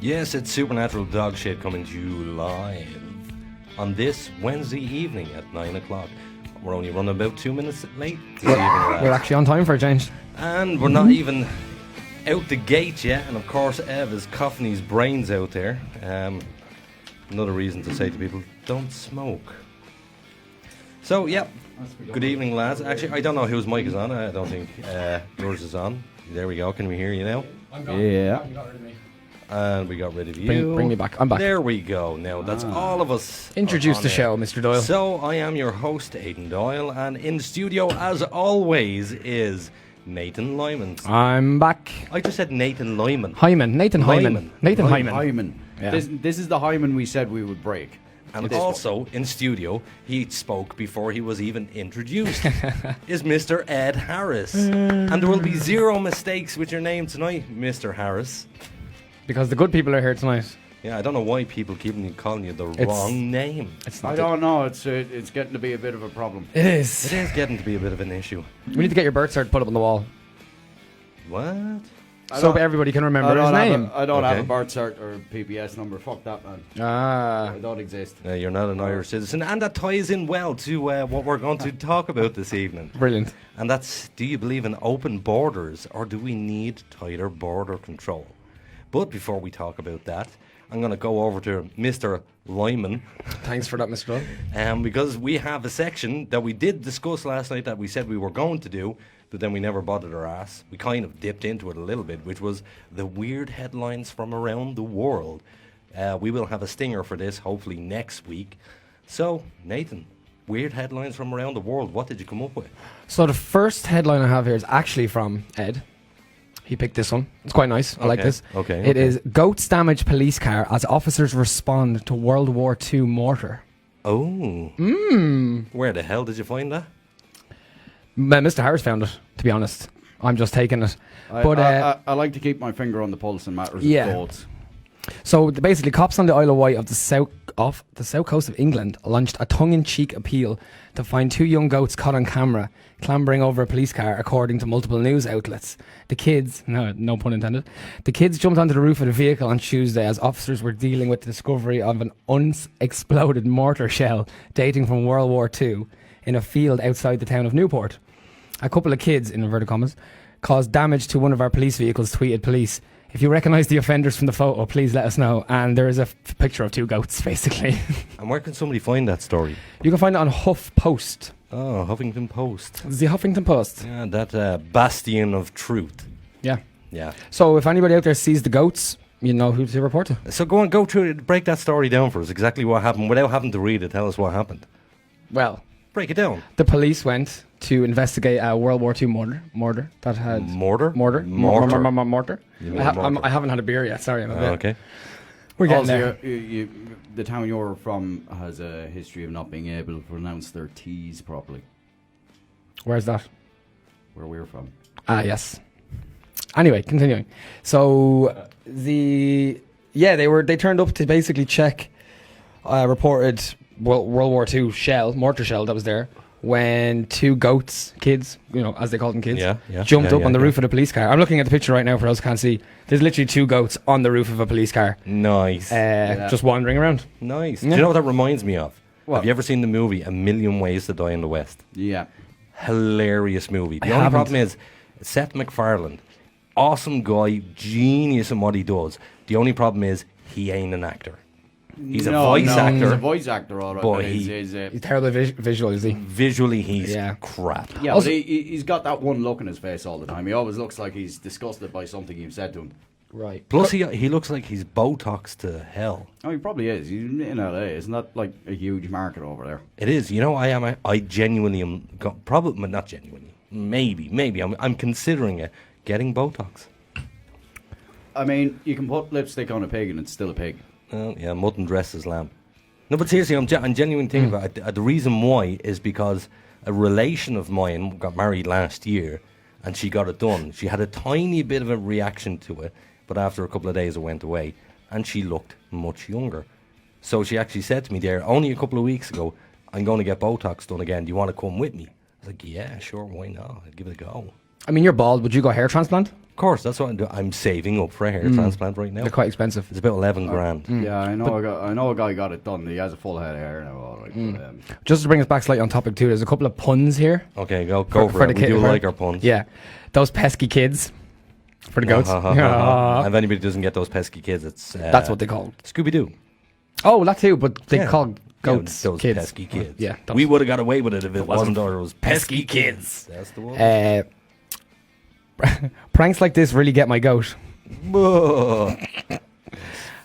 Yes, it's Supernatural Dogshit coming to you live on this Wednesday evening at 9 o'clock. We're only running about 2 minutes late this evening, lads. We're actually on time for a change. And we're not even out the gate yet. And of course, Ev is coughing his brains out there. Another reason to say to people, don't smoke. So, yeah, good evening, lads. Actually, I don't know whose mic is on. I don't think yours is on. There we go. Can we hear you now? I'm gone. Yeah. You got rid of me. And we got rid of you. Bring me back. I'm back. There we go. Now, that's all of us. Introduce the show, Mr. Doyle. So, I am your host, Aidan Doyle, and in the studio, as always, is Nathan Lyman. I'm back. I just said Nathan Lyman. Nathan Hyman. Hyman. Yeah. This is the Hyman we said we would break. And also, in studio, he spoke before he was even introduced, is Mr. Ed Harris. And there will be zero mistakes with your name tonight, Mr. Harris. Because the good people are here tonight. Yeah, I don't know why people keep calling you the wrong name. It's I not don't know. It's getting to be a bit of a problem. It is. It is getting to be a bit of an issue. We need to get your birth cert put up on the wall. What? So everybody can remember his name. I don't have Okay. a birth cert or PPS number. Fuck that, man. Ah. I don't exist. You're not an Irish citizen. And that ties in well to what we're going to talk about this evening. Brilliant. And that's, do you believe in open borders or do we need tighter border control? But before we talk about that, I'm going to go over to Mr. Lyman. Thanks for that, Mr. Doyle. Because we have a section that we did discuss last night that we said we were going to do, but then we never bothered our ass. We kind of dipped into it a little bit, which was the weird headlines from around the world. We will have a stinger for this, hopefully next week. So, Nathan, weird headlines from around the world. What did you come up with? So the first headline I have here is actually from Ed. He picked this one. It's quite nice. I like this. Okay. It is Goats damage police car as officers respond to World War II mortar. Oh. Where the hell did you find that? Mr. Harris found it, to be honest. I'm just taking it. I like to keep my finger on the pulse in matters Yeah. of thoughts. So basically, cops on the Isle of Wight of the south coast of England launched a tongue-in-cheek appeal to find two young goats caught on camera clambering over a police car, according to multiple news outlets. The kids, no pun intended, the kids jumped onto the roof of the vehicle on Tuesday as officers were dealing with the discovery of an unexploded mortar shell dating from World War II in a field outside the town of Newport. A couple of kids, in inverted commas, caused damage to one of our police vehicles, tweeted police. If you recognise the offenders from the photo, please let us know. And there is a picture of two goats, basically. And where can somebody find that story? You can find it on HuffPost. Oh, Huffington Post. It's the Huffington Post. Yeah, that bastion of truth. Yeah. Yeah. So if anybody out there sees the goats, you know who to report to. So go through it, break that story down for us, exactly what happened, without having to read it, tell us what happened. Well, Break it down. the police went to investigate a World War II mortar that had... Mortar? Mortar. Mortar. You mean mortar. I haven't had a beer yet, sorry. I'm a bit. Okay. We're getting Also, there. the town you're from has a history of not being able to pronounce their T's properly. Where's that? Where we're from. Ah, yes. Anyway, continuing. So they turned up to basically check reported World War II mortar shell that was there when two goats, kids, as they call them, kids, jumped up on the roof of the police car. I'm looking at the picture right now for those who can't see. There's literally two goats on the roof of a police car. Nice. Just wandering around. Nice. Yeah. Do you know what that reminds me of? What? Have you ever seen the movie A Million Ways to Die in the West? Yeah. Hilarious movie. The I only haven't. problem is Seth MacFarlane, awesome guy, genius in what he does. The only problem is he ain't an actor. He's a voice actor. He's a voice actor, all right. But But he- he's Terrible visual, is he? Visually, he's Yeah. crap. yeah, Also- but he's got that one look in his face all the time. He always looks like he's disgusted by something you've said to him. Right. Plus, he looks like he's Botox to hell. Oh, he probably is. He's in LA. Isn't that like a huge market over there? It is. I genuinely am. Probably not genuinely. Maybe. I'm considering it. Getting Botox. I mean, you can put lipstick on a pig and it's still a pig. Well, yeah, mutton dressed as lamb. No, but seriously, I'm genuinely thinking about it. The reason why is because a relation of mine got married last year, and she got it done. She had a tiny bit of a reaction to it, but after a couple of days it went away, and she looked much younger. So she actually said to me there, only a couple of weeks ago, I'm going to get Botox done again. Do you want to come with me? I was like, yeah, sure, why not? I'd give it a go. I mean, you're bald. Would you go hair transplant? Of course, that's what I'm saving up for a hair transplant right now. They're quite expensive. It's about 11 grand. Yeah, I know a guy got it done. He has a full head of hair now. All right, but, Just to bring us back slightly on topic too, there's a couple of puns here. Okay, go for it. We do like our puns. Yeah, those pesky kids for the goats. And if anybody doesn't get those pesky kids, it's That's what they call. Scooby-Doo. Oh, that too, but they Yeah. call goats those kids. pesky kids. Yeah, those- we would have got away with it if it wasn't wasn't or it was pesky kids. That's the one. Pranks like this really get my goat. Whoa.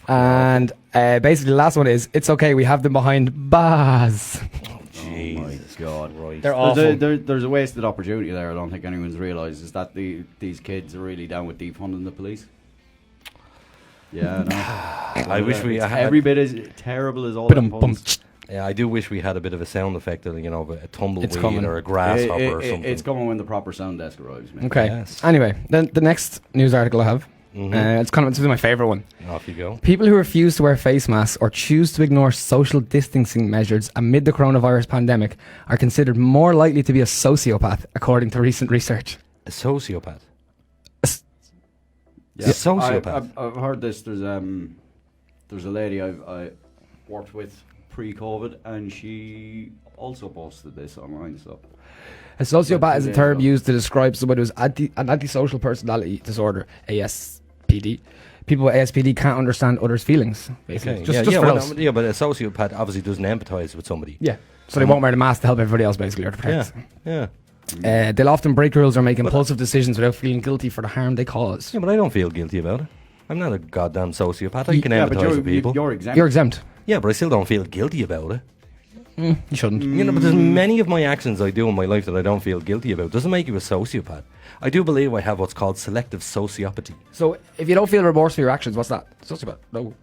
And basically, the last one is, it's okay, we have them behind bars. Jesus God. Christ. They're awful. there's a wasted opportunity there. I don't think anyone's realised is that these kids are really down with defunding the police. Yeah, no. I wish we It's had every bit as terrible as all Bum, them bum, puns. Yeah, I do wish we had a bit of a sound effect, of, a tumbleweed coming. or a grasshopper or something. It's coming when the proper sound desk arrives, man. Okay. Yes. Anyway, then the next news article I have, Mhm. it's my favourite one. Off you go. People who refuse to wear face masks or choose to ignore social distancing measures amid the coronavirus pandemic are considered more likely to be a sociopath, according to recent research. A sociopath. Yeah. A sociopath. I've heard this. There's a lady I worked with pre-COVID, and she also posted this online. So A sociopath is a Yeah. term used to describe someone who has an antisocial personality disorder, ASPD. People with ASPD can't understand others' feelings, basically. Okay. Just for well, us. but a sociopath obviously doesn't empathise with somebody. Yeah. So they won't wear the mask to help everybody else, basically, or to protect. Yeah. Yeah. They'll often break rules or make impulsive decisions without feeling guilty for the harm they cause. Yeah, but I don't feel guilty about it. I'm not a goddamn sociopath. I can yeah, but empathise with people. you're exempt. You're exempt. Yeah, but I still don't feel guilty about it. You shouldn't. But there's many of my actions I do in my life that I don't feel guilty about. Doesn't make you a sociopath. I do believe I have what's called selective sociopathy. So if you don't feel remorse for your actions, what's that? Sociopath?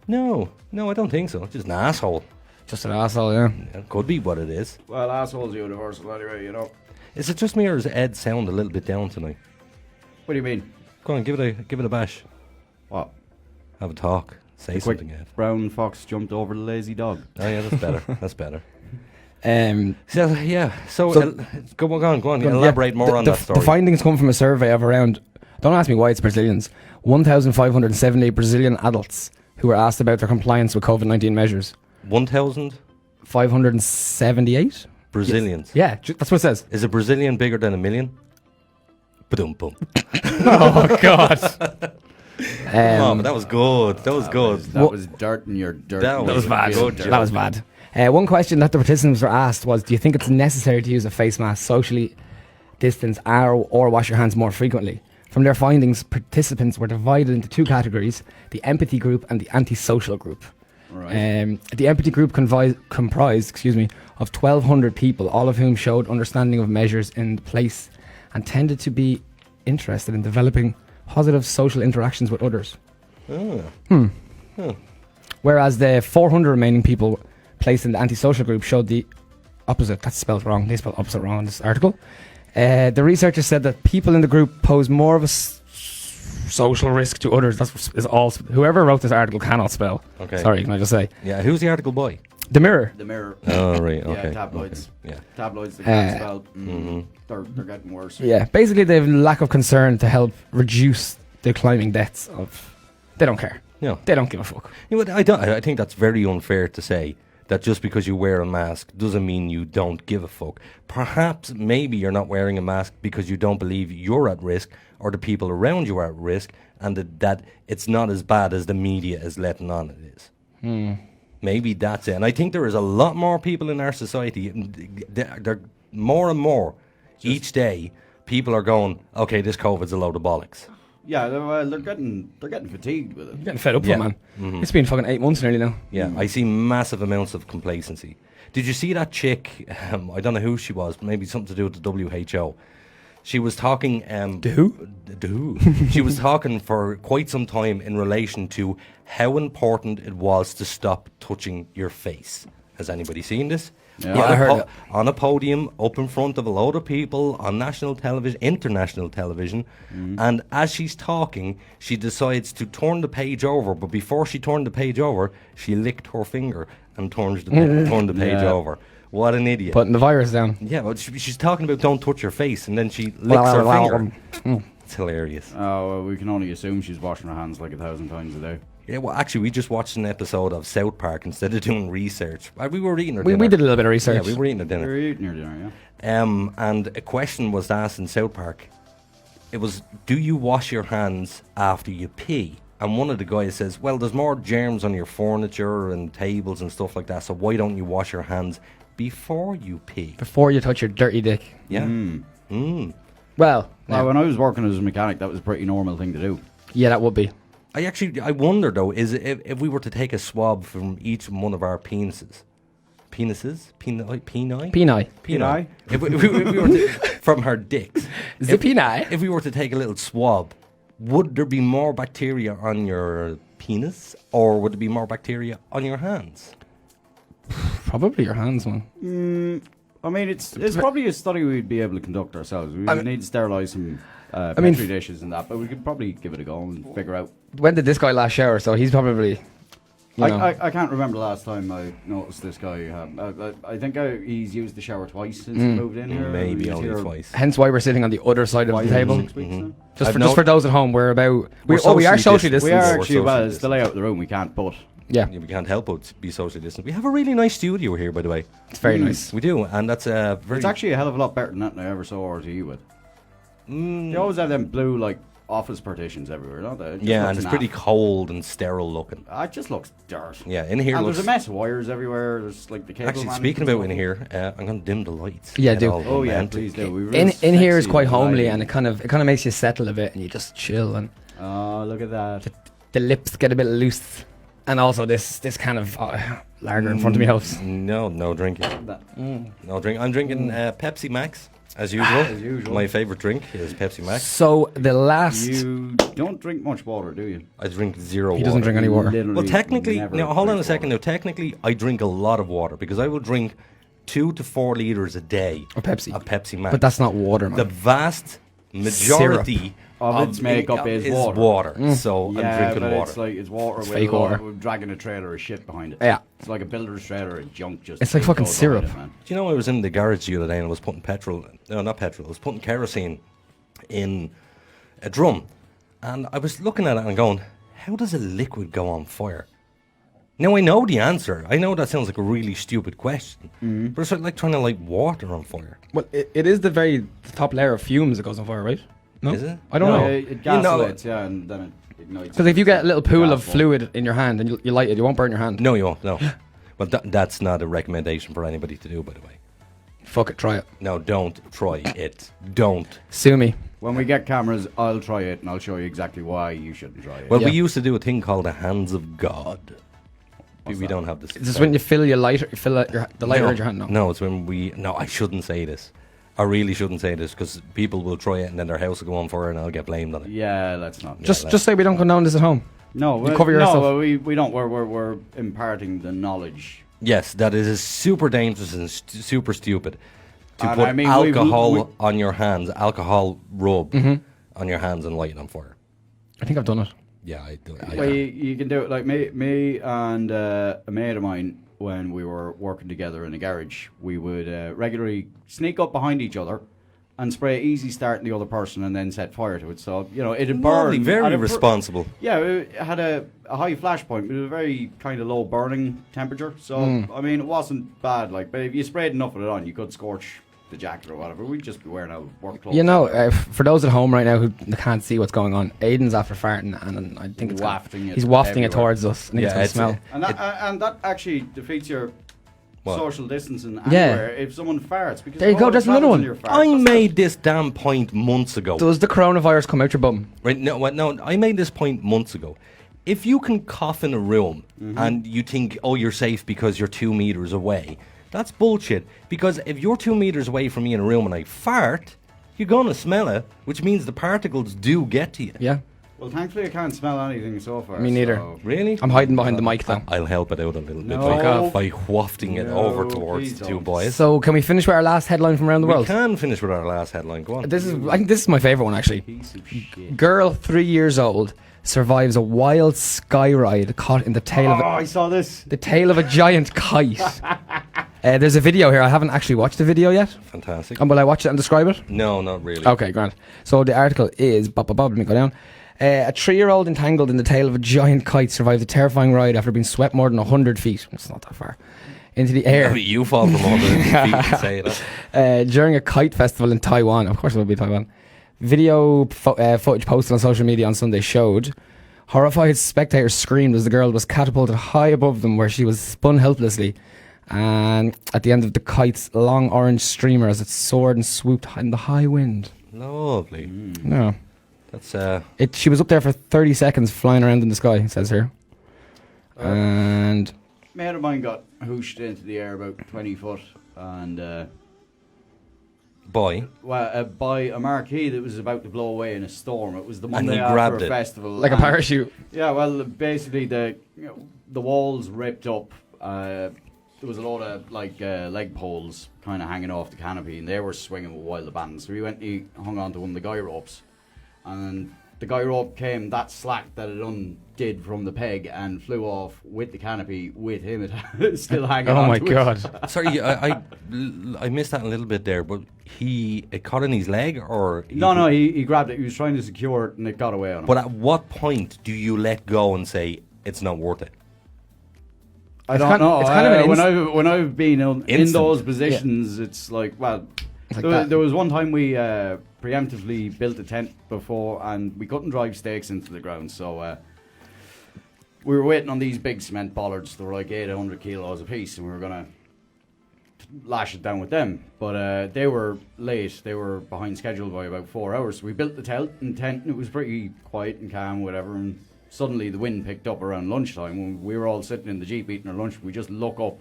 No. No, I don't think so. Just an asshole. Just an asshole, yeah. Yeah, could be what it is. Well, assholes universal anyway, you know. Is it just me or does Ed sound a little bit down tonight? What do you mean? Go on, give it a bash. What? Have a talk. Say Quick something, Ed. brown fox jumped over the lazy dog. Oh yeah, that's better. That's better. So, Go on. yeah, Elaborate more on that story. The findings come from a survey of around, don't ask me why it's Brazilians, 1,578 Brazilian adults who were asked about their compliance with COVID-19 measures. 1,000 578? Brazilians. Yeah, that's what it says. Is a Brazilian bigger than a million? Ba-dum-bum. Oh, God. Oh, but that was good. That was good. That was dirt in your dirt. That was bad. Good That was bad. One question that the participants were asked was, do you think it's necessary to use a face mask, socially distance, or wash your hands more frequently? From their findings, participants were divided into two categories, the empathy group and the antisocial group. Right. The empathy group comprised of 1,200 people, all of whom showed understanding of measures in place and tended to be interested in developing positive social interactions with others. Whereas the 400 remaining people placed in the antisocial group showed the opposite. That's spelled wrong. They spelled opposite wrong in this article. The researchers said that people in the group pose more of a social risk to others. Whoever wrote this article cannot spell. Okay. Sorry, can I just say? Yeah, who's the article boy? The Mirror. The Mirror. Oh, right, okay. Yeah, tabloids. Okay. Yeah. Tabloids that can't spell. Mm-hmm. They're getting worse. Yeah, basically they have lack of concern to help reduce the climbing deaths of... They don't care. Yeah. They don't give a fuck. You know what, I think that's very unfair to say that just because you wear a mask doesn't mean you don't give a fuck. Perhaps maybe you're not wearing a mask because you don't believe you're at risk or the people around you are at risk, and that it's not as bad as the media is letting on it is. Maybe that's it. And I think there is a lot more people in our society, they're more and more each day, people are going, okay, this COVID's a load of bollocks. Yeah, they're getting fatigued with it. I'm getting fed up with Yeah. it, man. It's been fucking 8 months nearly now. Yeah, I see massive amounts of complacency. Did you see that chick? I don't know who she was, maybe something to do with the WHO. She was talking... The who? The who? She was talking for quite some time in relation to how important it was to stop touching your face. Has anybody seen this? Yeah, I heard it. On a podium, up in front of a load of people, on national television, international television, and as she's talking, she decides to turn the page over, but before she turned the page over, she licked her finger and turned the page Yeah. over. What an idiot. Putting the virus down. Yeah, but she's talking about don't touch your face, and then she licks her finger. It's hilarious. Oh, well, we can only assume she's washing her hands like 1,000 times a day. Yeah, well, actually, we just watched an episode of South Park instead of doing research. We were eating our We dinner. did a little bit of research. Yeah, we were eating our dinner. You're eating your dinner, yeah? And a question was asked in South Park. It was, do you wash your hands after you pee? And one of the guys says, well, there's more germs on your furniture and tables and stuff like that, so why don't you wash your hands before you pee? Before you touch your dirty dick. Yeah. Well, Well, when I was working as a mechanic, that was a pretty normal thing to do. yeah, that would be. I wonder though, is if we were to take a swab from each one of our penises, peni, Peni. if we were to, from our dicks, The peni. if we were to take a little swab, would there be more bacteria on your penis, or would there be more bacteria on your hands? Probably your hands, man. I mean, it's probably a study we'd be able to conduct ourselves. We would need to sterilise some petri dishes and that, but we could probably give it a go and figure out. When did this guy last shower? So he's probably. You know. I can't remember the last time I noticed this guy. I think he's used the shower twice since he moved in here. Maybe He's only here twice. Hence why we're sitting on the other side of the 5 table. 6 weeks now. Just for those at home, we're about. We're We are socially socially distanced. We are We're actually, well, socially it's the layout of the room, we can't, but Yeah, We can't help but be socially distant. We have a really nice studio here, by the way. it's very nice. We do, and that's very. it's actually a hell of a lot better than that I ever saw RTE with. They always have them blue, like, office partitions everywhere, don't they? It just yeah, looks and it's naff. pretty cold and sterile looking. It just looks dirt. Yeah, in here And looks. there's a mess of wires everywhere. There's like the cable. Actually, man speaking and about stuff. in here, I'm going to dim the lights. Yeah, Get do. all Oh yeah, romantic. please do. We In here is sexy quite homely, lighting. and it kind of makes you settle a bit, and you just chill, and Oh, look at that. the lips get a bit loose, and also this kind of lager in front of me helps. No drinking. That- No drink. I'm drinking Pepsi Max as usual. As usual. My favorite drink is Pepsi Max. So the last. You don't drink much water, do you? I drink zero. He doesn't water. drink any water. Literally Well, technically, never now hold on a drink second. water. Now, technically, I drink a lot of water because I will drink 2 to 4 liters a day Of Pepsi. Of Pepsi Max. But that's not water, man. the vast majority Of its makeup is water. So Yeah, I'm drinking but water. it's like it's water with fake a lot water. of dragging a trailer of shit behind it. Yeah. It's like a builder's trailer of junk just. It's like fucking goes behind syrup. it, man. Do you know I was in the garage the other day and I was putting petrol? No, not petrol. I was putting kerosene in a drum, and I was looking at it and going, "How does a liquid go on fire?" Now I know the answer. I know that sounds like a really stupid question, but it's like trying to light water on fire. Well, it is the top layer of fumes that goes on fire, right? No? Is it? I don't No, know. It You know- gaslights, yeah, and then it ignites. Because if you get a little pool of Gas bomb. fluid in your hand and you light it, you won't burn your hand. No, you won't. No. Well, that's not a recommendation for anybody to do, by the way. Fuck it, try it. No, don't try it. Don't. Sue me. When we get cameras, I'll try it and I'll show you exactly why you shouldn't try it. Well, Yeah. we used to do a thing called the hands of God. We don't have this. Is this when you fill your lighter, the lighter in your hand? No, it's when we. No, I shouldn't say this. I really shouldn't say this because people will try it and then their house will go on fire and I'll get blamed on it. yeah, let's not. Just say we don't condone this at home. no, you cover yourself. No, we don't. We're imparting the knowledge. Yes, that is super dangerous and super stupid to And put I mean, alcohol on your hands, alcohol rub on your hands and light it on fire. I think I've done it. Yeah, I do. Well, you can do it like me and a mate of mine when we were working together in a garage. We would regularly sneak up behind each other and spray easy start in the other person and then set fire to it. So it'd burn. Lovely, very and it responsible. Yeah, it had a high flash point, but it was a very kind of low burning temperature. So I mean, it wasn't bad. Like, but if you sprayed enough of it on, you could scorch the jacket or whatever. We'd just be wearing our work clothes. You know, for those at home right now who can't see what's going on, Aiden's after farting, and I think he's wafting it everywhere. towards us. I think Yeah, it's going to it's- smell. And that actually defeats your What? social distancing Yeah. anywhere if someone farts. Because There you go, all that's the another travels one. in your farts, I that's made this damn point months ago. Does the coronavirus come out your bum? Right? No, I made this point months ago. If you can cough in a room and you think, oh, you're safe because you're 2 meters away, that's bullshit. Because if you're 2 meters away from me in a room and I fart, you're going to smell it, which means the particles do get to you. Yeah. Well, thankfully I can't smell anything so far. Me neither. so- Really? I'm hiding behind the mic though. I'll help it out a little bit No. by wafting it No, over towards please the two don't. boys. So can we finish with our last headline from around the We world? can finish with our last headline. Go on. I think this is my favorite one actually. Piece of shit. Girl 3 years old survives a wild sky ride caught in the tail Oh, of I saw this. the tail of a giant kite. There's a video here. I haven't actually watched the video yet. Fantastic. Will I watch it and describe it? No, not really. Okay, grand. So the article is, let me go down. A 3-year-old entangled in the tail of a giant kite survived a terrifying ride after being swept more than 100 feet. It's not that far. Into the air. You fall from 100 feet and say that. During a kite festival in Taiwan. Of course it will be Taiwan. Video footage posted on social media on Sunday showed horrified spectators screamed as the girl was catapulted high above them, where she was spun helplessly and at the end of the kite's long orange streamer as it soared and swooped in the high wind. Lovely. No. That's She was up there for 30 seconds flying around in the sky, it says here. And mate of mine got hooshed into the air about 20 foot and boy. by a marquee that was about to blow away in a storm. It was the Monday he after grabbed a it. festival. like a and- parachute. Yeah, well, basically the walls ripped up. There was a lot of leg poles kind of hanging off the canopy, and they were swinging with wild abandon. So he hung on to one of the guy ropes, and the guy rope came that slack that it undid from the peg and flew off with the canopy with him it still hanging on. Oh my to it. god. Sorry, I missed that a little bit there, but it caught in his leg, or No, he grabbed it. He was trying to secure it, and it got away on him. But at what point do you let go and say it's not worth it? I don't know. it's kind of an when I've been in Instant. those positions, it's like, well, Like there, that. there was one time we preemptively built a tent before, and we couldn't drive stakes into the ground, so we were waiting on these big cement bollards. They were like 800 kilos a piece, and we were gonna lash it down with them. But they were late. They were behind schedule by about 4 hours. So we built the tent, and it was pretty quiet and calm, whatever. And suddenly the wind picked up around lunchtime when we were all sitting in the Jeep eating our lunch. We just look up,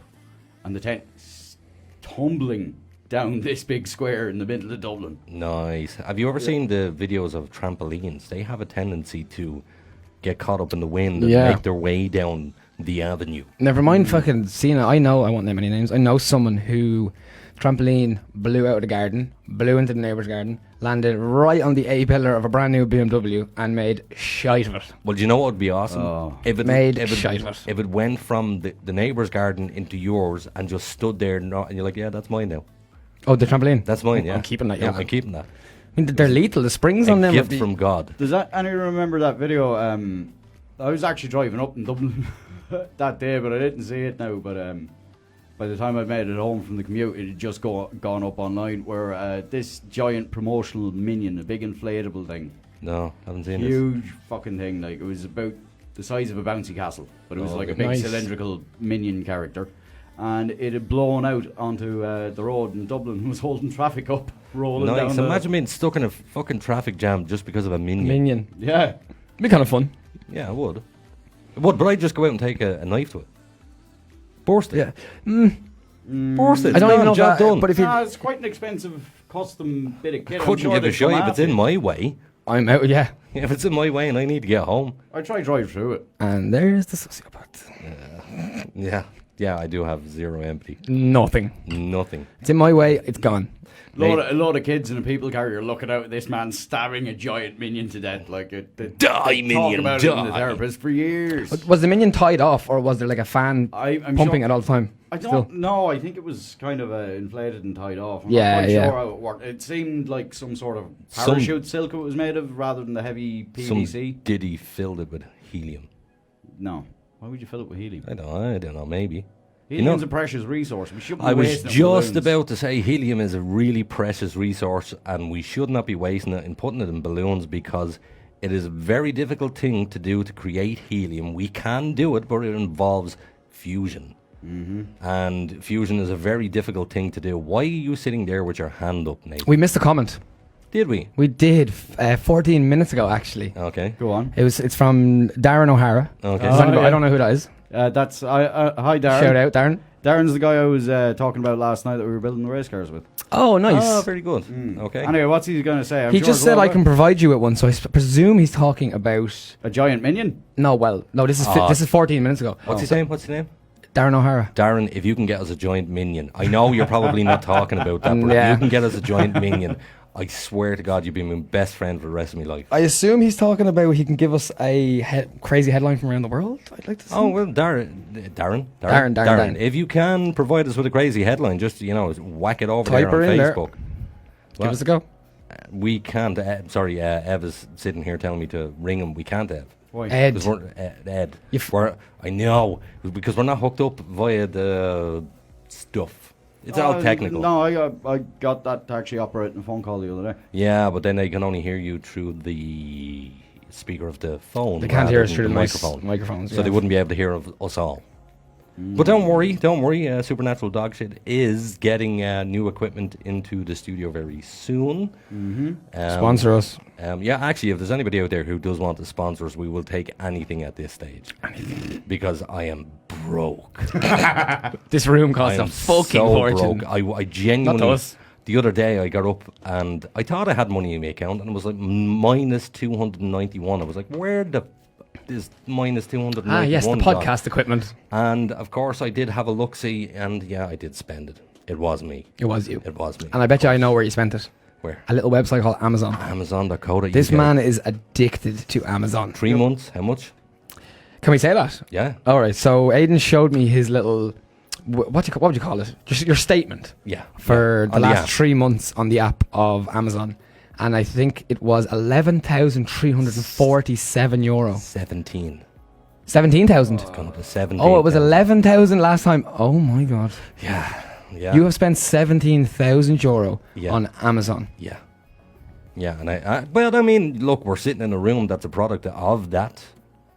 and the tent's tumbling down this big square in the middle of Dublin. Nice. Have you ever seen the videos of trampolines? They have a tendency to get caught up in the wind and Yeah. make their way down the avenue. Never mind fucking seeing it. I won't name any names. I know someone who trampoline blew out of the garden, blew into the neighbour's garden, landed right on the A pillar of a brand new BMW and made shite of it. Well, do you know what would be awesome? Oh. If it Made if shite it, of it. if it went from the neighbour's garden into yours and just stood there, and you're like, yeah, that's mine now. Oh, the trampoline? That's mine, yeah. I'm keeping that, Yeah, yeah. I'm keeping that. I mean, they're lethal. The springs on A them. gift would be- from God. Does that anyone remember that video? I was actually driving up in Dublin that day, but I didn't see it now. But by the time I made it home from the commute, it had just gone up online where this giant promotional minion, a big inflatable thing, No, haven't seen this. huge fucking thing, like it was about the size of a bouncy castle, but it was Oh, like a big nice. cylindrical minion character. And it had blown out onto the road in Dublin and was holding traffic up, rolling Nice. down the... Imagine being stuck in a fucking traffic jam just because of a minion. Minion. Yeah. It'd be kind of fun. Yeah, I would. It would, but I'd just go out and take a knife to it. Burst it. Yeah. Burst it. I don't even know job that, done. but if you, It's quite an expensive custom bit of kit. I'm couldn't sure give a they'd shit come if it's after in you. my way. I'm out, yeah. If it's in my way and I need to get home. I try drive through it. And there's the sociopath. Yeah, I do have zero empathy. Nothing. Nothing. It's in my way. It's gone. A lot of kids in a people carrier looking out at this man stabbing a giant minion to death. Like they Die, talk minion, about it in the die. therapist for years. Was the minion tied off, or was there like a fan I'm pumping sure, it all the time? I Still. don't know. I think it was kind of inflated and tied off. I'm Yeah, not quite yeah. sure how it worked. It seemed like some sort of parachute silk it was made of rather than the heavy Some PVC. diddy filled it with helium. No. Why would you fill it with helium? I don't know, maybe. Helium's know- a precious resource. We shouldn't be I was wasting it on just balloons. about to say helium is a really precious resource and we should not be wasting it and putting it in balloons because it is a very difficult thing to do to create helium. We can do it, but it involves fusion. And fusion is a very difficult thing to do. Why are you sitting there with your hand up, Nate? We missed a comment. Did we? We did 14 minutes ago, actually. Okay. Go on. It's from Darren O'Hara. Okay. Does anybody- yeah. I don't know who that is. That's hi Darren. Shout out, Darren. Darren's the guy I was talking about last night that we were building the race cars with. Oh, nice. Oh, very good. Okay. Anyway, what's he going to say? I'm He sure just go said on I about can provide you with one, so I presume he's talking about. a giant minion. No, this is Ah. this is 14 minutes ago. What's his name? What's his name? Darren O'Hara. Darren, if you can get us a giant minion, I know you're probably not talking about that, but Yeah. if you can get us a giant minion, I swear to God, you'd be my best friend for the rest of my life. I assume he's talking about he can give us a crazy headline from around the world. I'd like to see. Oh, well, Darren. If you can provide us with a crazy headline, just, whack it over Type there her on in there. Facebook. Give us a go. We can't. Ev is sitting here telling me to ring him. We can't, Ev. Why? Ed. 'Cause we're, Ed. I know. Because we're not hooked up via the stuff. It's all technical. No, I got that to actually operate in a phone call the other day. Yeah, but then they can only hear you through the speaker of the phone. They can't hear us rather through than the microphone. microphones. So they wouldn't be able to hear of us all. But don't worry. Supernatural Dogshit is getting new equipment into the studio very soon. Sponsor us. Actually, if there's anybody out there who does want to sponsor us, we will take anything at this stage. Anything. Because I am broke. This room costs I a am fucking so fortune. broke. I genuinely... Not us. The other day I got up and I thought I had money in my account and it was like minus 291. I was like, where the... is minus 291 Ah, yes, the podcast equipment. And of course I did have a look-see and yeah, I did spend it. It was me. It was you. It was me. And I bet you I know where you spent it. Where? A little website called Amazon. Amazon.co.uk. This man is addicted to Amazon. 3 months. How much? Can we say that? Yeah. All right. So Aidan showed me his little, what would you call it? Just your statement. Yeah. For Yeah. the last 3 months on the app of Amazon. And I think it was €11,347. 17. 17,000. It's gone up to 17. Oh, it was 11,000 last time. Oh my God. Yeah. Yeah. You have spent €17,000 Yeah. on Amazon. Yeah. Yeah. And well, I mean, look, we're sitting in a room that's a product of that.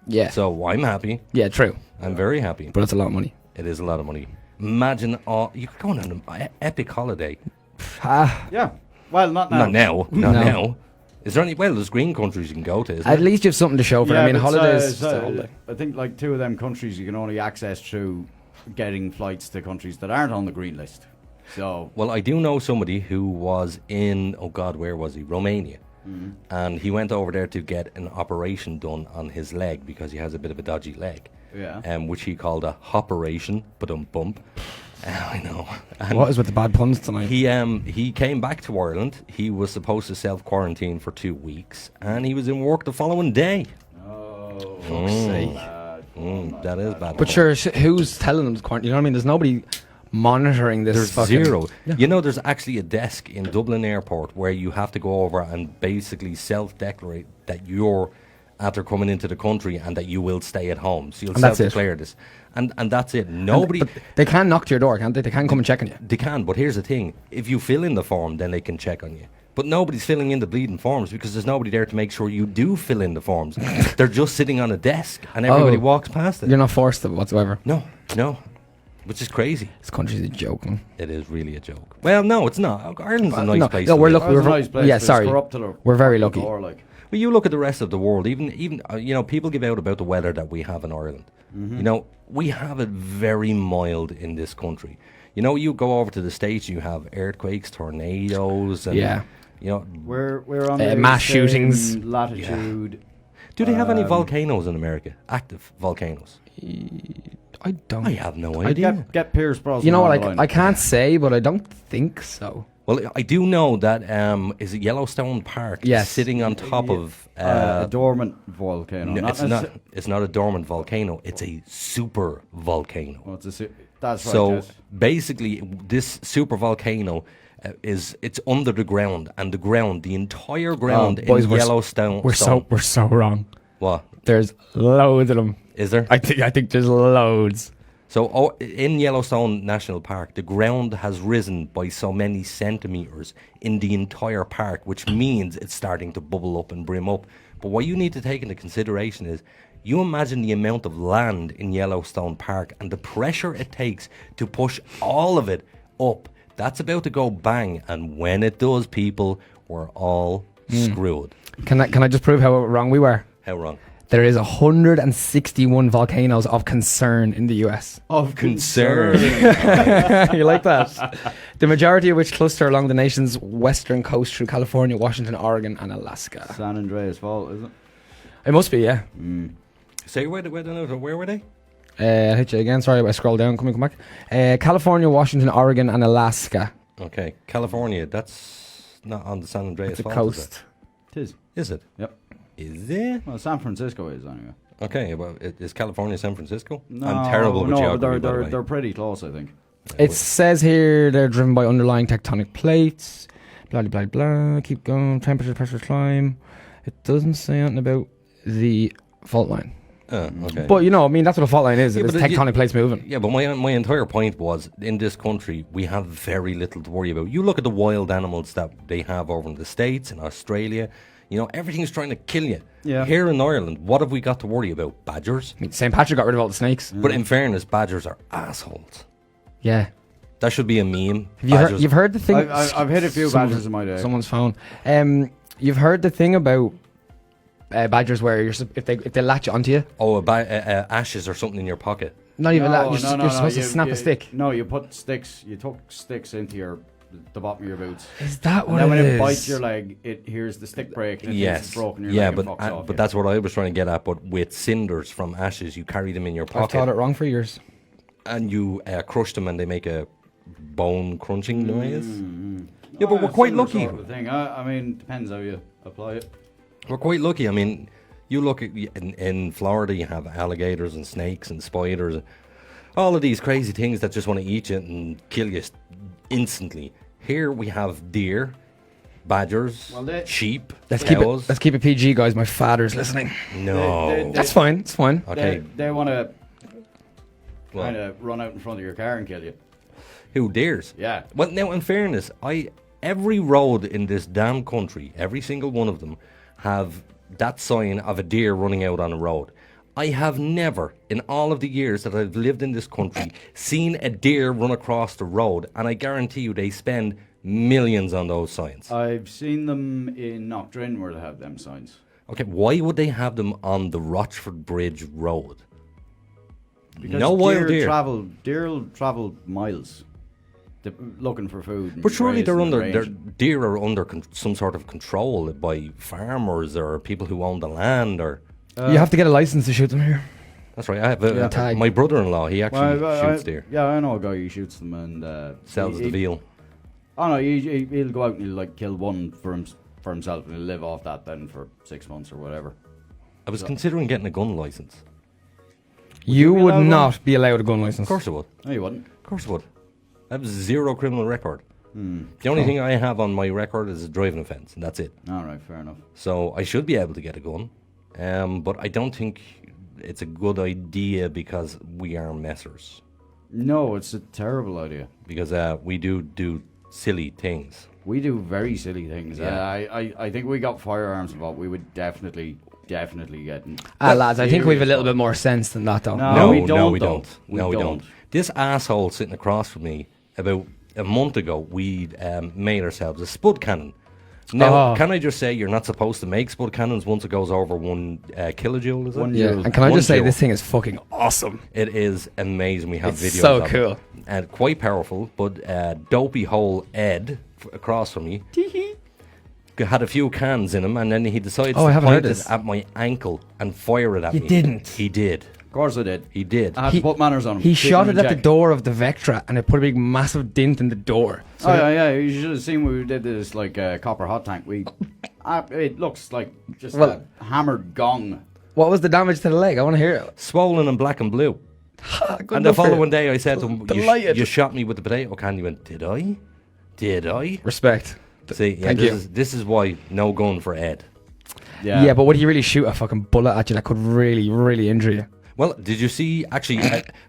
Yeah. So I'm happy. Yeah, true. I'm very happy. But it's a lot of money. It is a lot of money. Imagine you could go on an epic holiday. Ah, Yeah. Well, not now. Not now. Not No. now. Is there any? Well, there's green countries you can go to. Isn't at there? least you have something to show for it. I mean, but holidays. still holiday. I think like 2 of them countries you can only access through getting flights to countries that aren't on the green list. So Well, I do know somebody who was in. Oh God, where was he? Romania. And he went over there to get an operation done on his leg because he has a bit of a dodgy leg. yeah. Which he called a hoperation, but bump. I know. And What is with the bad puns tonight? he came back to Ireland. He was supposed to self quarantine for 2 weeks, and he was in work the following day. Oh, That is bad. But sure, who's telling them to quarantine? You know what I mean? There's nobody monitoring this. There's fucking, zero. Yeah. There's actually a desk in Dublin Airport where you have to go over and basically self-declare that you're after coming into the country and that you will stay at home. So you'll And that's it. self-declare this. And that's it. Nobody... But they can knock to your door, can't they? They can come and check on you. They can, but here's the thing. If you fill in the form, then they can check on you. But nobody's filling in the bleeding forms because there's nobody there to make sure you do fill in the forms. They're just sitting on a desk and everybody walks past it. You're not forced to whatsoever. No. Which is crazy. This country's a joke, man. It is really a joke. Well, no, it's not. Ireland's a nice no, place no, to we're live. lucky. That's a nice place, yeah, but it's sorry. corrupt to the We're very fucking lucky. core, like. Well, you look at the rest of the world, even people give out about the weather that we have in Ireland. We have it very mild in this country. You go over to the States, you have earthquakes, tornadoes, and Yeah. We're on the mass same shootings. latitude. Do they have any volcanoes in America? Active volcanoes? I don't. I have no idea. Get Pierce Brosnan. You know what? on the line. I can't say, but I don't think so. Well, I do know that is it Yellowstone Park? Yes. Sitting on top of a dormant volcano. no, it's necess- not. It's not a dormant volcano. It's a super volcano. Well, that's right. So yes. basically, this super volcano it's under the ground, and the entire ground in boys, Yellowstone. We're so wrong. What There's loads of them. is there? I think there's loads. So in Yellowstone National Park, the ground has risen by so many centimeters in the entire park, which means it's starting to bubble up and brim up. But what you need to take into consideration is, you imagine the amount of land in Yellowstone Park and the pressure it takes to push all of it up. That's about to go bang, and when it does, people, we're all screwed. Can I just prove how wrong we were? How wrong? There is 161 volcanoes of concern in the US. Of Concern. You like that? The majority of which cluster along the nation's western coast through California, Washington, Oregon, and Alaska. San Andreas Fault, is it? It must be, yeah. Say where were they? I'll hit you again. Sorry, I scrolled down. Come back. California, Washington, Oregon, and Alaska. Okay, California. That's not on the San Andreas It's a Fault, coast. Tis. Is it? Yep. Is it? Well, San Francisco is anyway. Okay, well, is California San Francisco? No, I'm terrible with no, geography, by the way. they're pretty close, I think. It says here they're driven by underlying tectonic plates. Blah, blah, blah, blah. Keep going. Temperature, pressure, climb. It doesn't say anything about the fault line. Okay. But, I mean, that's what a fault line is. Yeah, It's but tectonic plates moving. Yeah, but my entire point was, in this country, we have very little to worry about. You look at the wild animals that they have over in the States, in Australia, everything's trying to kill you. Yeah. Here in Ireland, what have we got to worry about? Badgers? I mean, St. Patrick got rid of all the snakes. But in fairness, badgers are assholes. Yeah. That should be a meme. You've heard the thing... I've hit a few badgers in my day. Someone's phone. You've heard the thing about badgers where if they latch onto you. Oh, ashes or something in your pocket. Not even that. You're supposed to snap you, a stick. No, you put sticks. You tuck sticks into the bottom of your boots. Is that what And then it when is? it bites your leg, it hears the stick break and it's broken your leg and fucks off. But that's what I was trying to get at. But with cinders from ashes, you carry them in your I've pocket. taught it wrong for years. And you crush them and they make a bone crunching noise. Mm-hmm. Yeah, but we're quite lucky. Sort of thing. I mean, depends how you apply it. We're quite lucky. I mean, you look at in Florida, you have alligators and snakes and spiders, all of these crazy things that just want to eat you and kill you instantly. Here we have deer, badgers, sheep, Let's cows. keep it PG, guys. My father's listening. No, That's fine. It's fine. okay. They want to Well, kind of run out in front of your car and kill you. who deers? Yeah. Well, now in fairness, every road in this damn country, every single one of them, have that sign of a deer running out on a road. I have never, in all of the years that I've lived in this country, seen a deer run across the road, and I guarantee you they spend millions on those signs. I've seen them in Knockdrin where they have them signs. Okay, why would they have them on the Rochford Bridge Road? Because No wild deer. Deer will travel miles looking for food. and But surely grazing they're and under ranging. deer are under some sort of control by farmers or people who own the land. Or You have to get a license to shoot them here. that's right. I have Tag. my brother-in-law. He actually shoots deer, Yeah, I know a guy who shoots them and sells the veal. Oh no, he'll go out and he'll like kill one for himself and he'll live off that then for 6 months or whatever. I was considering getting a gun license. You be would allowed not be allowed a gun license. Of course I would. No, you wouldn't. Of course I would. I have zero criminal record. The only thing I have on my record is a driving offence, and that's it. All right, fair enough. So I should be able to get a gun, but I don't think it's a good idea because we are messers. No, it's a terrible idea. Because we do silly things. We do very silly things. Yeah. I think we got firearms involved. We would definitely get. Lads, I think we have a little bit more sense than that, though. No, we no, don't, we though. don't. We No, we don't. don't. This asshole sitting across from me, about a month ago, we made ourselves a spud cannon. Now, can I just say you're not supposed to make spud cannons once it goes over 1 kilojoule, is it? 1 Yeah, joule. and can I 1 just say joule. this thing is fucking awesome. It is amazing. We have It's videos so of cool. it. And quite powerful, but dopey hole Ed across from me had a few cans in him, and then he decided Oh, I to haven't heard point it this. at my ankle and fire it at You me. didn't. He did. Of course I did. He did. I had to put manners on him. He Keep shot him it in at the check. door of the Vectra, and it put a big massive dent in the door. So Yeah. You should have seen when we did this like copper hot tank. It looks like just Well- a hammered gong. what was the damage to the leg? I want to hear it. Swollen and black and blue. Good And the enough for you. following day, I said to him, Delighted. you shot me with the potato can. He went, did I? Did I? Respect. See, yeah, Thank you. this is why no gun for Ed. Yeah, but would he really shoot a fucking bullet at you that could really, really injure you? Well, did you see, actually,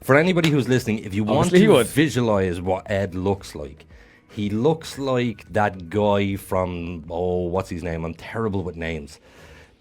for anybody who's listening, if you want Obviously he to would. visualize what Ed looks like, he looks like that guy from, what's his name? I'm terrible with names.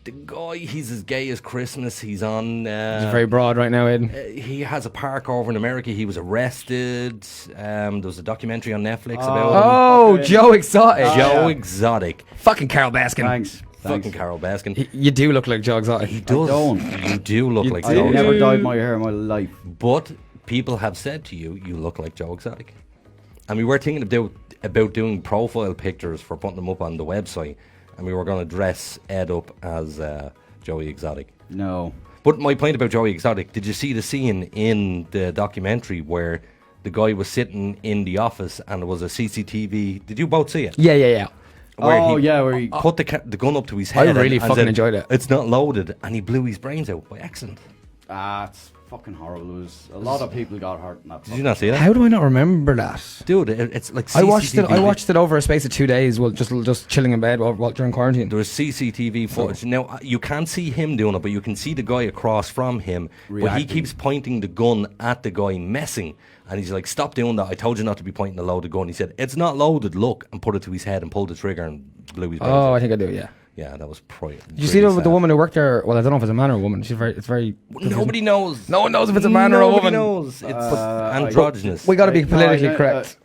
The guy, he's as gay as Christmas. He's on... He's very broad right now, Aiden. he has a park over in America. He was arrested. There was a documentary on Netflix about him. Oh, okay. Joe Exotic. Joe yeah. Exotic. Fucking Carol Baskin. Thanks. Fucking Carol Baskin. You do look like Joe Exotic. He does. don't. You do look like I Joe never Exotic. dyed my hair in my life. But people have said to you, you look like Joe Exotic. And we were thinking about doing profile pictures for putting them up on the website. And we were going to dress Ed up as Joey Exotic. No. But my point about Joey Exotic, did you see the scene in the documentary where the guy was sitting in the office and there was a CCTV? Did you both see it? Yeah. Oh, yeah, where he... put the gun up to his I head. really and fucking said, enjoyed it. It's not loaded, and he blew his brains out by accident. it's fucking horrible. It was, a lot of people got hurt in that. Did you not see that? How do I not remember that? Dude, it's like CCTV. I watched it over a space of 2 days, well, just chilling in bed while during quarantine. There was CCTV footage. Now, you can't see him doing it, but you can see the guy across from him. But he Reacting. keeps pointing the gun at the guy, messing. And he's like, stop doing that. I told you not to be pointing the loaded gun. He said, it's not loaded, look, and put it to his head and pulled the trigger and blew his brains Oh, out. I think I do. Yeah. Yeah, that was Did you see that with the woman who worked there? Well, I don't know if it's a man or a woman. It's very. Nobody knows. No one knows if it's a man or a woman. Nobody knows. It's androgynous. We got to be politically No, correct.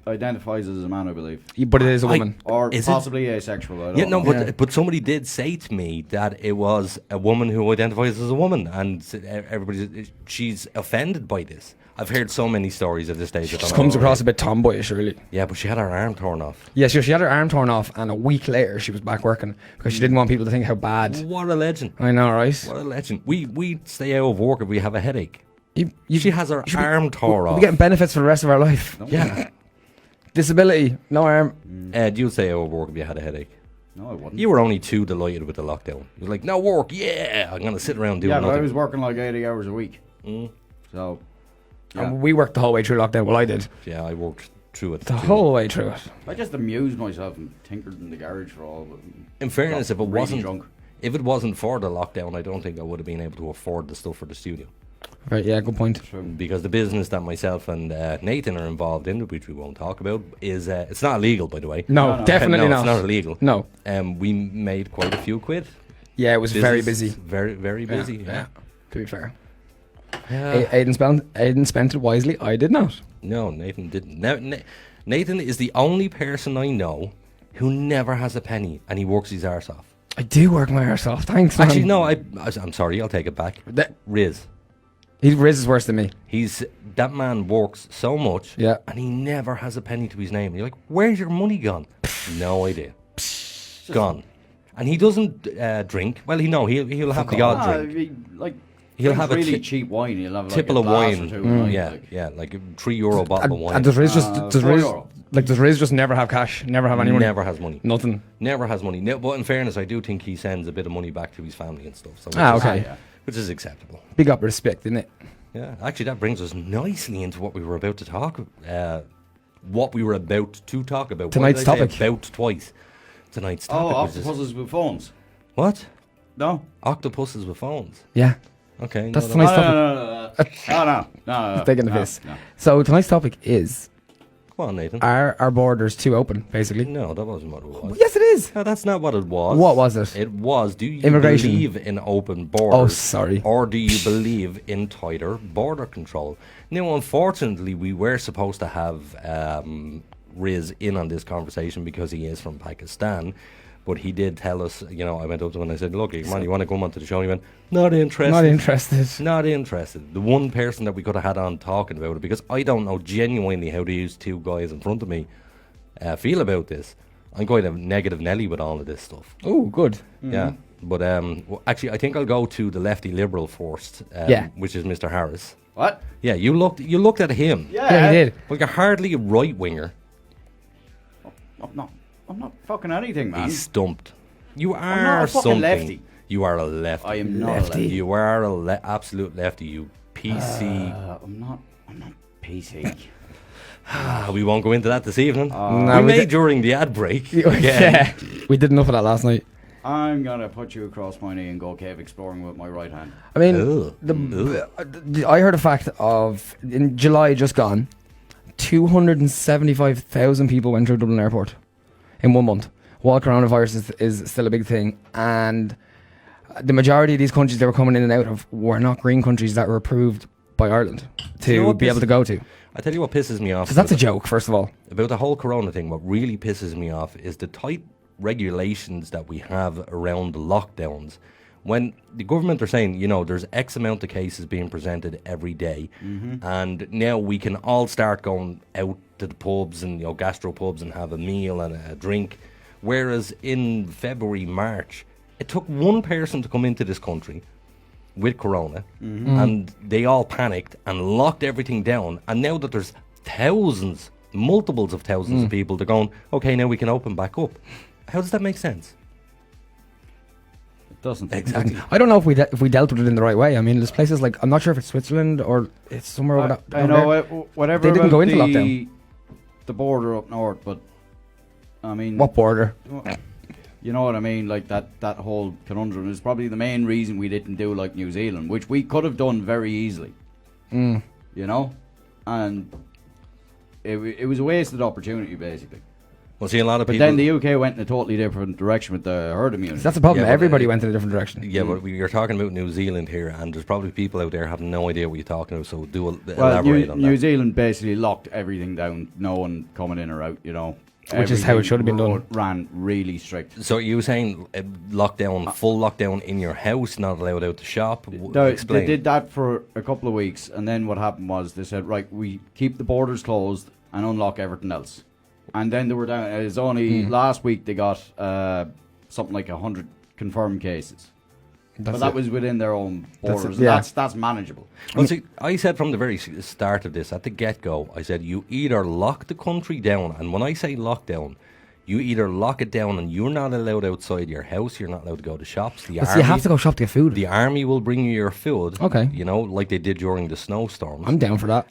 Identifies as a man, I believe. But it is a woman. Or Is it? possibly asexual. I don't Yeah, no, know. but somebody did say to me that it was a woman who identifies as a woman, and she's offended by this. I've heard so many stories at this stage. She just comes across a bit tomboyish, really. Yeah, but she had her arm torn off. Yeah, she had her arm torn off, and a week later she was back working because she didn't want people to think how bad. What a legend! I know, right? What a legend! We stay out of work if we have a headache. You She has her arm tore We'll off. be getting benefits for the rest of our life. Yeah. Disability, no arm. You'd stay out of work if you had a headache. No, I wouldn't. You were only too delighted with the lockdown. You're like, no work, yeah, I'm gonna sit around doing Yeah, but nothing. I was working like 80 hours a week. So, yeah. And we worked the whole way through lockdown. Well, I did. Yeah, I worked through it. The too. whole way through it. I just amused myself and tinkered in the garage for all. In fairness, if it really wasn't drunk. if it wasn't for the lockdown, I don't think I would have been able to afford the stuff for the studio. Right, yeah, good point. Because the business that myself and Nathan are involved in, which we won't talk about, is it's not illegal, by the way. No, definitely no, not. it's not illegal. No. We made quite a few quid. Yeah, it was very Business, busy. Very, very busy. Yeah. To be fair. Yeah. Aiden spent it wisely. I did not. No, Nathan didn't. Nathan is the only person I know who never has a penny, and he works his arse off. I do work my arse off. Thanks, man. Actually, no, I'm sorry. I'll take it back. Riz. Riz is worse than me. That man works so much, Yeah. and he never has a penny to his name. You're like, where's your money gone? No idea. Gone. And he doesn't drink. Well, he'll have the odd drink. He'll have a really cheap wine. He'll have like tipple a of glass wine. or two a night, Yeah, like. yeah, like a €3 bottle of wine. And does Riz just €4. does Riz just never have cash? Never have any money? Never has money. Nothing. Never has money. No, but in fairness, I do think he sends a bit of money back to his family and stuff. So Okay. which is acceptable. Big up respect, isn't it? Yeah, actually, that brings us nicely into what we were about to talk. What we were about to talk about. Tonight's Why did I say topic. About twice. Tonight's topic. Oh, was just- octopuses with phones. What? No. Octopuses with phones. Yeah. Okay. That's no, tonight's No, topic. no. Taking the no, piss. no. So tonight's topic is: Come on, Nathan. are our borders too open? Basically. No, that wasn't what it was. Yes, it is. No, that's not what it was. What was it? It was, do you Immigration. believe in open borders? Oh, sorry. Or do you believe in tighter border control? Now, unfortunately, we were supposed to have Riz in on this conversation because he is from Pakistan. But he did tell us, I went up to him and I said, look, man, you want to come onto the show? And he went, not interested. Not interested. Not interested. The one person that we could have had on talking about it, because I don't know genuinely how these two guys in front of me feel about this. I'm going to negative Nelly with all of this stuff. Oh, good. Yeah. But actually, I think I'll go to the lefty liberal first, Yeah. which is Mr. Harris. What? Yeah, you looked at him. Yeah, he did. Like a hardly a right winger. I'm not fucking anything, man. He's stumped. You not are a fucking something. lefty. You are a lefty. I am not a Lefty. lefty. You are a absolute lefty. You PC. I'm not PC. We won't go into that this evening. No, we we may did- during the ad break. Yeah. We did enough of that last night. I'm gonna put you across my knee and go cave exploring with my right hand. I mean, Ugh. I heard a fact of in July just gone, 275,000 people went through Dublin Airport in 1 month. While coronavirus is still a big thing, and the majority of these countries they were coming in and out of were not green countries that were approved by Ireland to You know what be able to go to. I tell you what pisses me off. Because that's a joke, first of all. About the whole corona thing, what really pisses me off is the tight regulations that we have around the lockdowns. When the government are saying, there's X amount of cases being presented every day, and now we can all start going out to the pubs and gastro pubs and have a meal and a drink, whereas in February, March, it took one person to come into this country with corona, and they all panicked and locked everything down. And now that there's thousands multiples of thousands of people. They're going, okay, now we can open back up. How does that make sense? It doesn't. Exactly. I don't know if we dealt with it in the right way. I mean, there's places like, I'm not sure if it's Switzerland or it's somewhere over that. I know whatever. They didn't go about into lockdown. The border up north, but I mean, What border? you know what I mean? Like that whole conundrum is probably the main reason we didn't do like New Zealand, which we could have done very easily. You know, and it was a wasted opportunity basically. Well, see, a lot of But people. then the UK went in a totally different direction with the herd immunity. That's the problem. Yeah, but, Everybody went in a different direction. Yeah, but you're talking about New Zealand here, and there's probably people out there having no idea what you're talking about. So well, elaborate on New that. Zealand basically locked everything down. No one coming in or out. You know, Which is how it should have been done. Ran really strict. So you were saying lockdown, full lockdown in your house, not allowed out the shop? Explain. They did that for a couple of weeks, and then what happened was they said, right, we keep the borders closed and unlock everything else. And then they were down. It was only last week they got something like 100 confirmed cases. But that was within their own borders. That's manageable. Well, see, I said from the very start of this, at the get-go, I said you either lock the country down, and when I say lockdown, you either lock it down and you're not allowed outside your house, you're not allowed to go to shops. But you have to go shop to get food. The army will bring you your food. Okay. You know, like they did during the snowstorms. I'm down for that.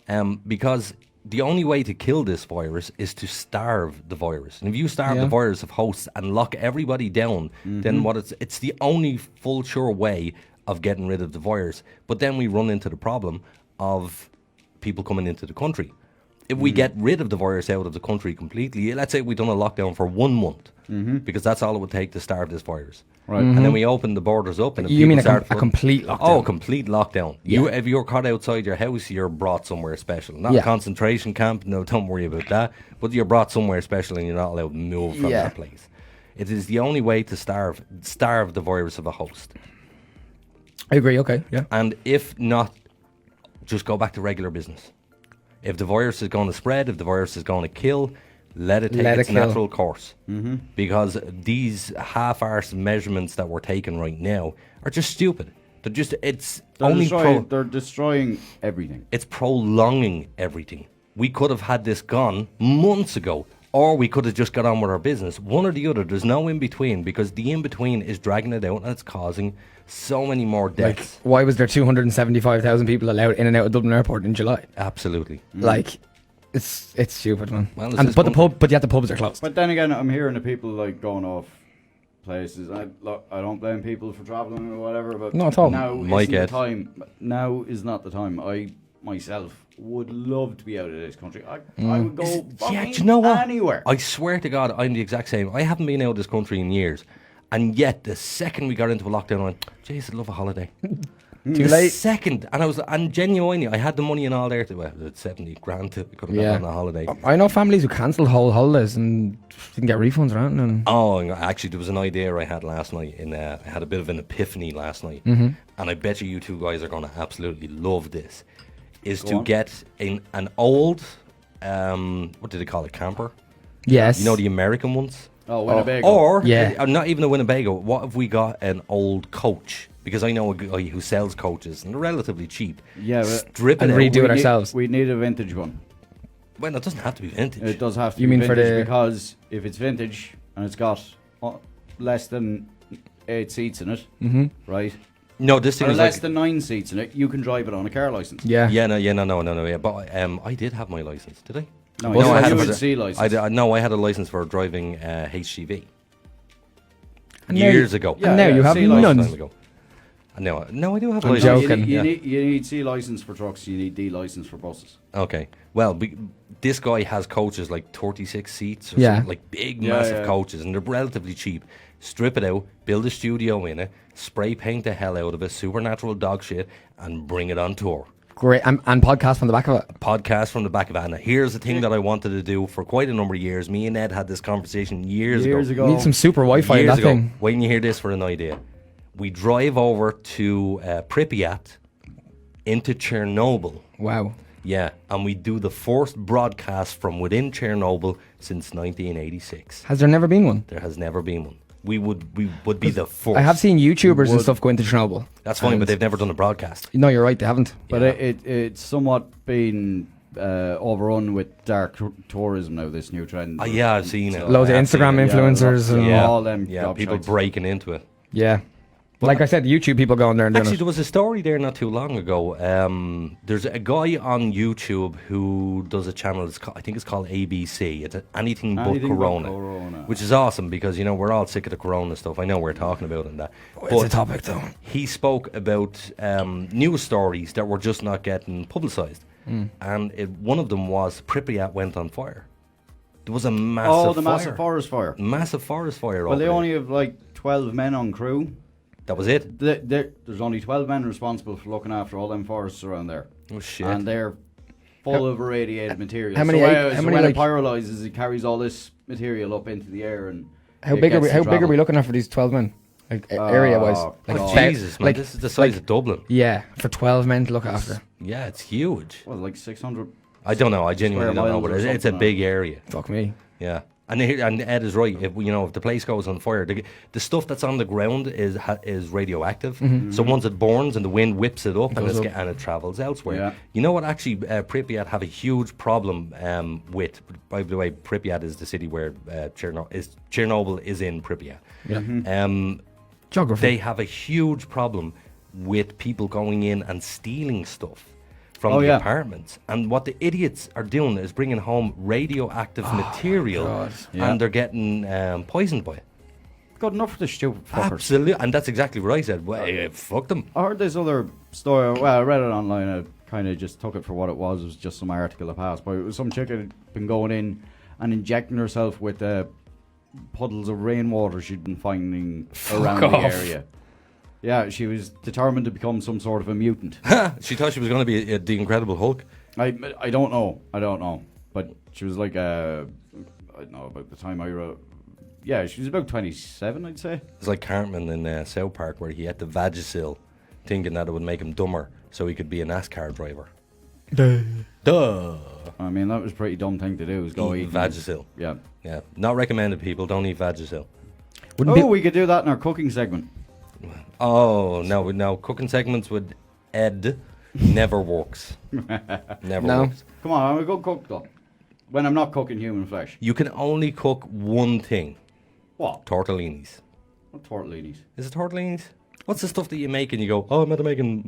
Because the only way to kill this virus is to starve the virus. And if you starve the virus of hosts and lock everybody down, then it's the only full sure way of getting rid of the virus. But then we run into the problem of people coming into the country. If we get rid of the virus out of the country completely, let's say we've done a lockdown for 1 month, because that's all it would take to starve this virus. Right. And then we open the borders up. And You mean a start complete lockdown? Oh, complete lockdown. Yeah. If you're caught outside your house, you're brought somewhere special. Not a concentration camp, no, don't worry about that. But you're brought somewhere special and you're not allowed to move from that place. It is the only way to starve the virus of a host. I agree, okay, yeah. And if not, just go back to regular business. If the virus is going to spread, if the virus is going to kill, let it take its natural course. Because these half-arsed measurements that we're taking right now are just stupid. They're just, They're destroying everything. It's prolonging everything. We could have had this gone months ago, or we could have just got on with our business. One or the other. There's no in-between, because the in-between is dragging it out and it's causing so many more deaths. Like, why was there 275,000 people allowed in and out of Dublin Airport in July? Absolutely. Like, it's stupid, man. Well, But yet the pubs are closed. But then again, I'm hearing the people like going off places. I don't blame people for travelling or whatever, but Not at all. Now is not the time. I myself would love to be out of this country. I would go Do you know what? anywhere. I swear to God, I'm the exact same. I haven't been out of this country in years. And yet, the second we got into a lockdown, I went, jeez, I'd love a holiday. Too late. Second, and genuinely, I had the money and all there to, it's 70 grand to could have gone on a holiday. I know families who cancelled whole holidays and didn't get refunds around. And Oh, and actually, there was an idea I had last night. I had a bit of an epiphany last night. And I bet you two guys are going to absolutely love this. Is to get an old, what do they call it, camper? yes. You know, the American ones? Oh, Winnebago. Or, Yeah. not even a Winnebago. What if we got an old coach? Because I know a guy who sells coaches, and they're relatively cheap. Yeah, but Strip it and out. redo it we ourselves. We need a vintage one. Well, it doesn't have to be vintage. It does have to You be mean for vintage the- because if it's vintage and it's got less than 8 seats in it, right? No, this thing Or is less like... than 9 seats in it, you can drive it on a car license. Yeah. No. Yeah, but I did have my license. Did I? No, No, I had you a- would C license. I had a license for driving HGV. And now Years you- ago. And now you have C Long none. time ago. No, I do have a I'm license. joking. You yeah. need C license for trucks. You need D license for buses. Okay. Well, this guy has coaches like 36 seats or Yeah. something, like big, Yeah, massive yeah. coaches, and they're relatively cheap. Strip it out, build a studio in it, spray paint the hell out of it, Supernatural Dogshit, and bring it on tour. Great. And podcast from the back of it. Podcast from the back of it. And here's the thing that I wanted to do for quite a number of years. Me and Ed had this conversation years ago. Need some super Wi-Fi in Years that ago. thing. Wait till you hear this for an idea. We drive over to Pripyat into Chernobyl. Wow. Yeah, and we do the first broadcast from within Chernobyl since 1986. Has there never been one? There has never been one. We would be the first. I have seen YouTubers and stuff going to Chernobyl. That's fine, And- but they've never done a broadcast. No, you're right. They haven't. But Yeah. it's somewhat been overrun with dark tourism now. This new trend. Yeah, I've seen it. Loads of I've seen Instagram it. influencers and Yeah, all them yeah, job people sites. breaking into it. yeah. Like I said, YouTube people going there and doing Actually, it. there was a story there not too long ago. There's a guy on YouTube who does a channel. I think it's called ABC. It's Anything But Corona, which is awesome because we're all sick of the Corona stuff. I know we're talking about it and that. It's a topic though. He spoke about news stories that were just not getting publicised, and one of them was Pripyat went on fire. There was a massive massive forest fire. Massive forest fire. Well, over they there. only have like 12 men on crew. That was it. There's only 12 men responsible for looking after all them forests around there. Oh shit! And they're full of irradiated material. how many, so how many, when like- it pyrolyzes, it carries all this material up into the air. And How it big are gets we? to How big are travel. we looking at for these 12 men? Like area wise, like Oh, thou- Jesus, man, like this is the size of Dublin. yeah, for 12 men to look after. Yeah, it's huge. Well, like 600. I don't know. I genuinely Square don't know, miles but or it's a something, big area. Fuck me. Yeah, and Ed is right. If the place goes on fire, the stuff that's on the ground is radioactive. So once it burns and the wind whips it up, and it travels elsewhere. Yeah. You know what? Actually, Pripyat have a huge problem with. By the way, Pripyat is the city where Chernobyl is in Pripyat. Yeah. Geography. They have a huge problem with people going in and stealing stuff from the apartments. And what the idiots are doing is bringing home radioactive material, God. Yeah. and they're getting poisoned by it. Good enough for the stupid fuckers. Absolutely, and that's exactly what I said. Well, fuck them. I heard this other story. Well, I read it online. I kind of just took it for what it was. It was just some article that passed. But it was some chick that had been going in and injecting herself with puddles of rainwater she'd been finding around the off. area. Yeah, she was determined to become some sort of a mutant. She thought she was going to be the Incredible Hulk. I don't know. But she was like, I don't know, about the time I wrote. Yeah, she was about 27, I'd say. It's like Cartman in South Park, where he had the Vagisil, thinking that it would make him dumber, so he could be a NASCAR driver. Duh. I mean, that was a pretty dumb thing to do. Was go Eat eat Vagisil. Yeah. Yeah, not recommended. People don't eat Vagisil. We could do that in our cooking segment. Oh no! Cooking segments with Ed never works. Never No. works. Come on, I'm a good cook though. When I'm not cooking human flesh. You can only cook one thing: What? tortellinis. What tortellinis? Is it tortellinis? What's the stuff that you make and you go, oh, I'm not making,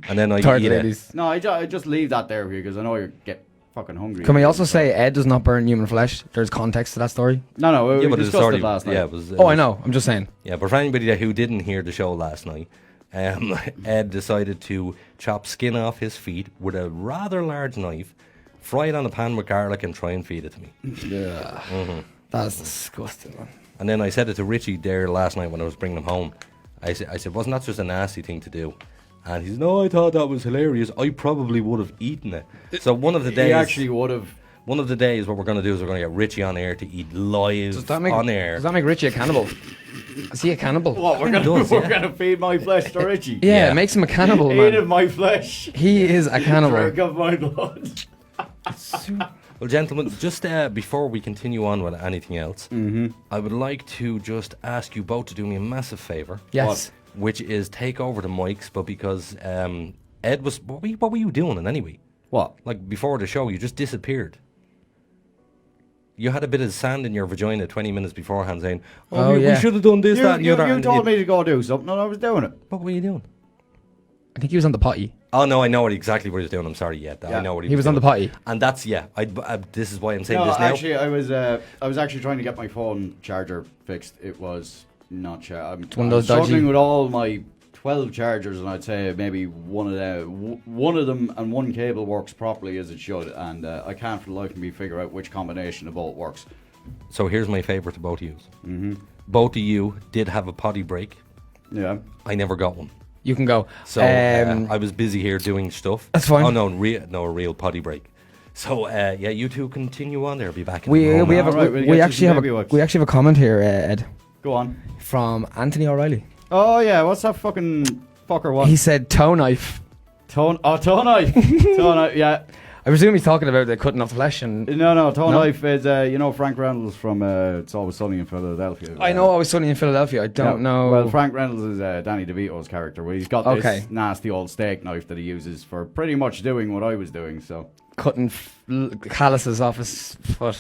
and then I eat it. ladies. No, I just leave that there for you because I know you get fucking hungry. Can we also say Ed does not burn human flesh? There's context to that story. No, we Yeah, but it's discussed already it last night. Yeah, it was. Oh, I know. I'm just saying. Yeah, but for anybody who didn't hear the show last night, Ed decided to chop skin off his feet with a rather large knife, fry it on a pan with garlic, and try and feed it to me. Yeah. That's disgusting, man. And then I said it to Richie there last night when I was bringing him home. I said, wasn't that just a nasty thing to do? And he's, no, I thought that was hilarious. I probably would have eaten it. So one of the days, He actually would have. one of the days, what we're going to do is we're going to get Richie on air to eat live on air. Does that make Richie a cannibal? Is he a cannibal? What, we're does, we're yeah. gonna feed my flesh to Richie? Yeah, Yeah. it makes him a cannibal, Eat of man. my flesh. He is a cannibal. Drink of my blood. Well, gentlemen, just before we continue on with anything else, I would like to just ask you both to do me a massive favour. Yes. Which is take over the mics, but because Ed was... What were you doing anyway? What? Like, before the show, you just disappeared. You had a bit of sand in your vagina 20 minutes beforehand saying, Oh, we yeah. should have done this, that, and the other. You and told me to go do something and I was doing it. What were you doing? I think he was on the potty. Oh, no, I know exactly what he was doing. I'm sorry, I know what He was on the doing. potty. And that's, this is why I'm saying No, this now. actually, I was actually trying to get my phone charger fixed. It was not charged. one of those struggling dodgy- with all my 12 chargers, and I'd say maybe one of them and one cable works properly as it should, and I can't for the life of me figure out which combination of both works. So here's my favour to both of you. Both of you did have a potty break. Yeah. I never got one. You can go. So I was busy here doing stuff. That's fine. Oh, no, a real potty break. So, you two continue on there. I'll be back in We a moment. have a, Alright, we'll we get you actually some have baby a wipes. we actually have a comment here, Ed, Go on. from Anthony O'Reilly. Oh yeah, what's that fucking fucker want? He said toe knife. Toe knife. Toe knife, yeah. presume he's talking about the cutting off flesh and. No, Tone No? Life is, Frank Reynolds from It's Always Sunny in Philadelphia. I know Always Sunny in Philadelphia. I don't know. Well, Frank Reynolds is Danny DeVito's character, where he's got Okay. this nasty old steak knife that he uses for pretty much doing what I was doing, so. Cutting calluses off his foot.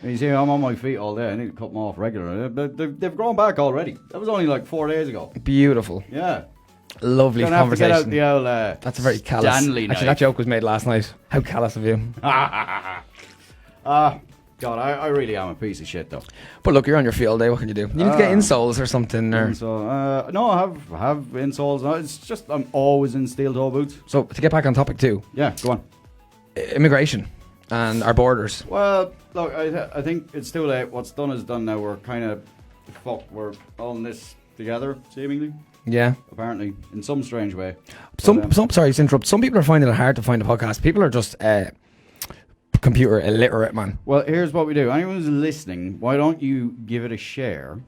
You see, I'm on my feet all day. I need to cut them off regularly. But they've grown back already. That was only like 4 days ago. Beautiful. Yeah. Lovely Gonna have to get out conversation. the old, That's a very callous. Stanley Actually, that knife. joke was made last night. How callous of you. God, I really am a piece of shit, though. But look, you're on your field day. What can you do? You need to get insoles or something. Or And so, no, I have insoles. No, it's just I'm always in steel-toe boots. so to get back on topic too, Yeah, go on. immigration and our borders. Well, look, I think it's too late. What's done is done now. We're kind of fucked. We're all in this together, seemingly. Yeah. Apparently, in some strange way. Some sorry to interrupt. Some people are finding it hard to find a podcast. People are just computer illiterate, man. Well, here's what we do. Anyone who's listening, why don't you give it a share?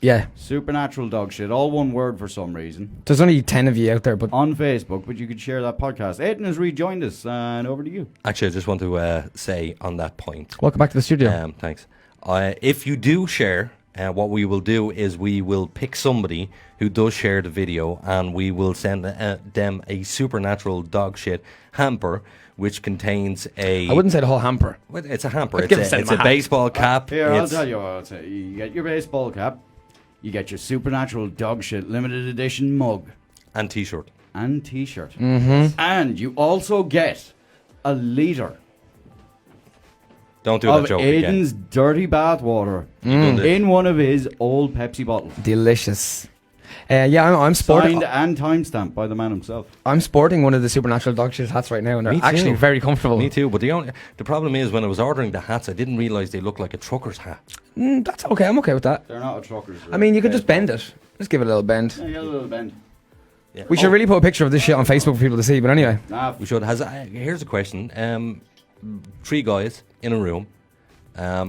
Yeah. Supernatural Dogshit, all one word for some reason. There's only 10 of you out there, but On Facebook, but you could share that podcast. Aidan has rejoined us, and over to you. Actually, I just want to say on that point. welcome back to the studio. Thanks. If you do share, what we will do is we will pick somebody who does share the video, and we will send them a Supernatural Dogshit hamper, which contains a. I wouldn't say the whole hamper. Well, it's a hamper. I'd It's give a, a set it's of a my baseball cap. Here, I'll It's- tell you what I'll say. You get your baseball cap, you get your Supernatural Dogshit limited edition mug and t-shirt. and t-shirt. Mm-hmm. And you also get a litre Don't do that of joke Aiden's again. dirty bath water Done it. in one of his old Pepsi bottles. Delicious. Yeah, I'm sporting. Signed and timestamped by the man himself. I'm sporting one of the Supernatural Dogshit hats right now, and they're Me too. actually very comfortable. Me too, but the problem is when I was ordering the hats, I didn't realise they look like a trucker's hat. That's okay. I'm okay with that. They're not a trucker's. I mean, you could just bend it. Just give it a little bend. Yeah, you got a little bend. Yeah. We should really put a picture of this shit on Facebook for people to see. But anyway, Nah, We should. Here's a question. 3 guys in a room.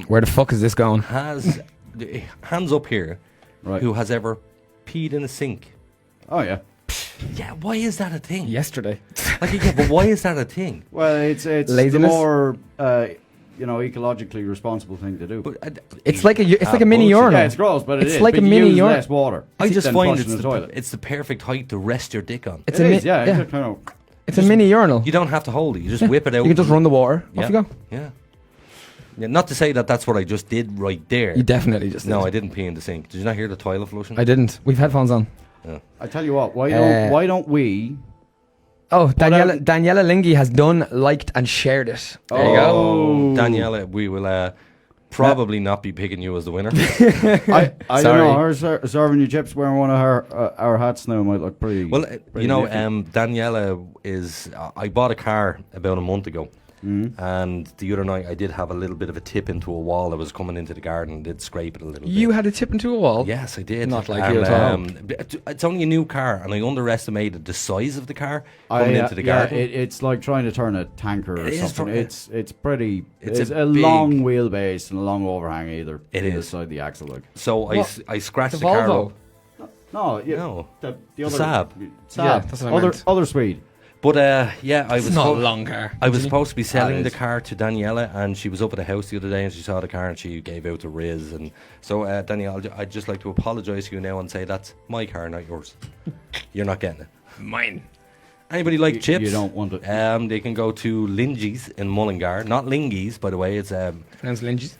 where the fuck is this going? Has hands up here. right. Who has ever peed in a sink? Oh, yeah. Yeah, why is that a thing? Yesterday. Like, yeah, but why is that a thing? Well, it's the Laziness? more ecologically responsible thing to do. But It's like a mini bullshit. urinal. Yeah, it's gross, but It's is. like but a you mini use urinal. less water. I just than find flushing it's the toilet. it's the perfect height to rest your dick on. It's It a is, yeah. yeah. It's kind of. It's a mini urinal. You don't have to hold it. You just whip it out. You can just run the water. Yeah. Off you go. Yeah. Yeah. Not to say that that's what I just did right there. You definitely just No, did. I didn't pee in the sink. Did you not hear the toilet flushing? I didn't. We've headphones on. I tell you what. Why Uh, don't we? Oh, Daniela out- Daniela Lingy has done, liked, and shared it. There you go. Oh. Daniela, we will probably not be picking you as the winner. I don't Sorry. know. Her serving you chips wearing one of our hats now might look pretty. Well, pretty nifty. Daniela is. I bought a car about a month ago, and the other night I did have a little bit of a tip into a wall. I was coming into the garden, did scrape it a little You bit. had a tip into a wall. Yes, I did. Not like you at all. It's only a new car, and I underestimated the size of the car coming into the yeah, garden. it's like trying to turn a tanker or It is something. tr- It's pretty. It's It's a a big- long wheelbase and a long overhang either. It either is. side the axle. Like So What? I scratched The the car Volvo. up. no, yeah, No. the The other Saab. Yeah, that's what I other meant. other Swede. But yeah, I It's was not a supposed- long car. I was supposed to be selling it the is. car to Daniela, and she was up at the house the other day, and she saw the car, and she gave out the Riz. And so, Daniela, I'd just like to apologise to you now and say that's my car, not yours. You're not getting it. Mine. Anybody like chips? You don't want it. They can go to Lingy's in Mullingar, not Lingy's, by the way. Pronounced Lingy's.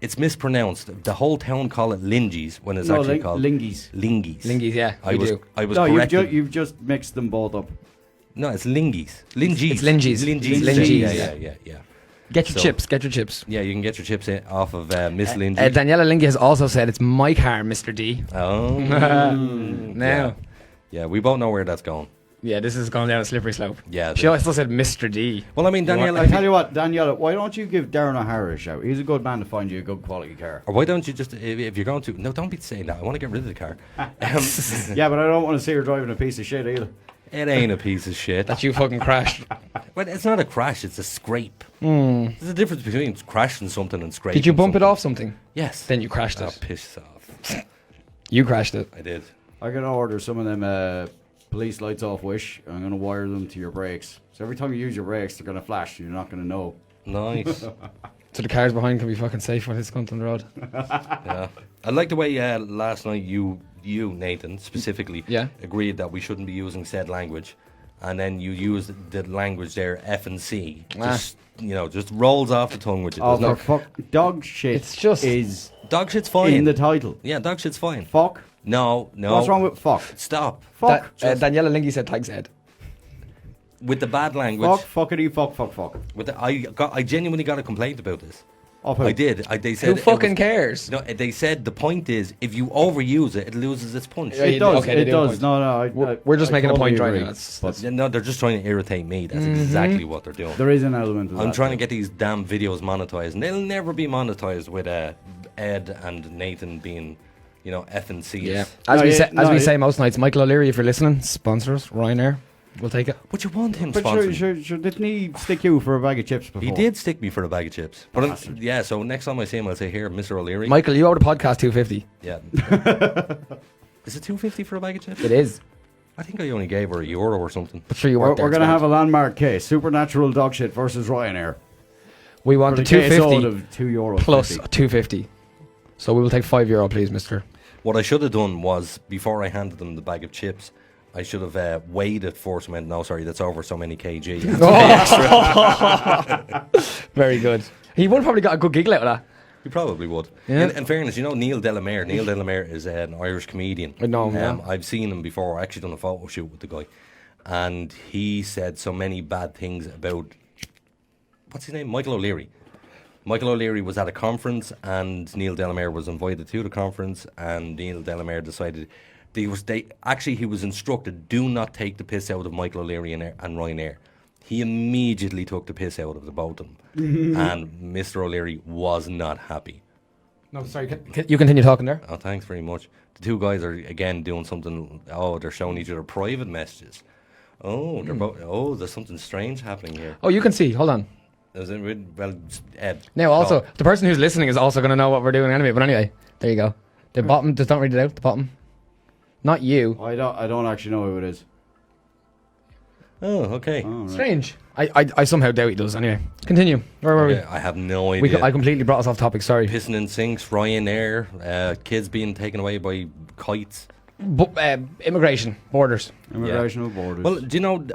It's mispronounced. The whole town call it Lingy's when it's No, actually called Lingies. Lingy's. Lingy's, yeah. I we was do. I was No, corrected. you've just mixed them both up. No, it's Lingy's. Lingy's. It's Lingy's. Lingy's. Lingy's. Yeah. Get your So- chips. Get your chips. Yeah, you can get your chips off of Miss Lingy. Daniela Lingy has also said it's my car, Mr. D. Oh. Now. Yeah, we both know where that's going. Yeah, this is going down a slippery slope. Yeah. She also said Mr. D. Well, I mean, Daniela, I tell you what, Daniela, why don't you give Darren O'Hara a shout? He's a good man to find you a good quality car. or why don't you just, if you're going to, no, don't be saying that. I want to get rid of the car. Yeah, but I don't want to see her driving a piece of shit either. It ain't a piece of shit. That you fucking crashed. But it's not a crash, it's a scrape. There's a difference between crashing something and scraping. Did you bump it something. off something? Yes. Then you crashed Oh, it. piss off. You crashed it. I did. I can order some of them police lights off wish. I'm going to wire them to your brakes. So every time you use your brakes, they're going to flash. You're not going to know. Nice. So the cars behind can be fucking safe when it's going on the road. Yeah. I like the way last night you Nathan specifically agreed that we shouldn't be using said language, and then you used the language there F and C. Just just rolls off the tongue, which it does not. Dog shit. It's just Dog shit's fine in the title. Yeah, dog shit's fine. Fuck. No. What's wrong with fuck? Stop. Fuck. Daniela Lingy said thanks, Ed. With the bad language. Fuckity, fuck. With I genuinely got a complaint about this. Of who? I did. They said Who fucking cares? No, they said the point is if you overuse it, it loses its punch. It does. Okay, it does. No. We're just making totally a point right agree. now. No, they're just trying to irritate me. That's exactly what they're doing. There is an element of that. I'm trying to get these damn videos monetized, and they'll never be monetized with Ed and Nathan being, F and C's. Yeah. As we say most nights, Michael O'Leary, if you're listening, sponsor us, Ryanair. We'll take it. But you want him But sponsoring. sure, didn't he stick you for a bag of chips before? He did stick me for a bag of chips. But so next time I see him, I'll say, here, Mr. O'Leary. Michael, you owe the podcast $2.50. Yeah. Is it $2.50 for a bag of chips? It is. I think I only gave her €1 or something. But sure, you We're worked there. going to have a landmark case. Supernatural Dogshit versus Ryanair. We want the case $2.50 of €2 plus $2.50. So we will take €5, please, mister. What I should have done was, before I handed them the bag of chips, I should have weighed it first and went, no, sorry, that's over so many kg. Very good. He would have probably got a good giggle out of that. You probably would. Yeah. In fairness, Neil Delamere. Neil Delamere is an Irish comedian. I know him, I've seen him before. I actually done a photo shoot with the guy. And he said so many bad things about, what's his name? Michael O'Leary. Michael O'Leary was at a conference and Neil Delamere was invited to the conference, and Neil Delamere decided he was instructed, do not take the piss out of Michael O'Leary and Ryanair. He immediately took the piss out of the both of them. And Mr. O'Leary was not happy. No, sorry. You continue talking there. Oh, thanks very much. The two guys are, again, doing something. Oh, they're showing each other private messages. Oh, they're both. Oh, there's something strange happening here. Oh, you can see. Hold on. Well, Ed. Now, also, the person who's listening is also going to know what we're doing anyway. But anyway, there you go. The bottom, just don't read it out. The bottom. Not you. I don't actually know who it is. Oh, okay. Oh, right. Strange. I somehow doubt he does. Anyway, continue. Where were we? I have no idea. I completely brought us off topic. Sorry. Pissing in sinks, Ryanair, kids being taken away by kites. Immigration, borders. Immigration borders. Well, do you know,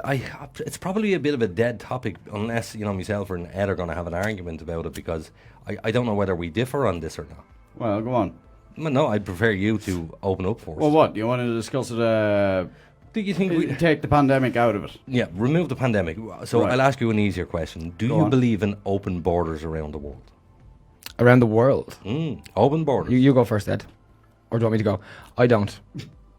it's probably a bit of a dead topic unless, myself and Ed are going to have an argument about it, because I don't know whether we differ on this or not. Well, go on. Well, no, I'd prefer you to open up first. Well, what? You want to discuss it? Do you think we take the pandemic out of it? Yeah, remove the pandemic. So Right. I'll ask you an easier question. Do you on. believe in open borders around the world? Around the world. Open borders. You go first, Ed. Or do you want me to go? I don't.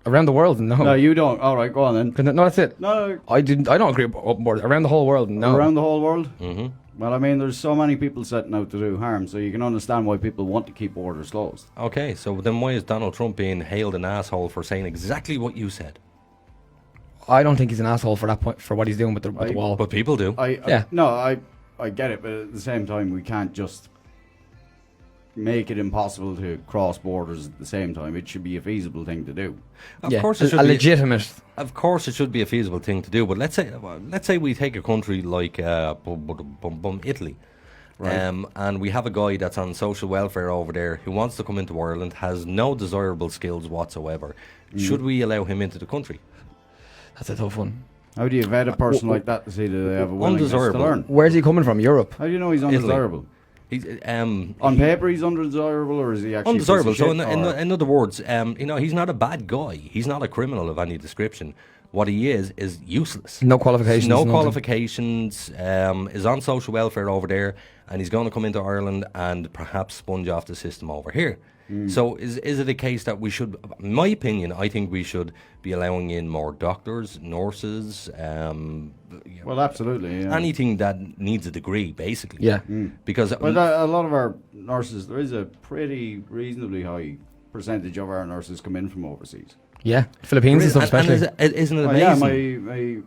Around the world, no. No, you don't. All right, go on then. No, that's it. No, I don't agree with open borders. Around the whole world, no. around the whole world? Mm-hmm. Well, I mean, there's so many people setting out to do harm, so you can understand why people want to keep borders closed. Okay, so then why is Donald Trump being hailed an asshole for saying exactly what you said? I don't think he's an asshole for that point, for what he's doing with the wall. But people do. I get it, but at the same time, we can't just make it impossible to cross borders at the same time. It should be a feasible thing to do. Of course, it should a be legitimate. Of course, it should be a feasible thing to do. But let's say we take a country like Italy, Right. and we have a guy that's on social welfare over there who wants to come into Ireland, has no desirable skills whatsoever. Should we allow him into the country? That's a tough one. How do you vet a person like that to see that they have a willingness to Undesirable. learn? Where's he coming from? Europe. How do you know he's undesirable? He's On paper, he's undesirable, or is he actually undesirable. A piece So, of shit, or- in other words, he's not a bad guy. He's not a criminal of any description. What he is useless. No qualifications. No nothing. qualifications. Is on social welfare over there, and he's going to come into Ireland and perhaps sponge off the system over here. So is it a case that we should, in my opinion, I think we should be allowing in more doctors, nurses, Well, absolutely. Yeah. anything that needs a degree, basically. Yeah. Because But a lot of our nurses, there is a pretty reasonably high percentage of our nurses come in from overseas. Yeah. Philippines and stuff, especially. isn't it Oh, amazing? yeah,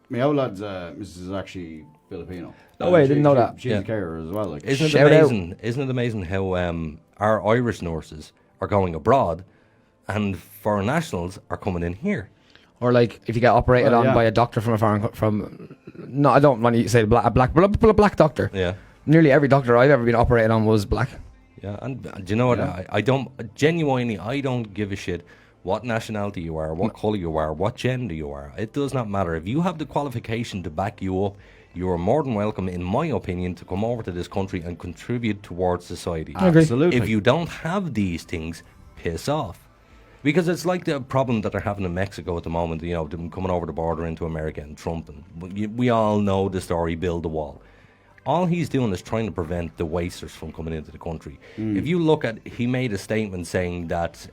my old lad's missus is actually Filipino. No way, I didn't know that. She's Yeah. a carer as well. Like, Isn't it Shout out. amazing? Isn't it amazing how our Irish nurses are going abroad, and foreign nationals are coming in here? or like if you get operated on by a doctor from a foreign no, I don't want to say a black doctor. Yeah. Nearly every doctor I've ever been operated on was black. Yeah, and do you know what? I don't genuinely. I don't give a shit what nationality you are, what colour you are, what gender you are. It does not matter. If you have the qualification to back you up, you are more than welcome, in my opinion, to come over to this country and contribute towards society. Absolutely. If you don't have these things, piss off. Because it's like the problem that they're having in Mexico at the moment, you know, them coming over the border into America and Trump. And we all know the story, build the wall. All he's doing is trying to prevent the wasters from coming into the country. If you look at, he made a statement saying that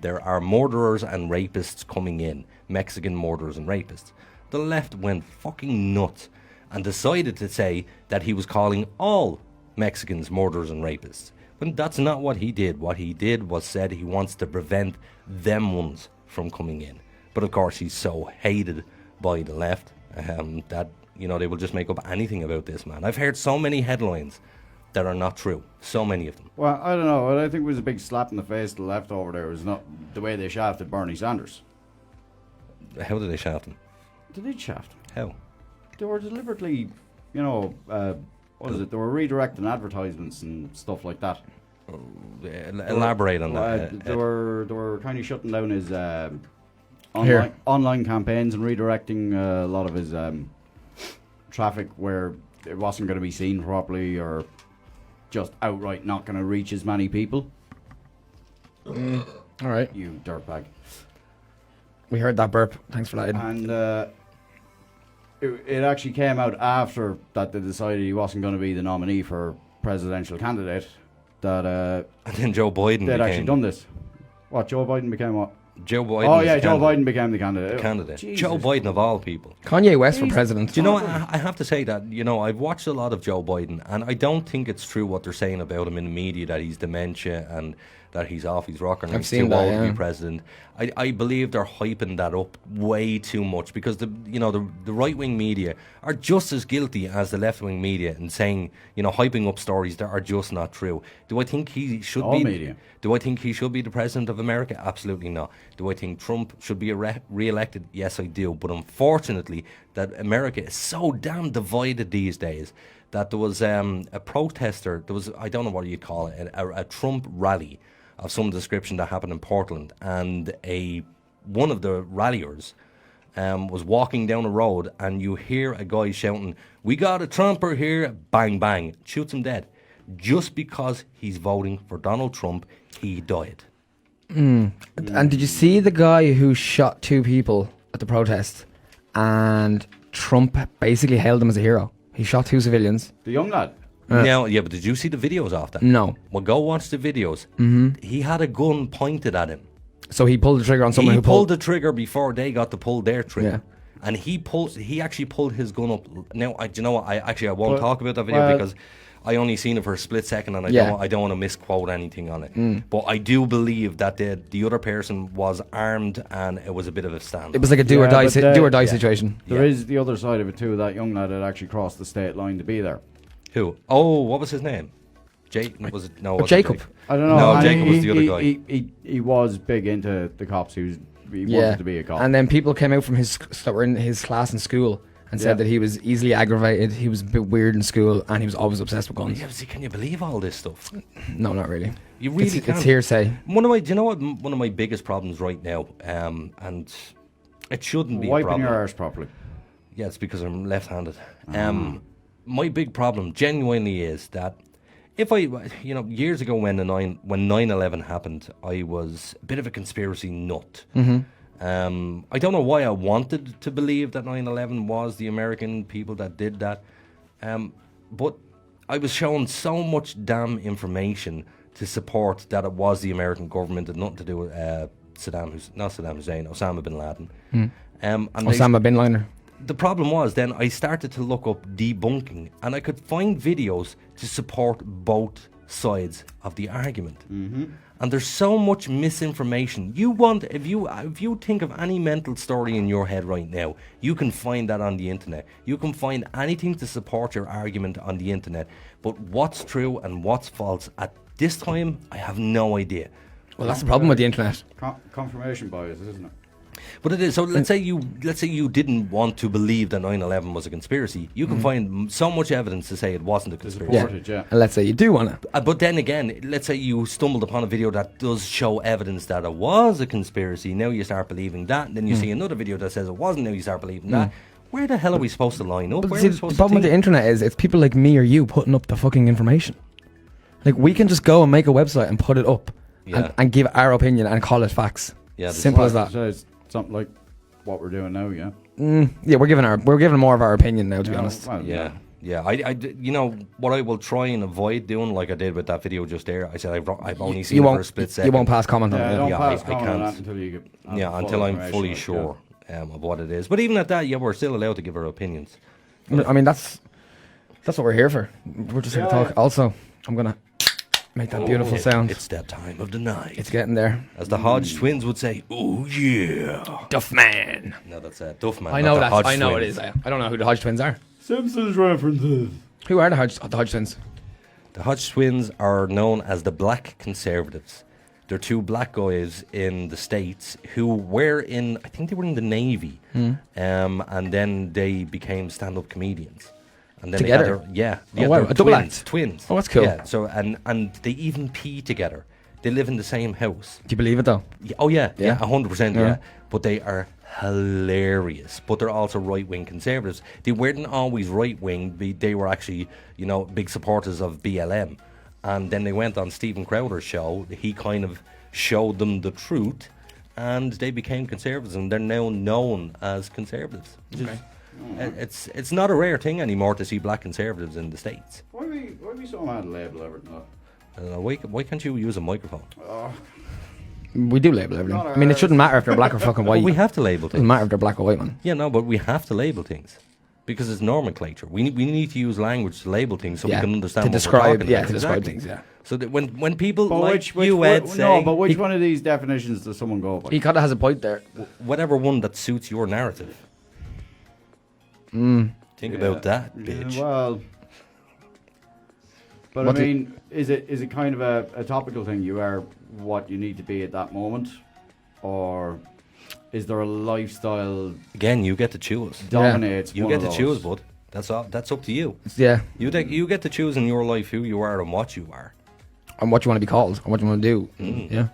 there are murderers and rapists coming in, Mexican murderers and rapists. The left went fucking nuts and decided to say that he was calling all Mexicans murderers and rapists. When that's not what he did. What he did was said he wants to prevent them ones from coming in. But of course he's so hated by the left that, you know, they will just make up anything about this man. I've heard so many headlines that are not true. So many of them. Well, I don't know. What I think was a big slap in the face to the left over there was not the way they shafted Bernie Sanders. How did they shaft him? Did they shaft him? How? They were deliberately, you know, what is it? They were redirecting advertisements and stuff like that. Elaborate on that. They were kind of shutting down his Here. online campaigns and redirecting a lot of his traffic where it wasn't going to be seen properly or just outright not going to reach as many people. All right. You dirtbag. We heard that burp. Thanks for that. And it actually came out after that they decided he wasn't going to be the nominee for presidential candidate that and then Joe Biden they'd became... actually done this. What, Joe Biden became what? Joe Biden. Oh yeah, Joe Biden became the candidate. Jesus. Joe Biden of all people. Kanye West for president. Do you know what? I have to say that, you know, I've watched a lot of Joe Biden and I don't think it's true what they're saying about him in the media, that he's dementia and that he's off his rocker and he's too old to be president. I believe they're hyping that up way too much because the right-wing media are just as guilty as the left-wing media in saying, you know, hyping up stories that are just not true. Do I think he should All be media. Do I think he should be the president of America? Absolutely not. Do I think Trump should be re-elected? Yes, I do. But unfortunately, that America is so damn divided these days that there was a protester, there was, I don't know what you call it, a Trump rally of some description that happened in Portland, and one of the ralliers was walking down a road, and you hear a guy shouting, "We got a Trumper here!" Bang, bang, shoots him dead. Just because he's voting for Donald Trump, he died. And did you see the guy who shot 2 people at the protest, and Trump basically hailed him as a hero? He shot 2 civilians. The young lad. Now, yeah, but did you see the videos of that? No. Well, go watch the videos. He had a gun pointed at him. So he pulled the trigger on someone He who pulled the trigger before they got to pull their trigger. Yeah. And he actually pulled his gun up. Now, do you know what? I won't talk about that video because I only seen it for a split second, and I don't want to misquote anything on it. But I do believe that the other person was armed, and it was a bit of a stand. It was like a do or die situation. There is the other side of it too. That young lad had actually crossed the state line to be there. Who? Oh, what was his name? Was it? No, it wasn't Jacob. Jake. I don't know. No, And Jacob was the other guy. He was big into the cops. He wanted to be a cop. And then people came out from that were in his class in school and said that he was easily aggravated, he was a bit weird in school, and he was always obsessed with guns. Yeah, see, can you believe all this stuff? No, not really. You really can't. It's hearsay. Do you know what? One of my biggest problems right now, and it shouldn't be Wiping a problem. your arse properly. Yeah, it's because I'm left-handed. My big problem genuinely is that if years ago when 9/11 happened, I was a bit of a conspiracy nut. I don't know why I wanted to believe that 9/11 was the American people that did that, but I was shown so much damn information to support that it was the American government and nothing to do with Osama bin Laden. And Osama bin Laden. the problem was then I started to look up debunking, and I could find videos to support both sides of the argument. And there's so much misinformation. If you think of any mental story in your head right now, you can find that on the internet. You can find anything to support your argument on the internet. But what's true and what's false at this time, I have no idea. Well, that's the problem with the internet. Confirmation bias, isn't it? But it is. So let's say you didn't want to believe that 9/11 was a conspiracy. You can find so much evidence to say it wasn't a conspiracy. Yeah. And let's say you do want it. But then again, let's say you stumbled upon a video that does show evidence that it was a conspiracy. Now you start believing that. And then you see another video that says it wasn't. Now you start believing that. Where the hell are we supposed to line up? But Where see, are we the supposed problem to with the think? internet is it's people like me or you putting up the fucking information. Like, we can just go and make a website and put it up and give our opinion and call it facts. Yeah, Simple as that. So it's something like what we're doing now, yeah. Yeah, we're giving more of our opinion now, to be honest. Well, Yeah. You know what I will try and avoid doing, like I did with that video just there. I said I've only seen it for a split second. You won't pass comment on Yeah, it. don't Yeah, pass I comment on can't. that until you get Until I'm fully sure of what it is. But even at that, we're still allowed to give our opinions. I mean, that's what we're here for. We're just here to talk. Also, I'm gonna make that beautiful sound. It's that time of the night. It's getting there. As the Hodge twins would say, "Oh yeah." Duff man. No, that's Duffman. I know not the that. Hodge I know twins. it is. I don't know who the Hodge twins are. Simpsons references. Who are the Hodge twins? The Hodge twins are known as the Black Conservatives. They're two black guys in the States who were I think they were in the Navy, and then they became stand-up comedians. And then Together? They had Oh, wow, they're a double twins, act. Twins. Oh, that's cool. Yeah. So and they even pee together. They live in the same house. Do you believe it though? Yeah, oh yeah, Yeah? 100%. Yeah. Yeah, but they are hilarious. But they're also right-wing conservatives. They weren't always right-wing. They were actually, big supporters of BLM. And then they went on Stephen Crowder's show. He kind of showed them the truth, and they became conservatives, and they're now known as conservatives. Okay. It's not a rare thing anymore to see black conservaties in the States. Why are we so mad to label everything up? I don't know, why can't you use a microphone? We do label everything. I mean, it shouldn't matter if they're black or fucking white. Well, we have to label It doesn't things. matter if they're black or white, man. Yeah, no, but we have to label things because it's nomenclature. We need to use language to label things so we can understand to what describe. we're talking Yeah, about. to describe Exactly. things. Yeah. So that when people But like you, Ed, say which one of these definitions does someone go by? He kind of has a point there. whatever one that suits your narrative. Think about that, bitch. Well, but What I do- mean, is it kind of a topical thing? You are what you need to be at that moment, or is there a lifestyle Again, you get to choose. dominates? You one get of to those? choose, bud. That's all. That's up to you. Yeah. You get to choose in your life who you are and what you are. And what you want to be called, and what you want to do. Yeah.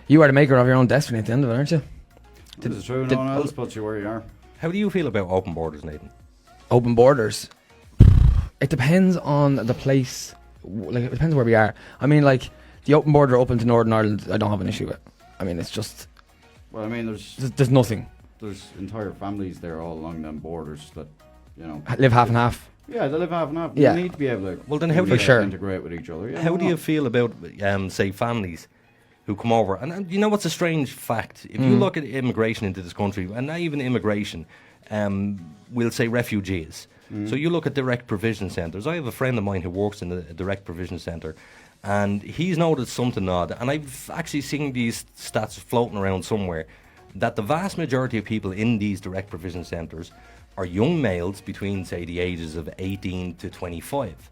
You are the maker of your own destiny at the end of it, aren't you? This is true. No one else puts you where you are. How do you feel about open borders, Nathan? Open borders. It depends on the place. Like, it depends where we are. I mean, like, the open border open to Northern Ireland, I don't have an issue with. I mean, it's just Well, I mean, there's nothing. there's entire families there all along them borders that Live half and half. Yeah, they live half and half. Yeah. You need to be able to. Well, then how do you- For sure. integrate with each other? Yeah, How do no. you feel about, say, families who come over? And you know what's a strange fact? If you look at immigration into this country, and not even immigration, we'll say refugees. So you look at direct provision centres. I have a friend of mine who works in a direct provision centre, and he's noticed something odd. And I've actually seen these stats floating around somewhere, that the vast majority of people in these direct provision centres are young males between, say, the ages of 18 to 25.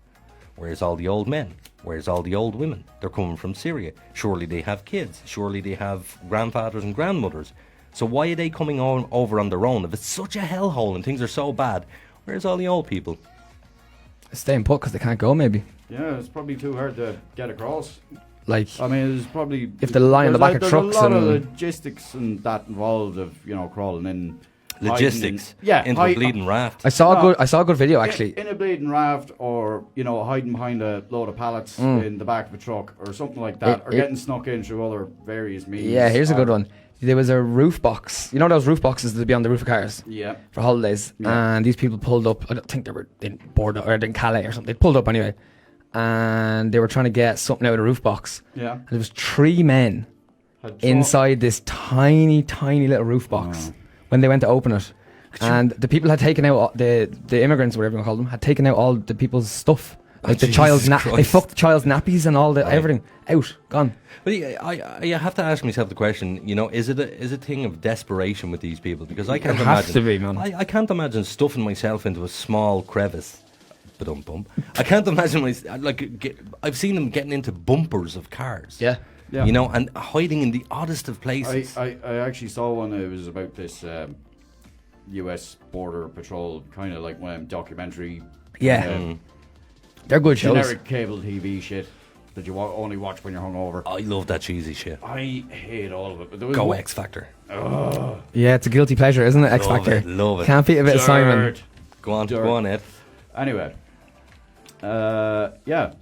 Where's all the old men? Where's all the old women? They're coming from Syria. Surely they have kids. Surely they have grandfathers and grandmothers. So why are they coming over on their own? If it's such a hellhole and things are so bad, where's all the old people? Staying put because they can't go, maybe. Yeah, it's probably too hard to get across. Like, I mean, there's probably If they're lying in the back of trucks There's a lot of and- logistics and that involved of crawling in. Logistics. Yeah, Into a bleeding raft. I saw No. a good video actually. in a bleeding raft, or hiding behind a load of pallets in the back of a truck, or something like that, or getting snuck in through other various means. Yeah, here's a good one. There was a roof box. You know those roof boxes that be on the roof of cars Yeah, for holidays, Yeah. and these people pulled up. I don't think they were in Bordeaux or in Calais or something. They pulled up anyway, and they were trying to get something out of the roof box. yeah. And there was 3 men Had thrown- inside this tiny, tiny little roof box when they went to open it. And the people had taken out the immigrants, whatever you call them, had taken out all the people's stuff, like the Jesus child's they Christ. fucked the child's nappies and all the Right. everything out, gone. But I have to ask myself the question, is it a thing of desperation with these people? Because I can't It imagine. has to be, man. I can't imagine stuffing myself into a small crevice. Ba-dum-bum. I can't imagine I've seen them getting into bumpers of cars. Yeah. Yeah. You know, and hiding in the oddest of places. I actually saw one. It was about this U.S. Border Patrol kind of like one documentary. Yeah. um, They're good shows. generic cable TV shit that you only watch when you're hungover. I love that cheesy shit. I hate all of it. But there was Go one- X Factor. Yeah, it's a guilty pleasure, isn't it? X Love Factor. it, love it. Can't beat a bit of Simon. Dirt. Go on, Dirt. go on, Ed. Anyway, yeah,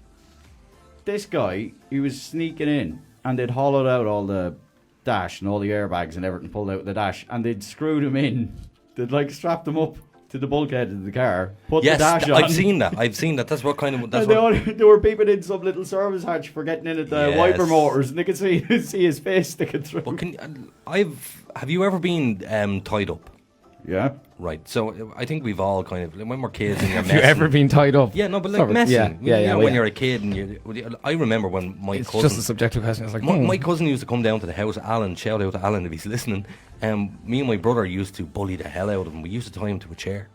this guy, he was sneaking in, and they'd hollowed out all the dash and all the airbags and everything pulled out of the dash, and they'd screwed him in. They'd like strapped him up to the bulkhead of the car, put Yes, the dash on. I've seen that. I've seen that. That's what kind of. That's And what, they were peeping in some little service hatch for getting in at the Yes. wiper motors, and they could see his face sticking through. but have you ever been tied up? Yeah. Right. So I think we've all kind of when we're kids and you're Have messing. you ever been tied up? Yeah, no, but like Sorry, messing. yeah, You know, well, when you're a kid and I remember when my It's cousin. just a subjective question. It's like, My cousin used to come down to the house. Alan, shout out to Alan if he's listening. Me and my brother used to bully the hell out of him. We used to tie him to a chair,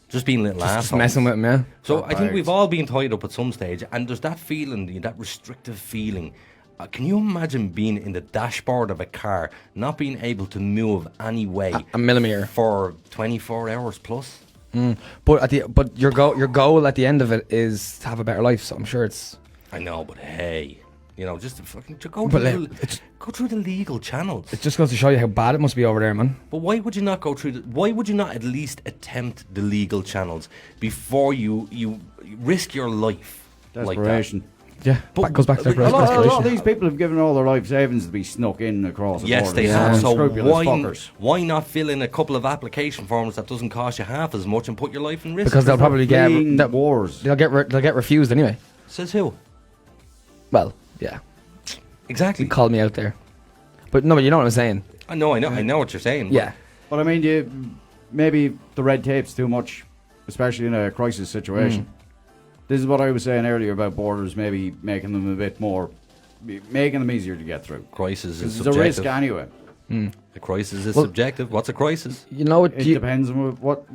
just being little just assholes. messing with him, yeah. So I think Bags. we've all been tied up at some stage, and there's that feeling, that restrictive feeling. Can you imagine being in the dashboard of a car, not being able to move any way A millimetre. for 24 hours plus? But your goal at the end of it is to have a better life. So I'm sure it's. I know, but hey, just to go But, through go through the legal channels. It just goes to show you how bad it must be over there, man. But why would you not go through? Why would you not at least attempt the legal channels before you risk your life like that? Desperation. Yeah, But- that goes back to a their A lot- lot, a lot of desperation. these people have given all their life savings to be snuck in across the Yes, border. they Yeah. have. So Unscrupulous why, fuckers. why not fill in a couple of application forms that doesn't cost you half as much and put your life in risk? Because they'll probably get Fleeing they'll, wars. they'll get refused anyway. Says who? Well, yeah, Exactly. call me out there. But no, but you know what I'm saying. I know what you're saying. but Yeah, But I mean, maybe the red tape's too much, especially in a crisis situation. This is what I was saying earlier about borders, maybe making them a bit more, making them easier to get through. crisis is Because it's a risk subjective. anyway. A crisis is Well- subjective. What's a crisis? you know what? It depends on what,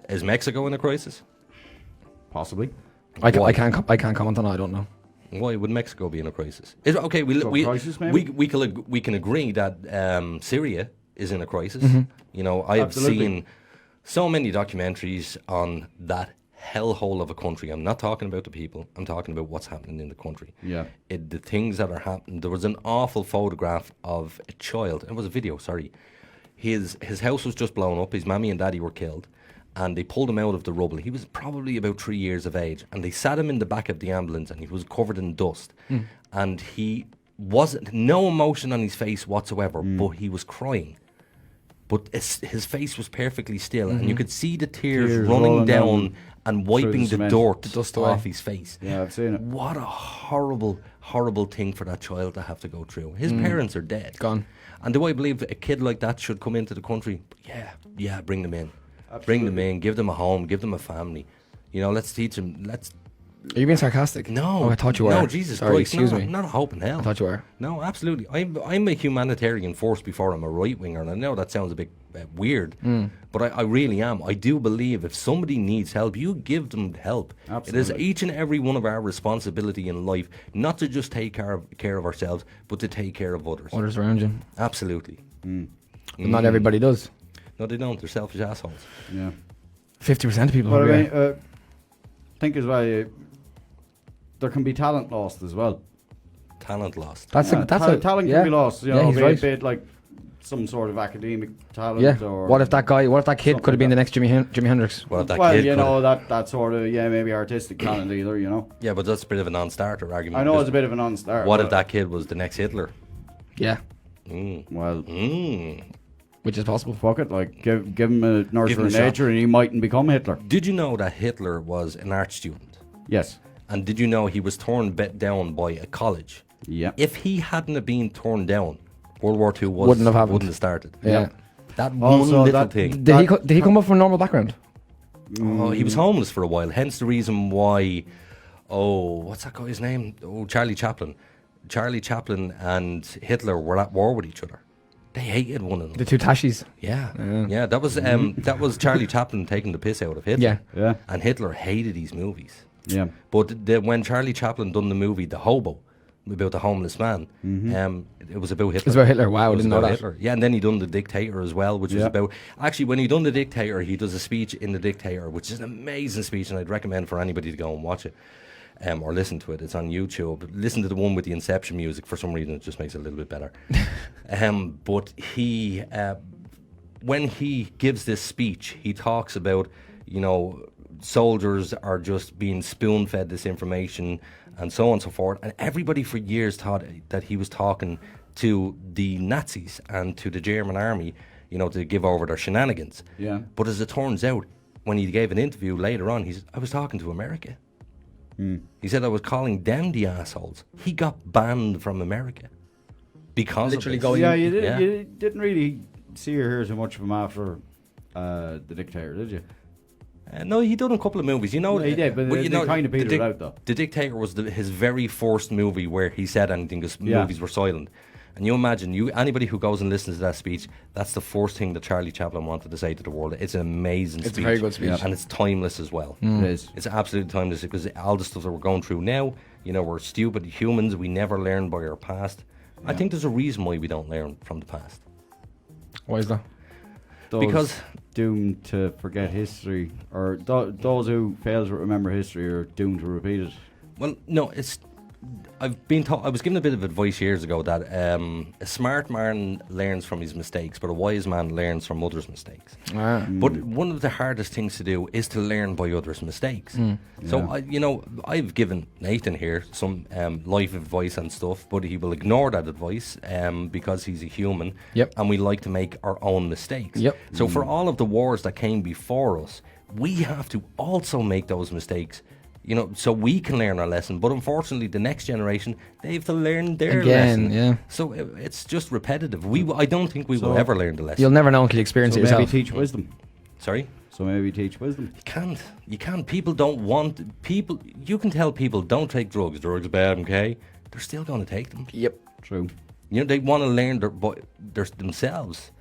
Is Mexico in a crisis? possibly. I Why? can't comment on it. I don't know. Why would Mexico be in a crisis? Okay, Crisis, maybe? we can agree that Syria is in a crisis. I have Absolutely. seen so many documentaries on that hellhole of a country. I'm not talking about the people. I'm talking about what's happening in the country. Yeah. The things that are happening. There was an awful photograph of a child. It was a video. Sorry, his house was just blown up. His mammy and daddy were killed. And they pulled him out of the rubble. He was probably about 3 years of age. And they sat him in the back of the ambulance and he was covered in dust. And he wasn't, no emotion on his face whatsoever, but he was crying. But his face was perfectly still. And you could see the tears running rolling down down and wiping the the cement. dirt dust away. off his face. Yeah, I've seen it. What a horrible, horrible thing for that child to have to go through. His parents are dead. Gone. And do I believe a kid like that should come into the country? Yeah, bring them in. Bring them in, give them a home, give them a family. Let's teach them. Are you being sarcastic? No. Oh, I thought you were. No, Jesus Sorry, Christ. excuse no, me. Not a hope in hell. I thought you were. No, absolutely. I'm a humanitarian force before I'm a right winger, and I know that sounds a bit weird, but I really am. I do believe if somebody needs help, you give them help. It is Absolutely. each and every one of our responsibility in life not to just take care of ourselves, but to take care of others. Others around you. Absolutely. But not everybody does. No, they don't. They're selfish assholes. Yeah. 50% of people. But are, I yeah. mean, think as well, there can be talent lost as well. Talent lost. That's Yeah, a, that's talent yeah. can be lost. Yeah, he's be right. it like some sort of academic talent. Yeah. Or What if that kid something could have been like the next Jimi Hendrix? Well, if that well, kid you could- know that sort of maybe artistic talent either. Yeah, but that's a bit of a non-starter argument. I know because it's a bit of a non-starter. What but- if that kid was the next Hitler? Yeah, Well, which is possible. fuck it. Like give him a Give nurture him a of shot. nature, and he mightn't become Hitler. Did you know that Hitler was an art student? Yes. And did you know he was torn down by a college? Yeah. If he hadn't have been torn down, World War II Wouldn't have happened. wouldn't have started. Yeah. That Also, one little that- thing. Did he come up from a normal background? Oh, he was homeless for a while. Hence the reason why. Oh, what's that guy's name? Oh, Charlie Chaplin. Charlie Chaplin and Hitler were at war with each other. They hated one another. The two Tashis. Yeah, yeah. That was Charlie Chaplin taking the piss out of Hitler. Yeah. Yeah. And Hitler hated these movies. Yeah. But when Charlie Chaplin done the movie The Hobo, about the homeless man. It was about Hitler. It's about Hitler. Wow, I It was didn't know about that. Hitler. Yeah, and then he done The Dictator as well, which was about... Actually, when he done The Dictator, he does a speech in The Dictator, which is an amazing speech, and I'd recommend for anybody to go and watch it. Or listen to it. It's on YouTube. Listen to the one with the Inception music. For some reason, it just makes it a little bit better. But he... when he gives this speech, he talks about, you know, soldiers are just being spoon-fed this information and so on and so forth. And everybody for years thought that he was talking to the Nazis and to the German army, you know, to give over their shenanigans. Yeah. But as it turns out, when he gave an interview later on, he said, I was talking to America. He said I was calling them the assholes. He got banned from America because Literally of this. going- Yeah, Yeah. you didn't really see or hear so much of him after The Dictator, did you? No, he done a couple of movies. You know, Yeah, he did, but well, they kind of petered out, though. The Dictator was his very first movie where he said anything because Yeah. movies were silent. And you imagine, anybody who goes and listens to that speech, that's the first thing that Charlie Chaplin wanted to say to the world. It's an amazing speech. It's a very good speech. And it's timeless as well. It is. It's absolutely timeless because all the stuff that we're going through now, you know, we're stupid humans. We never learn by our past. I think there's a reason why we don't learn from the past. Why is that? Those Because- doomed to forget history, or those who fail to remember history are doomed to repeat it. Well, no, it's. I've been taught. I was given a bit of advice years ago that a smart man learns from his mistakes, but a wise man learns from others' mistakes. Ah. But one of the hardest things to do is to learn by others' mistakes. So, I've given Nathan here some life advice and stuff, but he will ignore that advice because he's a human. Yep. And we like to make our own mistakes. Yep. So for all of the wars that came before us, we have to also make those mistakes. You know, so we can learn our lesson. But unfortunately, the next generation, they have to learn their Again, lesson. yeah. So it's just repetitive. I don't think we will ever learn the lesson. You'll never know until you experience So it maybe yourself. teach wisdom. Sorry? So maybe teach wisdom. You can't. People don't want... People. You can tell people, don't take drugs. Drugs are bad, okay? They're still going to take them. Yep. True. You know, they want to learn themselves.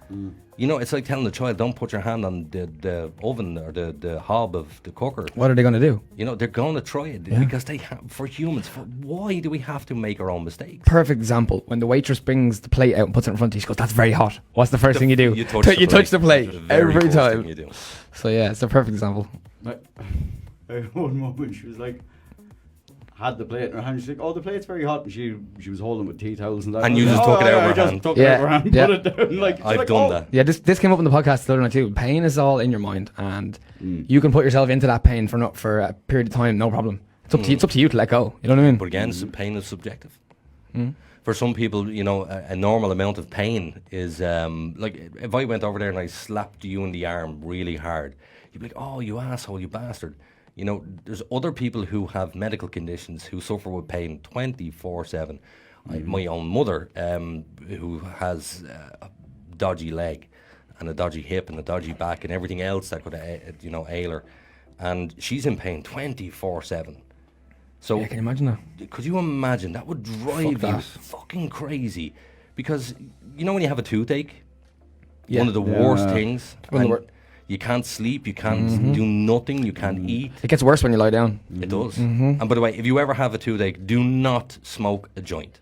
You know, it's like telling a child, don't put your hand on the oven or the hob of the cooker. What are they going to do? You know, they're going to try it because for humans, why do we have to make our own mistakes? Perfect example. When the waitress brings the plate out and puts it in front of you, she goes, "That's very hot." What's the first thing you do? You touch the plate The very every first time. thing you do. So yeah, it's a perfect example. Like, one moment she was like, had the plate in her hand. She's like, "Oh, the plate's very hot," and she was holding it with tea towels and that. And I you was just like, took it out of I her just hand. took it out of her hand, Yeah. put it down. Like, she's I've like, done "Oh." that. Yeah, this came up in the podcast the other night too. Pain is all in your mind, and you can put yourself into that pain for a period of time, no problem. It's up to you. It's up to you to let go. You know what I mean? But again, pain is subjective. For some people, you know, a normal amount of pain is like if I went over there and I slapped you in the arm really hard, you'd be like, "Oh, you asshole, you bastard." You know, there's other people who have medical conditions who suffer with pain 24/7. My own mother, who has a dodgy leg and a dodgy hip and a dodgy back and everything else that could, ail her, and she's in pain 24/7. So Yeah, can you imagine that? could you imagine? That would drive you that. fucking crazy. Because, you know when you have a toothache? Yeah. One of the Yeah. worst things. One of the and you can't sleep, you can't do nothing, you can't eat. It gets worse when you lie down. It does. And by the way, if you ever have a toothache, do not smoke a joint.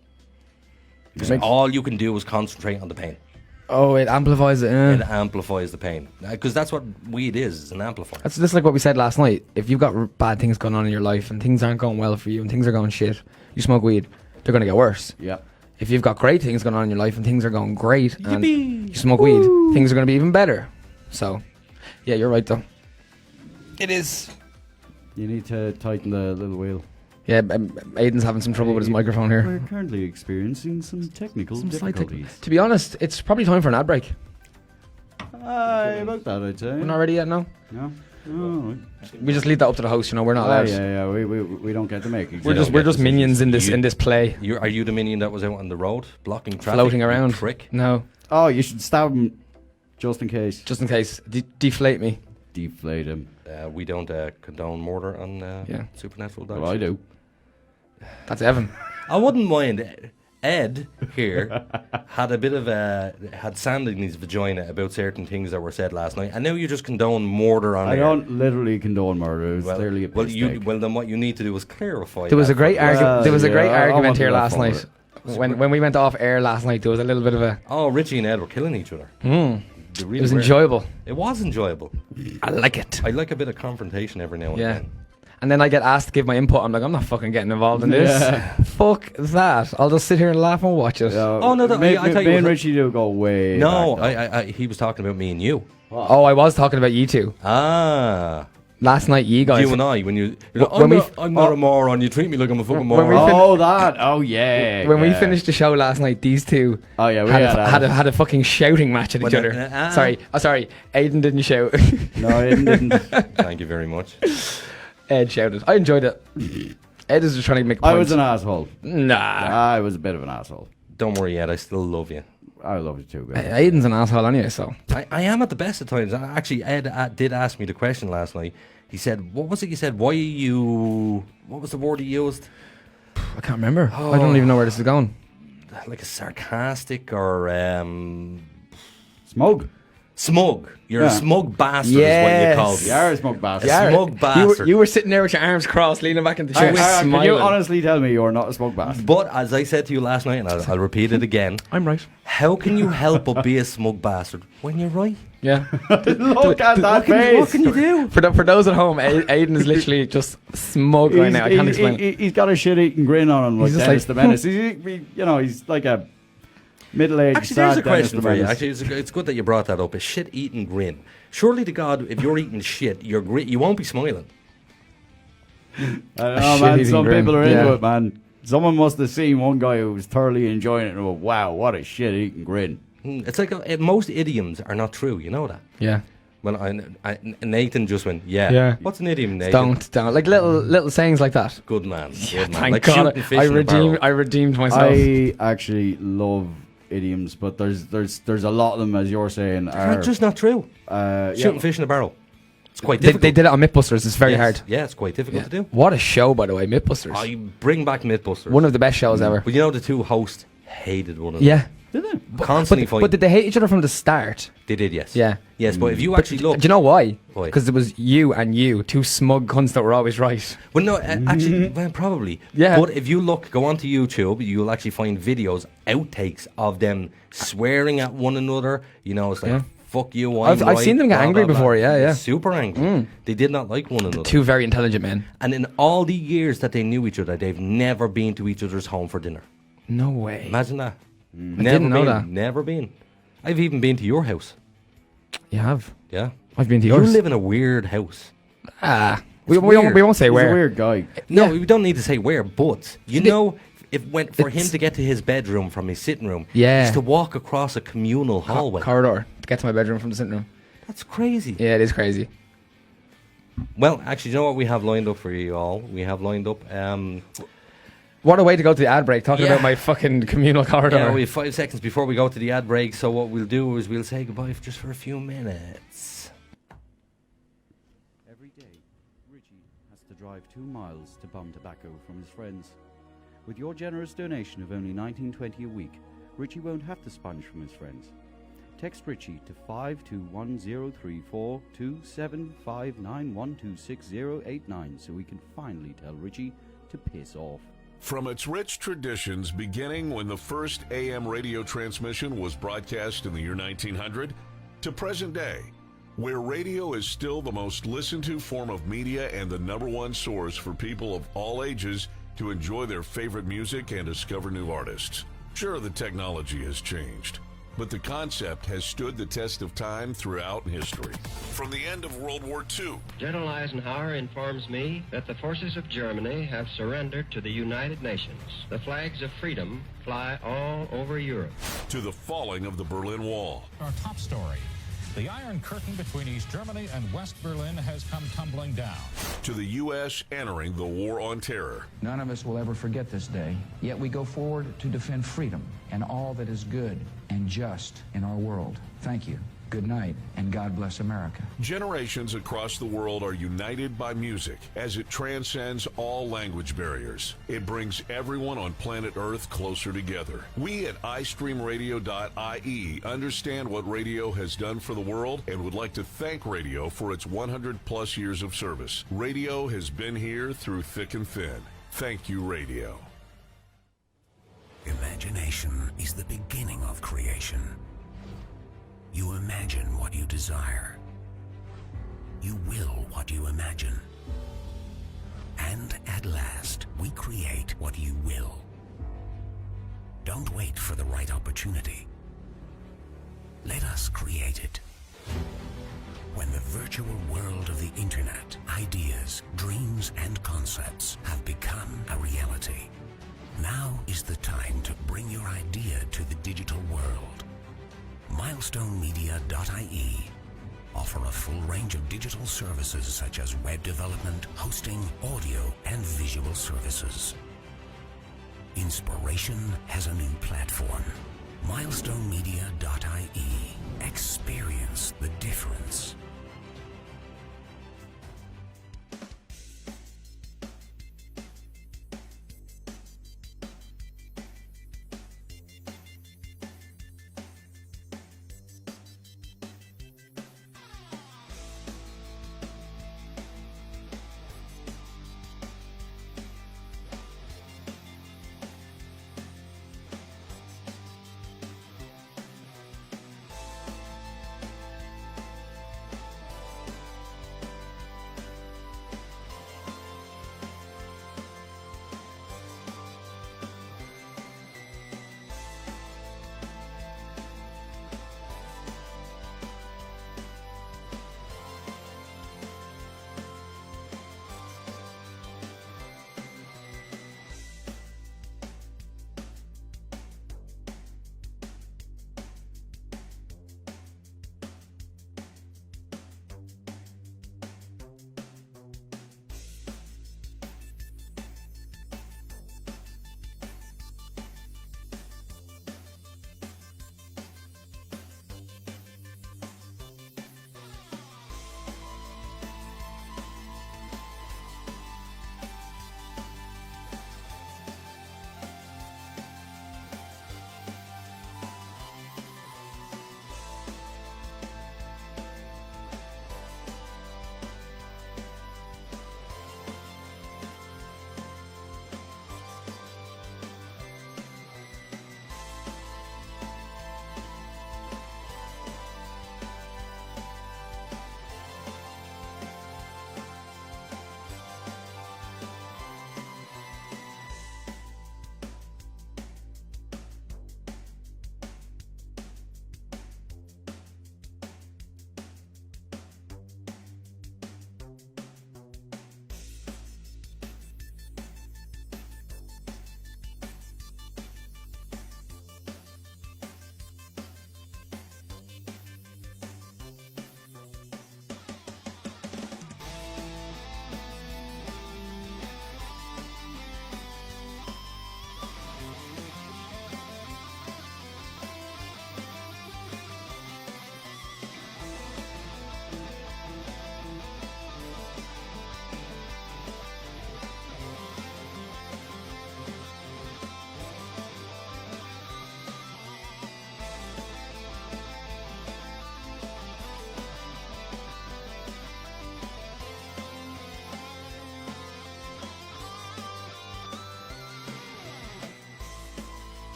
Because Makes- all you can do is concentrate on the pain. Oh, it amplifies it. It amplifies the pain. Because that's what weed is, it's an amplifier. That's just like what we said last night. If you've got bad things going on in your life and things aren't going well for you and things are going shit, you smoke weed, they're going to get worse. Yeah. If you've got great things going on in your life and things are going great and Yippee! you smoke weed, things are going to be even better. So, yeah, you're right though. It is. You need to tighten the little wheel. Yeah, Aiden's having some trouble with his microphone here. We're currently experiencing some technical Some slight difficulties. To be honest, it's probably time for an ad break. About that, I'd say. We're not ready yet, no? No. No. We just leave that up to the host, you know, we're not Oh, allowed. yeah. We don't get to make it. We're don't just get decisions. minions in You- this play. Are you the minion that was out on the road, blocking traffic? Floating you around. Prick. No, Oh, you should stab him just in case. just in case. Deflate me. Deflate him. We don't condone murder on Yeah. Supernatural Well, Dogshit. I do. That's Evan. I wouldn't mind Ed here had a bit of had sand in his vagina about certain things that were said last night, and now you just condone murder on I air. don't literally condone murder. It was clearly a piss take. Well, then what you need to do is clarify. There was a great argument. There was a great I argument want to here go last forward. night. When we went off air last night, there was a little bit of a. Oh, Richie and Ed were killing each other. It Really was were. enjoyable. It was enjoyable. I like it. I like a bit of confrontation every now and Yeah. again. And then I get asked to give my input. I'm like, I'm not fucking getting involved in this. Yeah. Fuck that. I'll just sit here and laugh and watch it. Oh, no, me, I thought me you and was- Richie do go way. No, back, he was talking about me and you. Oh, I was talking about you two. Ah. Last night, you guys. You and I, when you... When I'm not a moron. You treat me like I'm a fucking When moron. we Oh, that. Oh, yeah. when we yeah. finished the show last night, these two Oh, yeah, we had a fucking shouting match at each When other. Sorry, Aidan didn't shout. No, I didn't. Thank you very much. Ed shouted. I enjoyed it. Ed is just trying to make points. I was an asshole. Nah. I was a bit of an asshole. Don't worry, Ed. I still love you. I love you too, guys. Aidan's an asshole anyway, so. I am at the best of times. Actually, Ed did ask me the question last night. He said, what was it you said? Why are you... What was the word he used? I can't remember. I don't even know where this is going. Like a sarcastic or... Smug. Smug. You're a Yeah. smug bastard is Yes. what you called me. You are a smug bastard. Yeah. smug bastard. You were sitting there with your arms crossed, leaning back in the chair, Can smiling. you honestly tell me you're not a smug bastard? But as I said to you last night, and I'll repeat it again, I'm right. how can you help but be a smug bastard when you're right? Yeah. Look at that What face. can you do? For those at home, Aidan is literally just smug right now. I can't explain it. He's got a shit-eating grin on him like He's just Dennis like, the Menace. He's like a middle-aged Actually, there's sad a question Dennis the for you. Menace. Actually, it's good that you brought that up. A shit-eating grin. Surely to God, if you're eating shit, you won't be smiling. I don't know, man. shit-eating Some grin. people are into Yeah. it, man. Someone must have seen one guy who was thoroughly enjoying it and went, wow, what a shit-eating grin. It's like most idioms are not true. You know that. Yeah. Well, Nathan just went, yeah. Yeah. What's an idiom, Nathan? Don't. Like little sayings like that. Good man. Yeah, Good man. thank Like God. shooting fish in a barrel. I redeemed myself. I actually love idioms, but there's a lot of them, as you're saying, They're are just not true. yeah. Shooting fish in a barrel. It's quite they difficult. did it on Mythbusters. It's very Yes. hard. Yeah, it's quite difficult to do. What a show, by the way, Mythbusters. I bring back Mythbusters. One of the best shows ever. But you know the two hosts hated one another. Yeah. Did they? Constantly fighting. But did they hate each other from the start? They did, yes. Yeah. Yes, but if you But actually look... do you know why? Why? Because it was you and you, two smug cunts that were always right. Well, no, actually, well, probably. Yeah. But if you look, go onto YouTube, you'll actually find videos, outtakes of them swearing at one another. You know, it's like, Yeah. fuck you, I've right, seen them get blah, angry blah, blah. before, yeah. Super angry. They did not like one another. Two very intelligent men. And in all the years that they knew each other, they've never been to each other's home for dinner. No way. Imagine that. I didn't know been, that. Never been. I've even been to your house. You have. Yeah. I've been to You yours. live in a weird house. We weird. won't say He's where. a weird guy. No, Yeah. we don't need to say where, but you They- know, for him It's- to get to his bedroom from his sitting room, Yeah. is to walk across a communal hallway. Corridor to get to my bedroom from the sitting room. That's crazy. Yeah, it is crazy. Well, actually, you know what we have lined up for you all? We have lined up. What a way to go to the ad break, talking Yeah. about my fucking communal corridor. Yeah, we have 5 seconds before we go to the ad break. So what we'll do is we'll say goodbye just for a few minutes. Every day, Richie has to drive 2 miles to bum tobacco from his friends. With your generous donation of only $19.20 a week, Richie won't have to sponge from his friends. Text Richie to 521034 2759126089 so we can finally tell Richie to piss off. From its rich traditions beginning when the first AM radio transmission was broadcast in the year 1900 to present day, where radio is still the most listened to form of media and the #1 source for people of all ages to enjoy their favorite music and discover new artists. Sure, the technology has changed, but the concept has stood the test of time throughout history. From the end of World War II General Eisenhower informs me that the forces of Germany have surrendered to the United Nations. The flags of freedom fly all over Europe. to the falling of the Berlin Wall, Our top story. The Iron Curtain between East Germany and West Berlin has come tumbling down. to the U.S. entering the War on Terror. None of us will ever forget this day, yet we go forward to defend freedom and all that is good and just in our world. Thank you. Good night, and God bless America. Generations across the world are united by music as it transcends all language barriers. It brings everyone on planet Earth closer together. We at iStreamRadio.ie understand what radio has done for the world and would like to thank radio for its 100 plus years of service. Radio has been here through thick and thin. Thank you, radio. Imagination is the beginning of creation. You imagine what you desire. You will what you imagine. And at last, we create what you will. Don't wait for the right opportunity. Let us create it. When the virtual world of the internet, ideas, dreams, and concepts have become a reality, now is the time to bring your idea to the digital world. MilestoneMedia.ie offer a full range of digital services such as web development, hosting, audio, and visual services. Inspiration has a new platform. MilestoneMedia.ie. Experience the difference.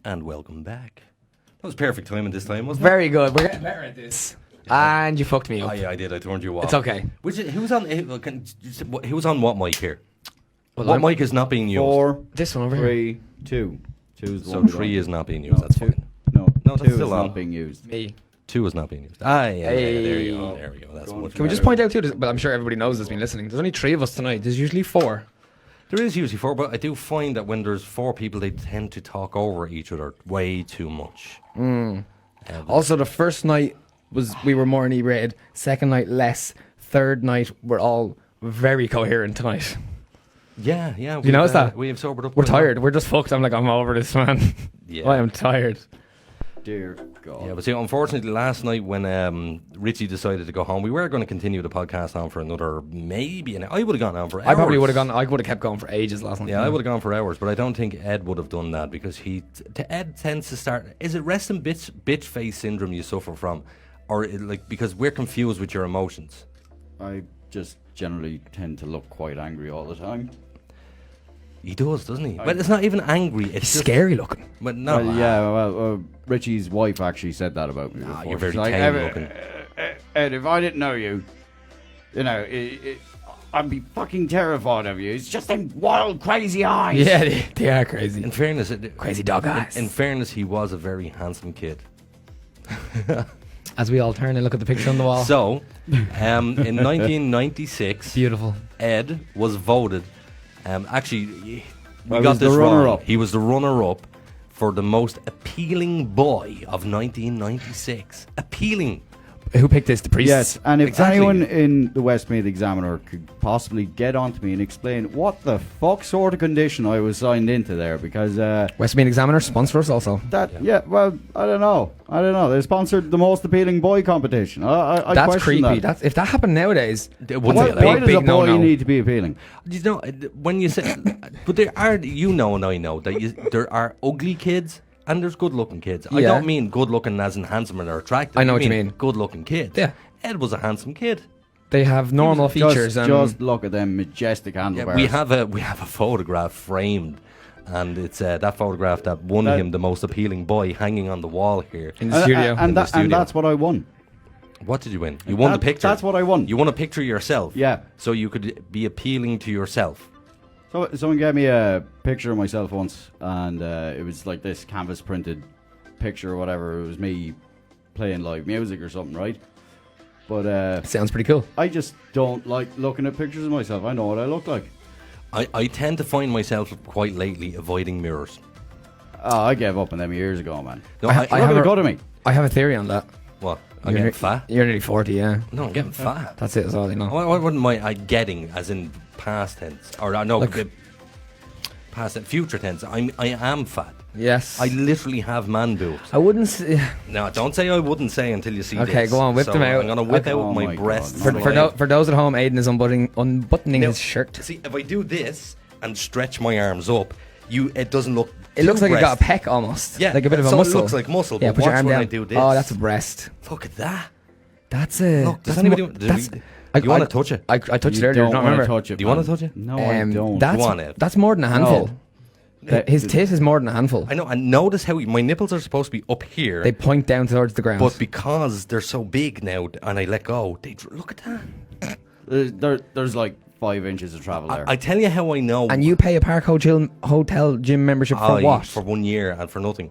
And welcome back. That was perfect timing this time, wasn't Very good. We're getting better at this. And you fucked me it? up. Oh, yeah, I did. I turned you off. It's okay. Who's on what mic here? Well, What mic is not being used? 4, This one over here. 3, 2. 2 is the So one 3 we're is not being on. used. That's two, fine. No, No, that's 2 is still on. not being used. Me. 2 is not being used. Ah, yeah, there you go. Hey. There we go. That's Go on. much Can we just better. point out too? But I'm sure everybody knows that's been listening. There's only 3 of us tonight. There's usually 4. There is usually 4, but I do find that when there's 4 people, they tend to talk over each other way too much. Also, the first night we were more inebriated. Second night less. Third night we're all very coherent tonight. Yeah. You notice that? We have sobered up. We're quite a lot. tired. We're just fucked. I'm like, I'm over this, man. Yeah. I am tired. Dear God. Yeah, but see, unfortunately, last night when Richie decided to go home, we were going to continue the podcast on for another maybe an hour. I would have gone on for hours. I probably would have gone. I would have kept going for ages last night. Yeah, I would have gone for hours, but I don't think Ed would have done that because Ed tends to start. Is it resting bitch face syndrome you suffer from, or because we're confused with your emotions? I just generally tend to look quite angry all the time. He does, doesn't he? But it's not even angry. It's It's just, scary looking. But no, Well, yeah, well, Richie's wife actually said that about me. Nah, before. you're very She's like, tame looking. Ed, if I didn't know you, I'd be fucking terrified of you. It's just them wild, crazy eyes. Yeah, they are crazy. In fairness, Crazy dog eyes. In fairness, he was a very handsome kid. As we all turn and look at the picture on the wall. So, in 1996, Beautiful. Ed was voted. Actually, we Well, got he was the this wrong. runner-up. He was the runner-up for the most appealing boy of 1996. Appealing. Who picked this? The priest? Yes, and if Exactly. anyone in the Westmeath Examiner could possibly get onto me and explain what the fuck sort of condition I was signed into there, because Westmeath Examiner sponsor us also. well, I don't know. They sponsored the most appealing boy competition. I That's question creepy. that. If that happened nowadays, It Why, wouldn't be why allowed. does a big boy no-no. need to be appealing? You know, when you say, but there are, you know, and I know that there are ugly kids and there's good-looking kids. I Yeah. don't mean good-looking as in handsome or attractive. I know what you mean. Good-looking kids. Yeah. Ed was a handsome kid. they have normal features. Just look at them majestic Yeah, handlebars. we have a photograph framed, and it's that photograph that won That- him the most appealing boy hanging on the wall here. in the studio. and, In the and studio. that's what I won. What did you win? You won the That- picture. that's what I won. You won a picture yourself. Yeah. So you could be appealing to yourself. So someone gave me a picture of myself once, and it was like this canvas printed picture or whatever. It was me playing live music or something, right? But Sounds pretty cool. I just don't like looking at pictures of myself. I know what I look like. I tend to find myself quite lately avoiding mirrors. Oh, I gave up on them years ago, man. No, I I, have Look at a- the good of me. I have a theory on that. what? I'm getting fat? You're nearly 40, yeah. No, I'm getting fat. That's it, that's all you know. What wouldn't my getting, as in past tense, or no, Like- past tense, future tense? I am fat. Yes. I literally have man boobs. I wouldn't say... No, don't say I wouldn't say until you see this. Okay, go on, whip So them out. I'm gonna whip Okay. out Oh my my God, breasts. no. For those at home, Aidan is unbuttoning Now, his shirt. See, if I do this and stretch my arms up, it doesn't look. It looks too like you got a breast- peck almost. Yeah, Like a bit of a so muscle. It looks like muscle. Yeah, but put your watch arm when down. I do this. Oh, that's a breast. Look at that. That's a... Look, does that's anybody? mo- Do that's... you want to touch it? I touched You it earlier, don't don't wanna remember. touch it. Do you wanna man. touch it? No, I don't. That's, Go on, Ed. that's more than a handful. His tit is more than a handful. I know. And notice how my nipples are supposed to be up here, They point down towards the ground. but because they're so big now, and I let go, look at that. There's like 5 inches of travel there. I tell you how I know. And you pay a Park Hotel gym membership for what? For 1 year and for nothing.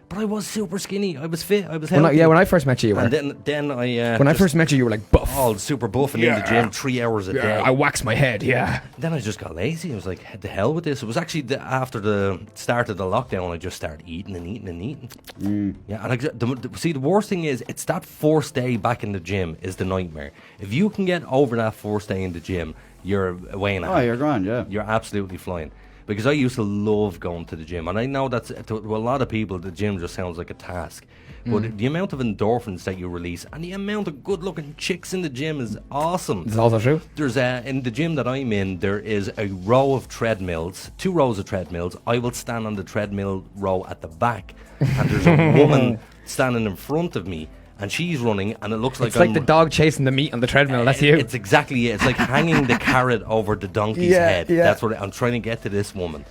But I was super skinny. I was fit. I was When healthy. when I first met you, you were. And then I. When I just first met you, you were like buff. all super buff and in the gym 3 hours a day. I waxed my head, yeah. Then I just got lazy. I was like, the hell with this. It was actually after the start of the lockdown, I just started eating and eating and eating. Yeah, and see, the worst thing is, it's that first day back in the gym is the nightmare. If you can get over that first day in the gym, you're away in a Oh, you're grand, yeah. You're absolutely flying. Because I used to love going to the gym, and I know that's to a lot of people, the gym just sounds like a task. But the amount of endorphins that you release and the amount of good-looking chicks in the gym is awesome. Is also true? There's in the gym that I'm in, there is a row of treadmills, 2 rows of treadmills. I will stand on the treadmill row at the back, and there's a woman standing in front of me, and she's running, and it looks like It's like the dog chasing the meat on the treadmill. That's you. It's exactly it. It's like hanging the carrot over the donkey's Yeah, head. yeah. That's what I'm trying to get to this woman.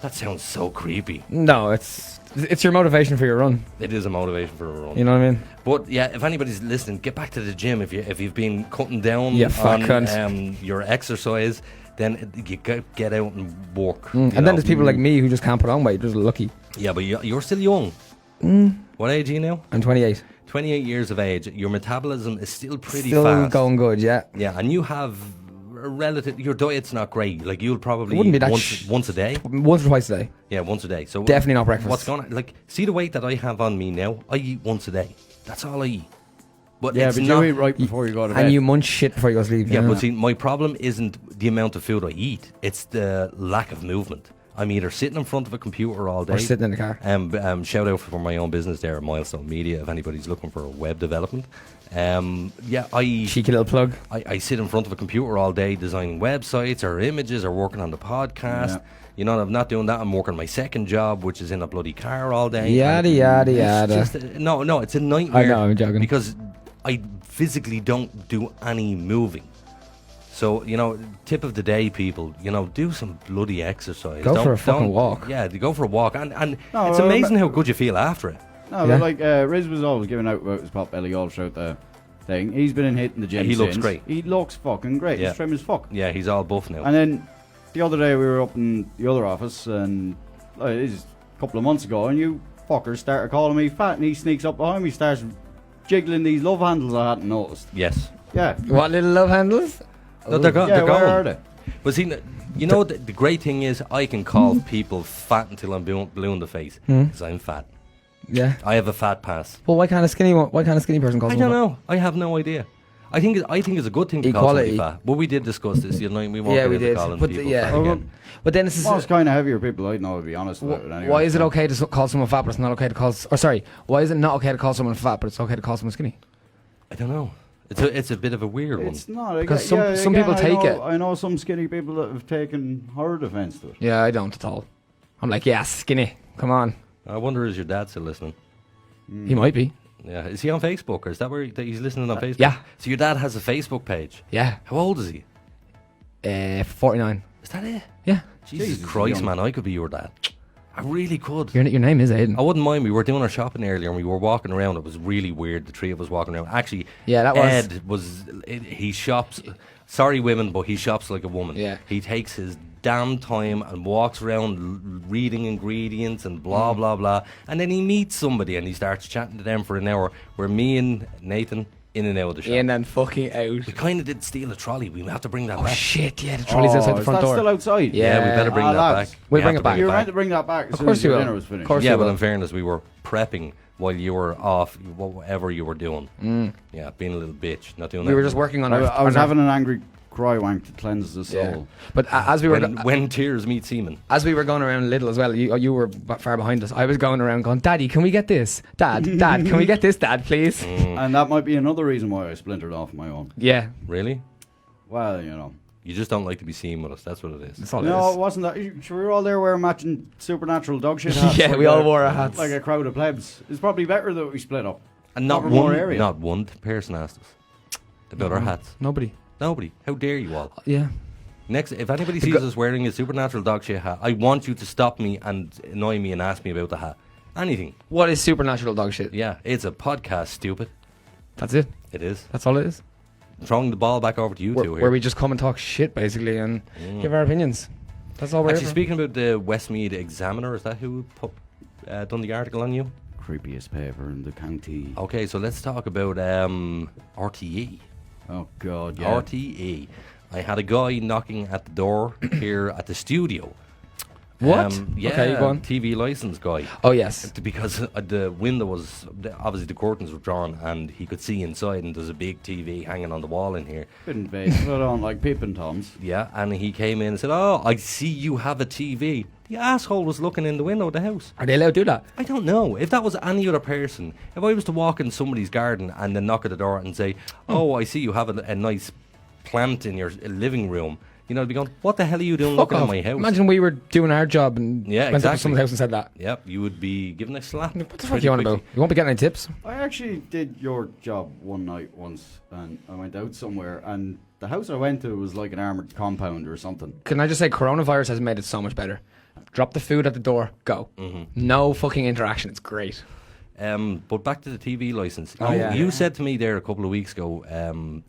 That sounds so creepy. No, it's your motivation for your run. It is a motivation for a run. You know what I mean? But yeah, if anybody's listening, get back to the gym if you've been cutting down Yeah, fat on cunt. your exercise. then you get out and work. And then there's people like me who just can't put on weight. Just lucky. Yeah, but you're still young. What age are you now? I'm 28. 28 years of age. Your metabolism is still pretty Still fast. going good, yeah. Yeah, and you have a relative. Your diet's not great. Like you'll probably Wouldn't be that once a day. Once or twice a day. Yeah, once a day. So Definitely not breakfast. What's going on? Like, see the weight that I have on me now. I eat once a day. That's all I eat. But Yeah, it's but not, you eat right before you go to bed. And you munch shit before you go to sleep. Yeah, but see, my problem isn't the amount of food I eat. It's the lack of movement. I'm either sitting in front of a computer all day. Or sitting in the car. Shout out for my own business there at Milestone Media if anybody's looking for web development. Cheeky little plug. I sit in front of a computer all day designing websites or images or working on the podcast. Yeah. You know, I'm not doing that. I'm working my second job, which is in a bloody car all day. Yada, And yada, it's yada. just no, it's a nightmare. I know, I'm joking. Because I physically don't do any moving. So, you know, tip of the day, people, you know, do some bloody exercise. Go for a fucking walk. Yeah, go for a walk. And No, it's amazing how good you feel after it. No, Yeah. but like Riz was always giving out about his pot belly all throughout the thing. He's been in hitting the gym. Yeah, he looks since. great. He looks fucking great. Yeah. He's trim as fuck. Yeah, he's all buff now. And then the other day we were up in the other office, and it is a couple of months ago, and you fuckers started calling me fat, and he sneaks up behind me, starts jiggling these love handles I hadn't noticed. Yes. Yeah. What little love handles? No, they're Yeah, they're where gone. are they? But see, you know, the great thing is I can call people fat until I'm blue in the face because I'm fat. Yeah. I have a fat pass. Well, why can't a skinny person call I don't know. I have no idea. I think it's a good thing to call Equality. somebody fat. But we did discuss this. You know, we won't Yeah, get we into did. calling But people yeah. fat again. But then it's Most kind of heavier people I know, to be honest about it. Anyway. why is it okay to call someone fat, but it's not okay to call? Or sorry, why is it not okay to call someone fat, but it's okay to call someone skinny? I don't know. It's a bit of a weird one. It's not. Because some people take it. I know some skinny people that have taken hard offence to it. Yeah, I don't at all. I'm like, yeah, skinny. Come on. I wonder, is your dad still listening? He might be. Yeah. Is he on Facebook, or is that where he's listening on Facebook? Yeah. So your dad has a Facebook page. Yeah. How old is he? 49. Is that it? Yeah. Jesus Jesus, Christ, young. man! I could be your dad. I really could. Your name is Aiden. I wouldn't mind. We were doing our shopping earlier, and we were walking around. It was really weird. The three of us walking around. Actually, Yeah, that was- Ed was. He shops. Sorry, women, but he shops like a woman. Yeah. He takes his damn time and walks around reading ingredients and blah blah blah, and then he meets somebody and he starts chatting to them for an hour. Where me and Nathan in and out of the shop. In and fucking out. We kind of did steal a trolley. We have to bring that Oh back. shit! Yeah, the trolley's outside the is front that door. still outside? Yeah. We better bring that lads. back. We'll We bring have it back. to You were back. meant to bring that back as Of soon course as your you will. dinner was finished. Of course Yeah, you but will. in fairness, we were prepping while you were off, whatever you were doing. Yeah, being a little bitch, not doing that. We were just working on I, our. I was on our- having an angry cry wank to cleanse the soul. Yeah. But as we were when tears meet semen. as we were going around Lidl as well, you were far behind us. I was going around going, Daddy, can we get this? Dad, can we get this, Dad, please? And that might be another reason why I splintered off my own. Yeah, Really? Well, you know. You just don't like to be seen with us. That's what it is. that's all No, it it wasn't that. Sure, we were all there wearing matching Supernatural Dogshit hats. Yeah, like we all a- wore our hats. Like a crowd of plebs. It's probably better that we split up. And not Cover more one, area. not one person asked us about our hats. is. Nobody. Nobody. How dare you all? Yeah. Next, if anybody sees us wearing a Supernatural Dogshit hat, I want you to stop me and annoy me and ask me about the hat. Anything. What is supernatural dog shit? Yeah, it's a podcast, stupid. That's it. It is. That's all it is. Throwing the ball back over to you two here. Where we just come and talk shit basically and give our opinions. That's all we're Actually, here for. speaking about the Westmead Examiner, is that who done the article on you? Creepiest paper in the county. Okay, so let's talk about RTE. Oh, God, yeah. RTE. I had a guy knocking at the door here at the studio. What? Yeah, Okay, go on. TV license guy. Oh yes. Because the window was, obviously the curtains were drawn and he could see inside, and there's a big TV hanging on the wall in here. Bit invasive. I don't like peeping toms. Yeah, and he came in and said, "Oh, I see you have a TV." The asshole was looking in the window of the house. Are they allowed to do that? I don't know. If that was any other person, if I was to walk in somebody's garden and then knock at the door and say, "Oh, I see you have a nice plant in your living room," you know, I'd be going, "What the hell are you doing Fuck looking off. at my house?" Imagine we were doing our job and Yeah, went up exactly. to someone's house and said that. Yep, you would be given a slap. What the fuck are you on about? You won't be getting any tips. I actually did your job one night once, and I went out somewhere, and the house I went to was like an armoured compound or something. Can I just say, coronavirus has made it so much better. Drop the food at the door, go. No fucking interaction. It's great. But back to the TV license. Oh, yeah. You said to me there a couple of weeks ago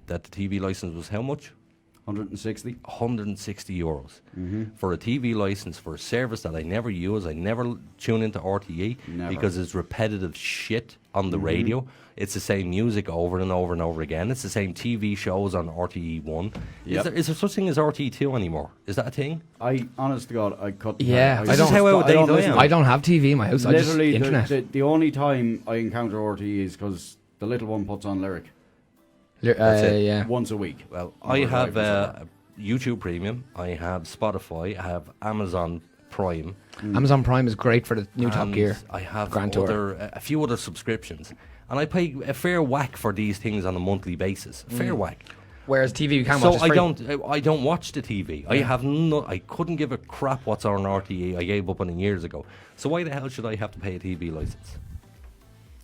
that the TV license was how much? 160. 160 euros for a TV license for a service that I never use. I never tune into RTE Never. because it's repetitive shit on the radio. It's the same music over and over and over again. It's the same TV shows on RTE1. Yep. Is there such thing as RTE2 anymore? Is that a thing? I, honest to God, I cut. Yeah, This is how out of date I listen. am. I don't have TV in my house. I just Literally, internet. the only time I encounter RTE is because the little one puts on Lyric That's it. Yeah. once a week. Well, I have YouTube Premium. I have Spotify. I have Amazon Prime. Amazon Prime is great for the new Top and Gear. I have Grand Tour. a few other subscriptions. And I pay a fair whack for these things on a monthly basis. Fair whack. Whereas TV you can So watch. It's free. I don't watch the TV. I have I couldn't give a crap what's on RTE. I gave up on it years ago. So why the hell should I have to pay a TV license?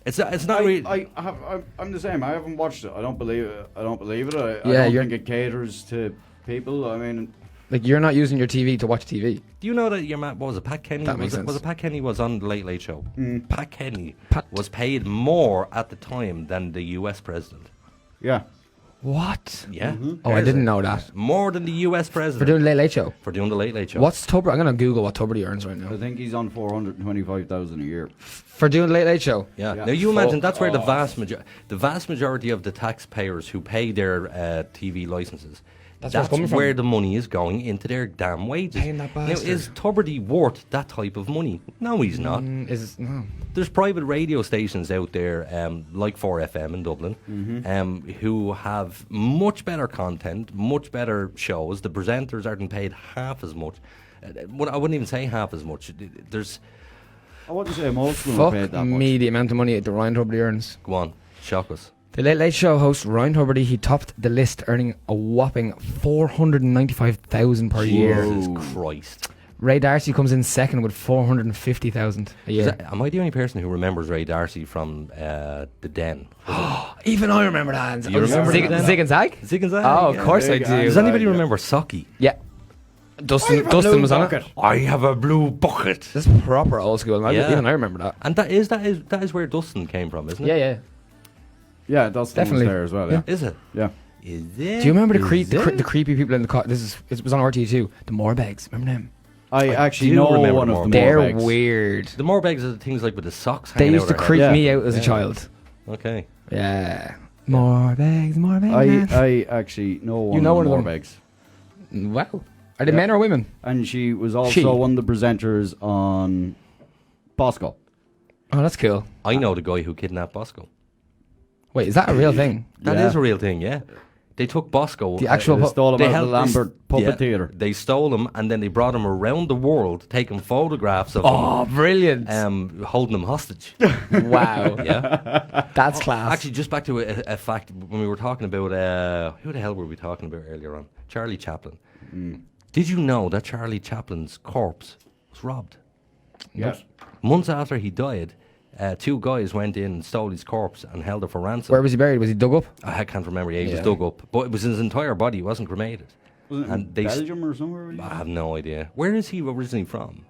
It's not really. I'm the same. I haven't watched it. I don't believe it. I don't Yeah, don't you're- think it caters to people. I mean, Like you're not using your TV to watch TV. Do you know that your man, what was it, Pat Kenny? That makes Was sense. it Pat Kenny was on the Late Late Show? Pat Kenny Pat- was paid more at the time than the US president. yeah. What? Yeah. Oh, I didn't know that. More than the US For president. doing Late Late Show. For doing the Late Late Show. What's Tuber? I'm gonna Google what Tuberty earns right I now. think he's on 425,000 a year. For doing Late Late Show. Yeah. Yeah. Now you imagine Fuck that's where the off. vast majority of the taxpayers who pay their TV licenses. That's where it's coming from. where the money is going into their damn wages. Paying that now, bastard. is Tuberty worth that type of money? No, he's not. No. There's private radio stations out there, like 4FM in Dublin, who have much better content, much better shows. The presenters aren't paid half as much. I wouldn't even say half as much. There's, I wouldn't say most of them are paid Fuck that much. me, the amount of money that Ryan Tuberty earns. go on, shock us. The Late Late Show host Ryan Tuberty, he topped the list, earning a whopping 495,000 per year. Jesus Christ. Ray Darcy comes in second with 450,000 a year. Am I the only person who remembers Ray Darcy from The Den? Even I remember that. Do you remember Zig, that? Zig and Zag? Zig and Zag? Oh, of Yeah. course I Zig do. and Does Zag. anybody yeah. remember Socky? Yeah. Dustin was on it. I have a blue bucket. That's proper old school. Yeah. Even I remember that. And that is where Dustin came from, isn't it? Yeah, yeah. Yeah, Dustin Definitely. was there as well. Yeah. Is it? Yeah. Is it? Do you remember the Is it? the creepy people in the car? It was on RT2. The Morbegs. Remember them? I actually do know remember one of more the They're Morbegs. weird. The Morbegs are the things like with the socks They hanging used out to their creep Yeah. me out as a Yeah. child. head. Okay. Yeah. Morbegs, Morbegs. I actually know one You know of the one of them? Morbegs. Wow. Are they Yeah. men or women? And she was also She. one of the presenters on Bosco. Oh, that's cool. I know the guy who kidnapped Bosco. Wait, is that a real thing? That is Yeah. a real thing, yeah. They took Bosco. The actual They stole him they out of held the Lambert Puppet yeah, Theatre. They stole him and then they brought him around the world, taking photographs of Oh, brilliant. him, holding him hostage. Wow. Yeah. That's class. Actually, just back to a fact when we were talking about who the hell were we talking about earlier on? Charlie Chaplin. Did you know that Charlie Chaplin's corpse was robbed? Yes. Months after he died, two guys went in and stole his corpse and held it for ransom. Where was he buried? Was he dug up? I can't remember. Yeah, he was Yeah. dug up, but it was his entire body. He wasn't cremated. Wasn't it And in they s- Belgium or somewhere? I have no idea. Where is he originally from?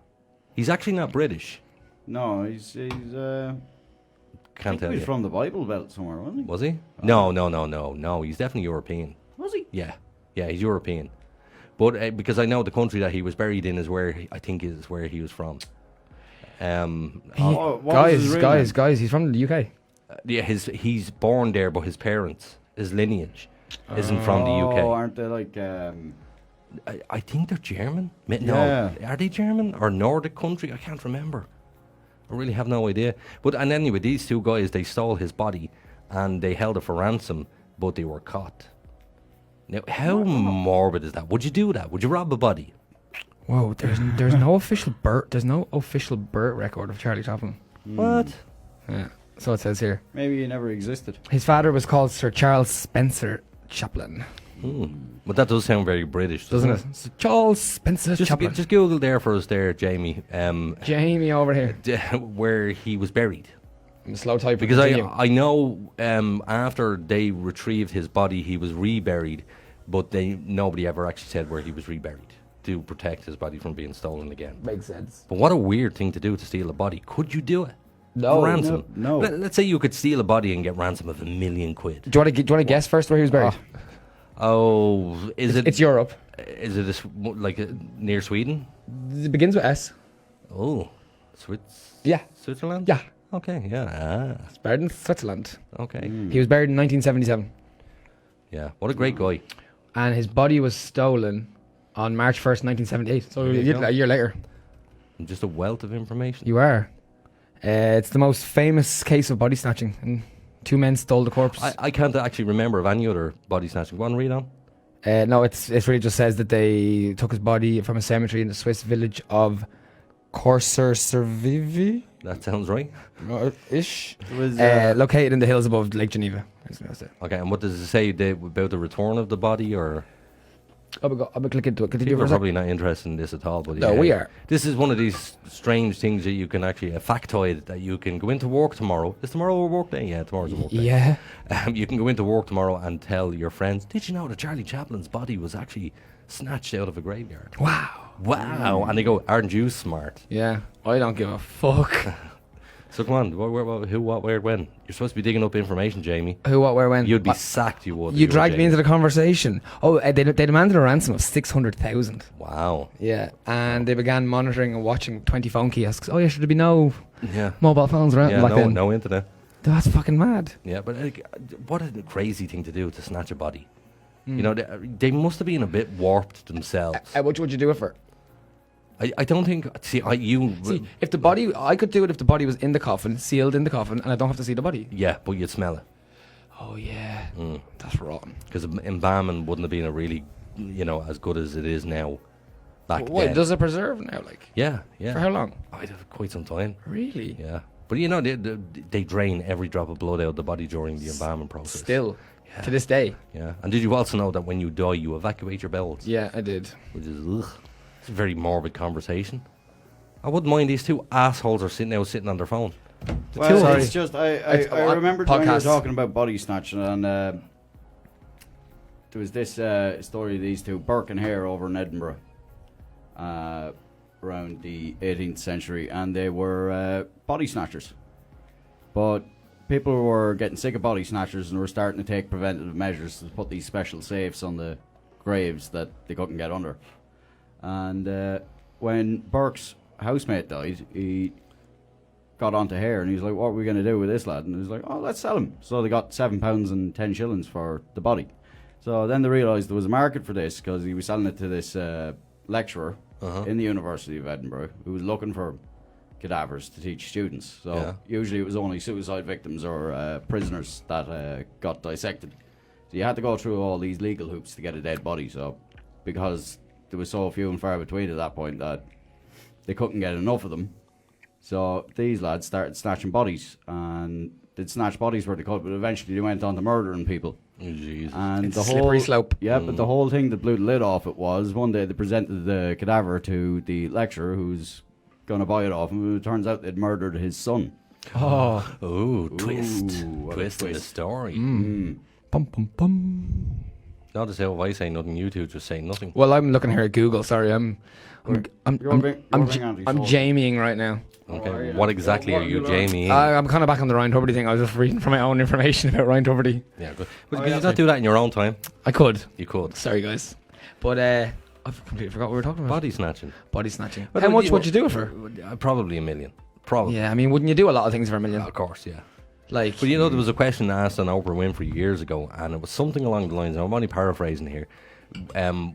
He's actually not British. No, he's Can't I think tell he was you. from the Bible Belt somewhere, wasn't he? Was he? No. He's definitely European. Was he? Yeah, he's European. But because I know the country that he was buried in is where I think is where he was from. Oh, what was his real name? Guys, he's from the UK. Yeah, he's born there, but his parents, his lineage, isn't from the UK. Oh, aren't they like? I think they're German. No, Yeah. are they German or Nordic country? I can't remember. I really have no idea. But and anyway, these two guys, they stole his body and they held it for ransom, but they were caught. Now, how morbid is that? Would you do that? Would you rob a body? Whoa, there's no official birth record of Charlie Chaplin. What? Yeah, so it says here. Maybe he never existed. His father was called Sir Charles Spencer Chaplin, But that does sound very British, doesn't it? Sir Charles Spencer Chaplin. Just Google there for us there, Jamie, Jamie over here. where he was buried. I'm a slow typer. Because continue. I know after they retrieved his body, he was reburied, but nobody ever actually said where he was reburied to protect his body from being stolen again. Makes sense. But what a weird thing to do to steal a body. Could you do it? No, For ransom? no. Let's say you could steal a body and get ransom of £1 million. Do you want to guess first where he was buried? Oh, is it? It's Europe. Is it near Sweden? It begins with S. Oh, Yeah. Switzerland? Yeah. Okay, yeah. It's buried in Switzerland. Okay. He was buried in 1977. Yeah, what a great guy. And his body was stolen on March 1st, 1978. So a year later. Just a wealth of information. You are. It's the most famous case of body snatching. And 2 men stole the corpse. I can't actually remember of any other body snatching. Go on, read on. No, it really just says that they took his body from a cemetery in the Swiss village of Corser-sur-Vivi. That sounds right. Ish. It was, located in the hills above Lake Geneva. That's it. Okay, and what does it say about the return of the body, or? I'll click into it. Continue People for are a sec. probably not interested in this at all, but No, we are. This is one of these strange things that you can actually, a factoid that you can go into work tomorrow. Is tomorrow a work day? Yeah, tomorrow's a work day. Yeah. You can go into work tomorrow and tell your friends, did you know that Charlie Chaplin's body was actually snatched out of a graveyard? Wow. And they go, aren't you smart? Yeah. I don't give a fuck. So come on, who, what, where, when? You're supposed to be digging up information, Jamie. Who, what, where, when? You'd be sacked, you would. You dragged me into the conversation. Oh, they demanded a ransom of 600,000. Wow. Yeah, and they began monitoring and watching 20 phone kiosks. Oh yeah, should there be no Yeah. mobile phones around Yeah, back then? no internet. That's fucking mad. Yeah, but what a crazy thing to do, to snatch a body. You know, they must have been a bit warped themselves. What would you do it for? I don't think. See, if the body, I could do it if the body was in the coffin, sealed in the coffin, and I don't have to see the body. Yeah, but you'd smell it. Oh yeah, that's rotten. Because embalming wouldn't have been a really, as good as it is now. Back Wait, then. does it preserve now? Like, Yeah. for how long? Quite some time. Really? Yeah, but they drain every drop of blood out of the body during the embalming process. Still, to this day. Yeah, and did you also know that when you die, you evacuate your bowels? Yeah, I did. Which is it's a very morbid conversation. I wouldn't mind these two assholes are sitting on their phone. Well, it's just I remember when you were podcast. talking about body snatching, and there was this story of these two, Burke and Hare, over in Edinburgh, around the 18th century, and they were body snatchers. But people were getting sick of body snatchers and were starting to take preventative measures to put these special safes on the graves that they couldn't get under. And when Burke's housemate died, he got onto Hare and he was like, what are we going to do with this lad? And he was like, oh, let's sell him. So they got £7 and 10 shillings for the body. So then they realised there was a market for this, because he was selling it to this lecturer in the University of Edinburgh who was looking for cadavers to teach students. So usually it was only suicide victims or prisoners that got dissected. So you had to go through all these legal hoops to get a dead body. So because there was so few and far between at that point that they couldn't get enough of them, so these lads started snatching bodies, and they'd snatch bodies where they could, but eventually they went on to murdering people. Oh, Jesus. And It's the a slippery whole slope. Yeah, but the whole thing that blew the lid off it was one day they presented the cadaver to the lecturer who's going to buy it off him, and it turns out they'd murdered his son. Oh. Twist what a in the twist. story. Bum, bum, bum. Notice how if I say nothing, you two just say nothing. Well, I'm looking here at Google. Sorry, I'm Jamieing right now. Okay, what exactly are you, Jamie? I'm kind of back on the Ryan Tuberty thing. I was just reading from my own information about Ryan Tuberty. Yeah, good. But could you not do that in your own time? I could. You could. Sorry, guys. But I've completely forgot what we were talking about. Body snatching. Body snatching. But How would much you- would you do it for? Probably $1 million. Probably. Yeah, I mean, wouldn't you do a lot of things for $1 million? Of course, yeah. Like, But there was a question asked on Oprah Winfrey years ago, and it was something along the lines, and I'm only paraphrasing here,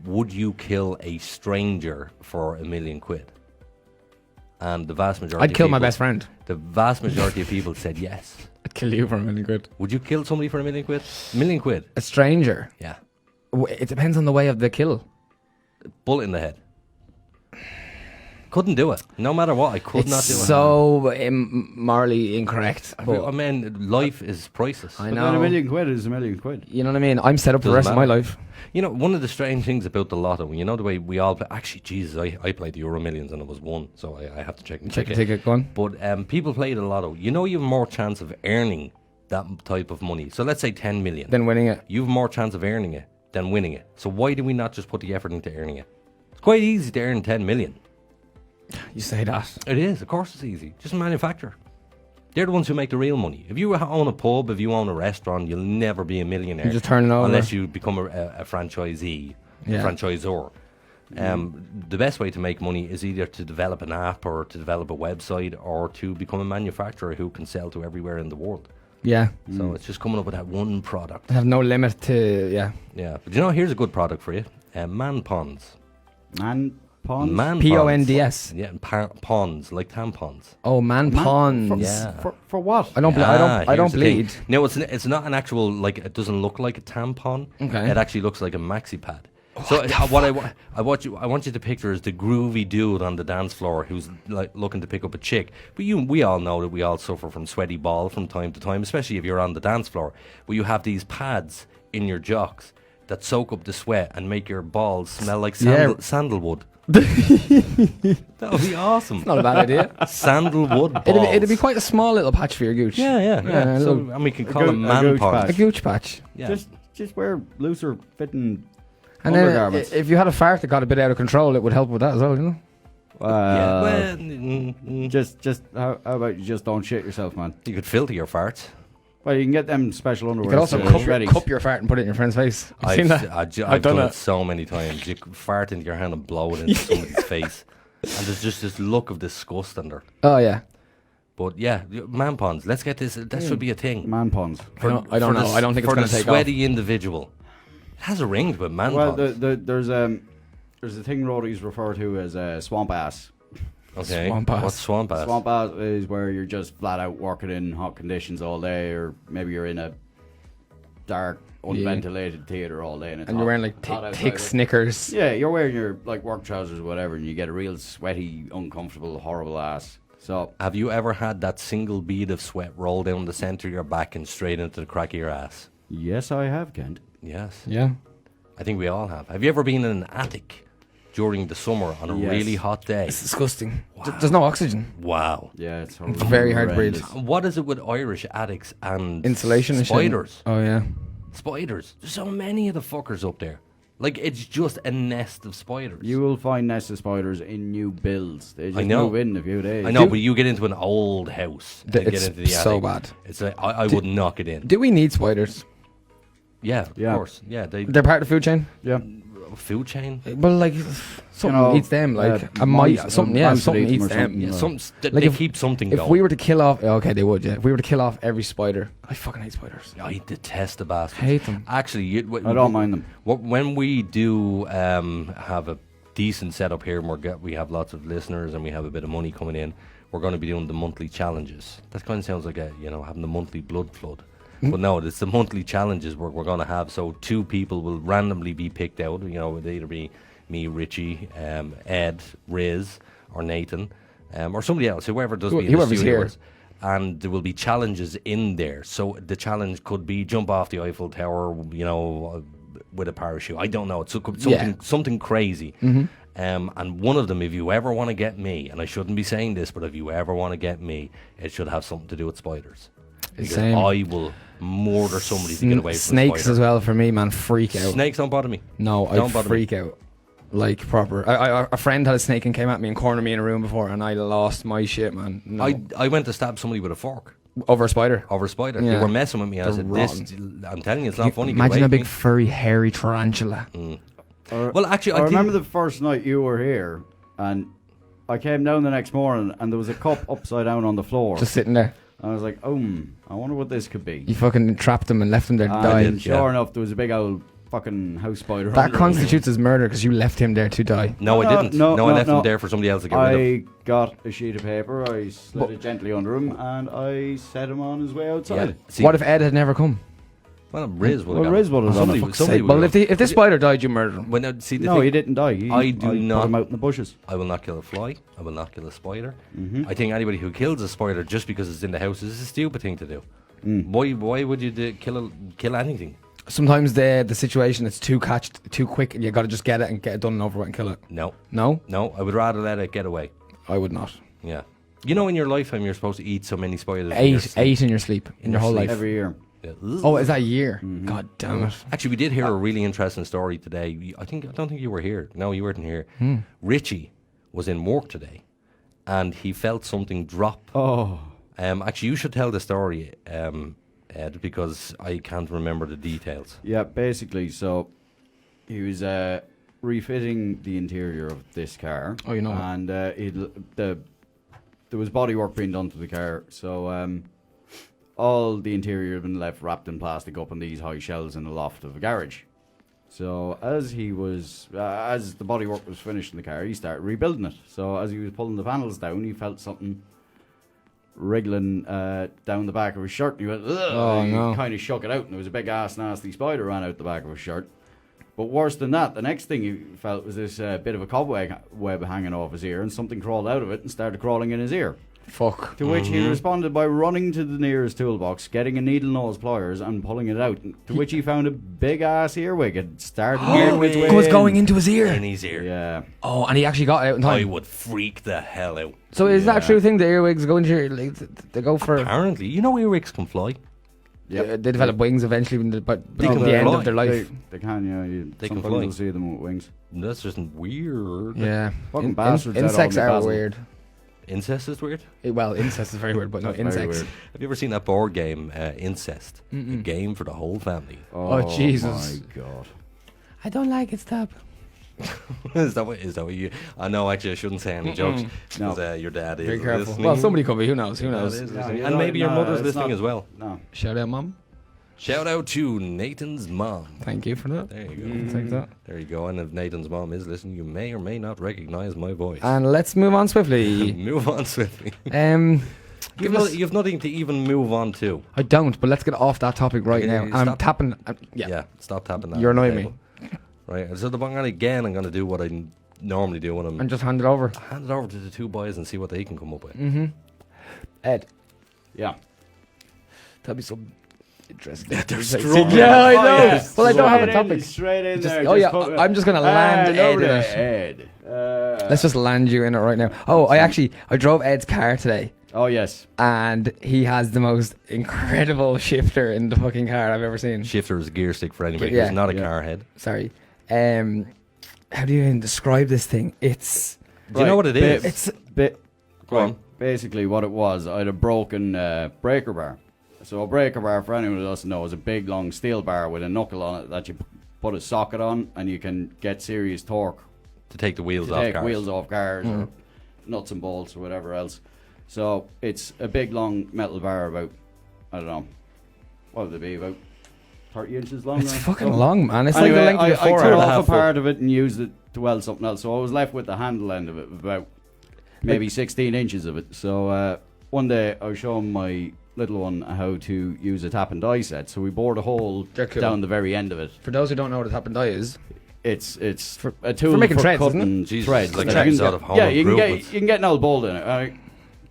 would you kill a stranger for £1 million? And the vast majority I'd kill of my people- best friend. The vast majority of people said yes. I'd kill you for $1 million. Would you kill somebody for £1 million? £1 million? A stranger. Yeah. It depends on the way of the kill. Bullet in the head. Couldn't do it. No matter what, I could not do it. So morally incorrect. I but mean, life is priceless. I But know. then £1 million is £1 million. You know what I mean? I'm set up for the Doesn't rest of my matter. life. You know, one of the strange things about the lotto, the way we all play, actually, Jesus, I played the Euro Millions and it was won, so I have to check the Check the ticket. ticket, go on. But people play the lotto. You have more chance of earning that type of money. So let's say 10 million. Then winning it. You have more chance of earning it than winning it. So why do we not just put the effort into earning it? It's quite easy to earn 10 million. You say that. It is, of course it's easy. Just manufacture. They're the ones who make the real money. If you own a pub, if you own a restaurant, you'll never be a millionaire. You just turn it over. Unless you become a franchisee, a franchisor. The best way to make money is either to develop an app or to develop a website or to become a manufacturer who can sell to everywhere in the world. Yeah. So it's just coming up with that one product. They have no limit to, yeah. Yeah. But you know, here's a good product for you. Man ponds. Man ponds? Man Ponds. Yeah, ponds, like tampons. Oh, ponds. Yeah. For what? I don't Here's the bleed. thing. No, it's not an actual, like, it doesn't look like a tampon. Okay. It actually looks like a maxi pad. So I want you to picture is the groovy dude on the dance floor who's like looking to pick up a chick. But we all know that we all suffer from sweaty ball from time to time, especially if you're on the dance floor, where you have these pads in your jocks that soak up the sweat and make your balls smell like sandalwood. That would be awesome. Not a bad idea. Sandalwood balls. It'd be quite a small little patch for your gooch. Yeah. So, and we can call them man gooch ponds. A gooch patch. Yeah. Just wear looser fitting And then undergarments. if you had a fart that got a bit out of control, it would help with that as well, you know? Yeah, well, Just how about you just don't shit yourself, man? you could filter your farts. Well, you can get them special You underwear. could also cup your fart and put it in your friend's face. You've seen that? I've done it so many times. You could fart into your hand and blow it into somebody's face, and there's just this look of disgust under. Oh, yeah. But yeah, man ponds. Let's get this. That should be a thing. Man ponds. I don't know. I don't think it's for going the to take sweaty individual. It has a ring to it, man Well, ponds. there's a thing roadies refer to as swamp ass. Okay. Swamp ass. What's swamp ass? Swamp ass is where you're just flat out working in hot conditions all day, or maybe you're in a dark, unventilated theatre all day. And it's And you're wearing like hot outside, thick right? Snickers. Yeah, you're wearing your like work trousers or whatever, and you get a real sweaty, uncomfortable, horrible ass. So Have you ever had that single bead of sweat roll down the centre of your back and straight into the crack of your ass? yes, I have, Kent. Yes. Yeah. I think we all have. Have you ever been in an attic during the summer on a Yes. really hot day? It's disgusting. There's no oxygen. Wow. Yeah, it's very hard to breathe. horrendous. What is it with Irish attics and Insulation and shit. spiders? Oh, yeah. Spiders. There's so many of the fuckers up there. Like, it's just a nest of spiders. You will find nests of spiders in new builds. They just I know. move in a few days. I know, but you get into an old house and get It's into the attic. so bad. It's like, I would knock it in. Do we need spiders? Yeah, of Yeah. course. Yeah, They're part of the food chain? Yeah. food chain. Well, like, something know, eats them. Like, a mice mite, or something, ants something would eat eats them or them. something. Yeah, Yeah. they if- keep something If going. we were to kill off, okay, they would, yeah. If we were to kill off every spider, I fucking hate spiders. I detest the bastards. Hate them. Actually, I don't mind them. When we do have a decent setup here, and we have lots of listeners and we have a bit of money coming in, we're going to be doing the monthly challenges. That kind of sounds like having the monthly blood flood. But no, it's the monthly challenges we're going to have. So 2 people will randomly be picked out. It'll either be me, Richie, Ed, Riz, or Nathan, or somebody else, whoever does be in the Whoever's studio here. with us. And there will be challenges in there. So the challenge could be jump off the Eiffel Tower, with a parachute. I don't know. It's something crazy. And one of them, if you ever want to get me, and I shouldn't be saying this, but if you ever want to get me, it should have something to do with spiders. Because Same. I will murder somebody to get away from Snakes a spider. as well for me, man. Freak out. Snakes don't bother me. No, Don't I bother freak out. Like, proper. A friend had a snake and came at me and cornered me in a room before, and I lost my shit, man. No. I went to stab somebody with a fork Over a spider. over a spider. Yeah. They were messing with me. I They're said, rotten. I'm telling you, it's not funny. Get Imagine away a from big, me. furry, hairy tarantula. Well, actually, I I think remember the first night you were here, and I came down the next morning, and there was a cup upside down on the floor. Just sitting there. I was like, I wonder what this could be. You fucking trapped them and left them there to die. And sure yeah. enough, there was a big old fucking house spider. That under it. constitutes as murder because you left him there to die. No, I didn't. No, I left no. them there for somebody else to get rid of. I got a sheet of paper, I slid it gently under him, and I set him on his way outside. Yeah. See, What if Ed had never come? Well, Riz would Well, have. Riz would have done it. Somebody, somebody would Well, have. if this spider died, you murdered him. Well, no, see, the No, thing, he didn't die. I do not- put him out in the bushes. I will not kill a fly. I will not kill a spider. I think anybody who kills a spider just because it's in the house is a stupid thing to do. Why would you kill anything? Sometimes the situation is too quick, and you got to just get it and get it done and over with and kill it. No, No, I would rather let it get away. I would not. Yeah. In your lifetime, you're supposed to eat so many spiders. in your sleep. Eight in your sleep in your whole sleep. life. Every year. Yeah. Oh, is that a year? God damn it! Actually, we did hear a really interesting story today. I don't think you were here. No, you weren't here. Richie was in work today, and he felt something drop. Oh. Actually, you should tell the story, Ed, because I can't remember the details. Yeah, basically, so he was refitting the interior of this car. Oh, you know. And there was bodywork being done to the car, so all the interior had been left wrapped in plastic up on these high shelves in the loft of a garage. So as the bodywork was finished in the car, he started rebuilding it. So as he was pulling the panels down, he felt something wriggling down the back of his shirt. And he went, ugh! Oh, And no. he kind of shook it out, and there was a big ass nasty spider ran out the back of his shirt. But worse than that, the next thing he felt was this bit of a cobweb hanging off his ear, and something crawled out of it and started crawling in his ear. Fuck. To which he responded by running to the nearest toolbox, getting a needle nose pliers and pulling it out. To which he found a big ass earwig had started working its way It was in. going into his ear. In his ear. Yeah. Oh, and he actually got it out in I time. would freak the hell out. So is that Yeah. a true thing? The earwigs go into your, like, they go for. Apparently, you know earwigs can fly. Yep. They develop wings eventually, when but They at can the end fly. of their life. They can, yeah. They can sometimes fly. you'll see them with wings. That's just weird. Yeah. Fucking bastards out Insects on the are basil. weird. Incest is weird. Well, incest is very weird, but no, That's very insects. weird. Have you ever seen that board game, Incest? A game for the whole family. Oh, Jesus. my God. I don't like it, stop. Is that what you? I know. Actually, I shouldn't say any jokes because your dad is Very careful. listening. Well, somebody could be. Who knows? Who Your dad knows? is No, listening. you're And right. maybe your No, mother's it's listening not- as well. No. Shout out, mum. Shout out to Nathan's mom. Thank you for that. There you go. Take that. There you go. And if Nathan's mom is listening, you may or may not recognize my voice. And let's move on swiftly. Move on swiftly. Give us. You've nothing to even move on to. I don't, but let's get off that topic right Okay, now. And I'm stop. tapping. Yeah. Yeah, stop tapping that. You're on the annoying me. table. Right. So I'm going to do what I normally do when I'm And just hand it over. hand it over to the two boys and see what they can come up with. Ed, Yeah. that'd be so interesting. They're strong. Yeah, I know. yeah. Well, I don't have a Straight in, topic. Straight in Just- there. oh, yeah, put- I'm just gonna land Ed over in there, it. Ed. Let's just land you in it right now. Oh, I drove Ed's car today, Oh, yes. and he has the most incredible shifter in the fucking car I've ever seen. Shifter is a gear stick for anybody Yeah. who's not a Yeah. car head. Sorry. How do you even describe this thing? It's Do you know what it is? it's Go on. Basically, what it was, I had a broken breaker bar. So a breaker bar, for anyone who doesn't know, is a big, long steel bar with a knuckle on it that you put a socket on, and you can get serious torque To take the wheels to off take cars. wheels off cars or nuts and bolts or whatever else. So it's a big, long metal bar about, I don't know, what would it be, about 30 inches long? it's or fucking something? long, man. It's Anyway, like the length of I your took forearm. off a part of it and used it to weld something else. So I was left with the handle end of it, about maybe 16 inches of it. So one day I was showing my little one how to use a tap and die set. So we bored a hole They're cool. down the very end of it. For those who don't know what a tap and die is, It's a tool making threads, isn't cutting it? Jesus, threads. like that an you can episode get- of Home yeah, you can Improvement. get an old bolt in it.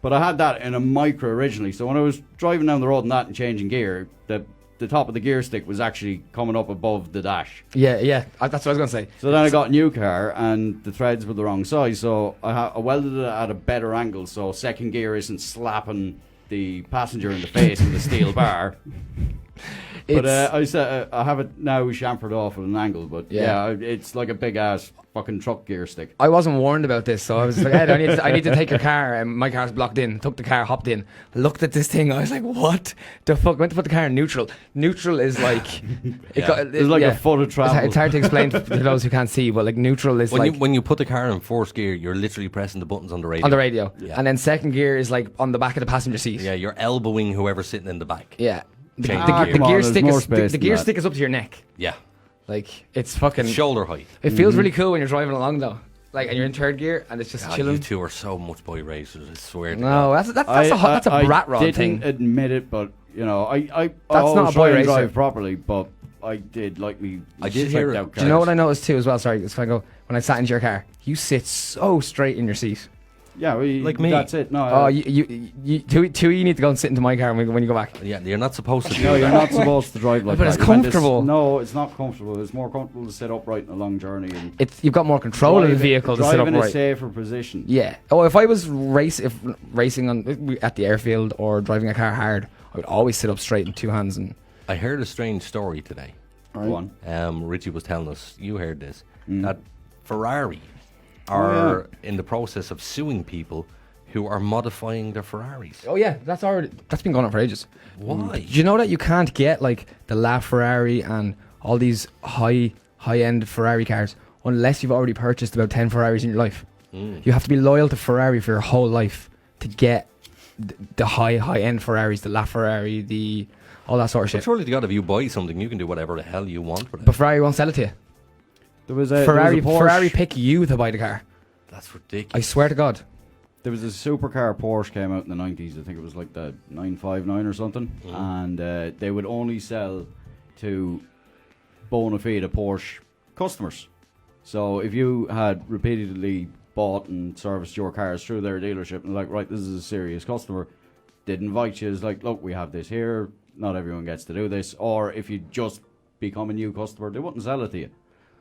But I had that in a micro originally. So when I was driving down the road and that and changing gear, the top of the gear stick was actually coming up above the dash. yeah, that's what I was gonna say. So then I got a new car and the threads were the wrong size, so I welded it at a better angle so second gear isn't slapping the passenger in the face with the steel bar. But I have it now chamfered off at an angle, but Yeah. it's like a big ass fucking truck gear stick. I wasn't warned about this, so I was like, Ed, I need to take your car. And my car's blocked in. Took the car, hopped in, looked at this thing. I was like, what the fuck? Went to put the car in neutral. Neutral is like, It's like a foot of travel. It's hard to explain to those who can't see, but like neutral is When you put the car in fourth gear, you're literally pressing the buttons on the radio. on the radio, Yeah. and then second gear is like on the back of the passenger seat. Yeah, you're elbowing whoever's sitting in the back. Yeah. The, Change the, the the gear. Come on, gear there's stick more is space the than gear that. stick is up to your neck. Yeah, Like it's fucking. shoulder height. It feels really cool when you're driving along though. Like and you're in third gear and it's just God, chilling. you two are so much boy racers. I swear to No, God. that's a brat rod I didn't thing. admit it, but you know, I That's always not a boy try and racer. drive properly, but I did like me. I did hear it. Do you know what I noticed too as well? Sorry, it's fine. Go when I sat into your car, you sit so straight in your seat. Yeah, Like me. That's it. No, Oh, you two, you need to go and sit into my car when you go back. Yeah, you're not supposed to do no, that. you're not supposed to drive like But that. it's You want this- comfortable. No, it's not comfortable. It's more comfortable to sit upright in a long journey and You've got more control of the vehicle to sit drive in a upright. safer position. Yeah. Oh, if I was racing at the airfield or driving a car hard, I would always sit up straight in two hands and. I heard a strange story today. Go on. Richie was telling us, you heard this, Mm. that Ferrari are in the process of suing people who are modifying their Ferraris. Oh yeah, that's been going on for ages. Why? Do you know that you can't get like the LaFerrari and all these high end Ferrari cars unless you've already purchased about 10 Ferraris in your life? You have to be loyal to Ferrari for your whole life to get the high end Ferraris, the LaFerrari, all that sort of But shit. surely, if you buy something, you can do whatever the hell you want with it. But Ferrari won't sell it to you. There was a Ferrari Porsche. Ferrari pick you to buy the car. That's I ridiculous. swear to God. There was a supercar Porsche came out in the 90s. I think it was like the 959 or something. And they would only sell to bona fide Porsche customers. So if you had repeatedly bought and serviced your cars through their dealership and like, right, this is a serious customer, they'd invite you as like, look, we have this here. Not everyone gets to do this. Or if you just become a new customer, they wouldn't sell it to you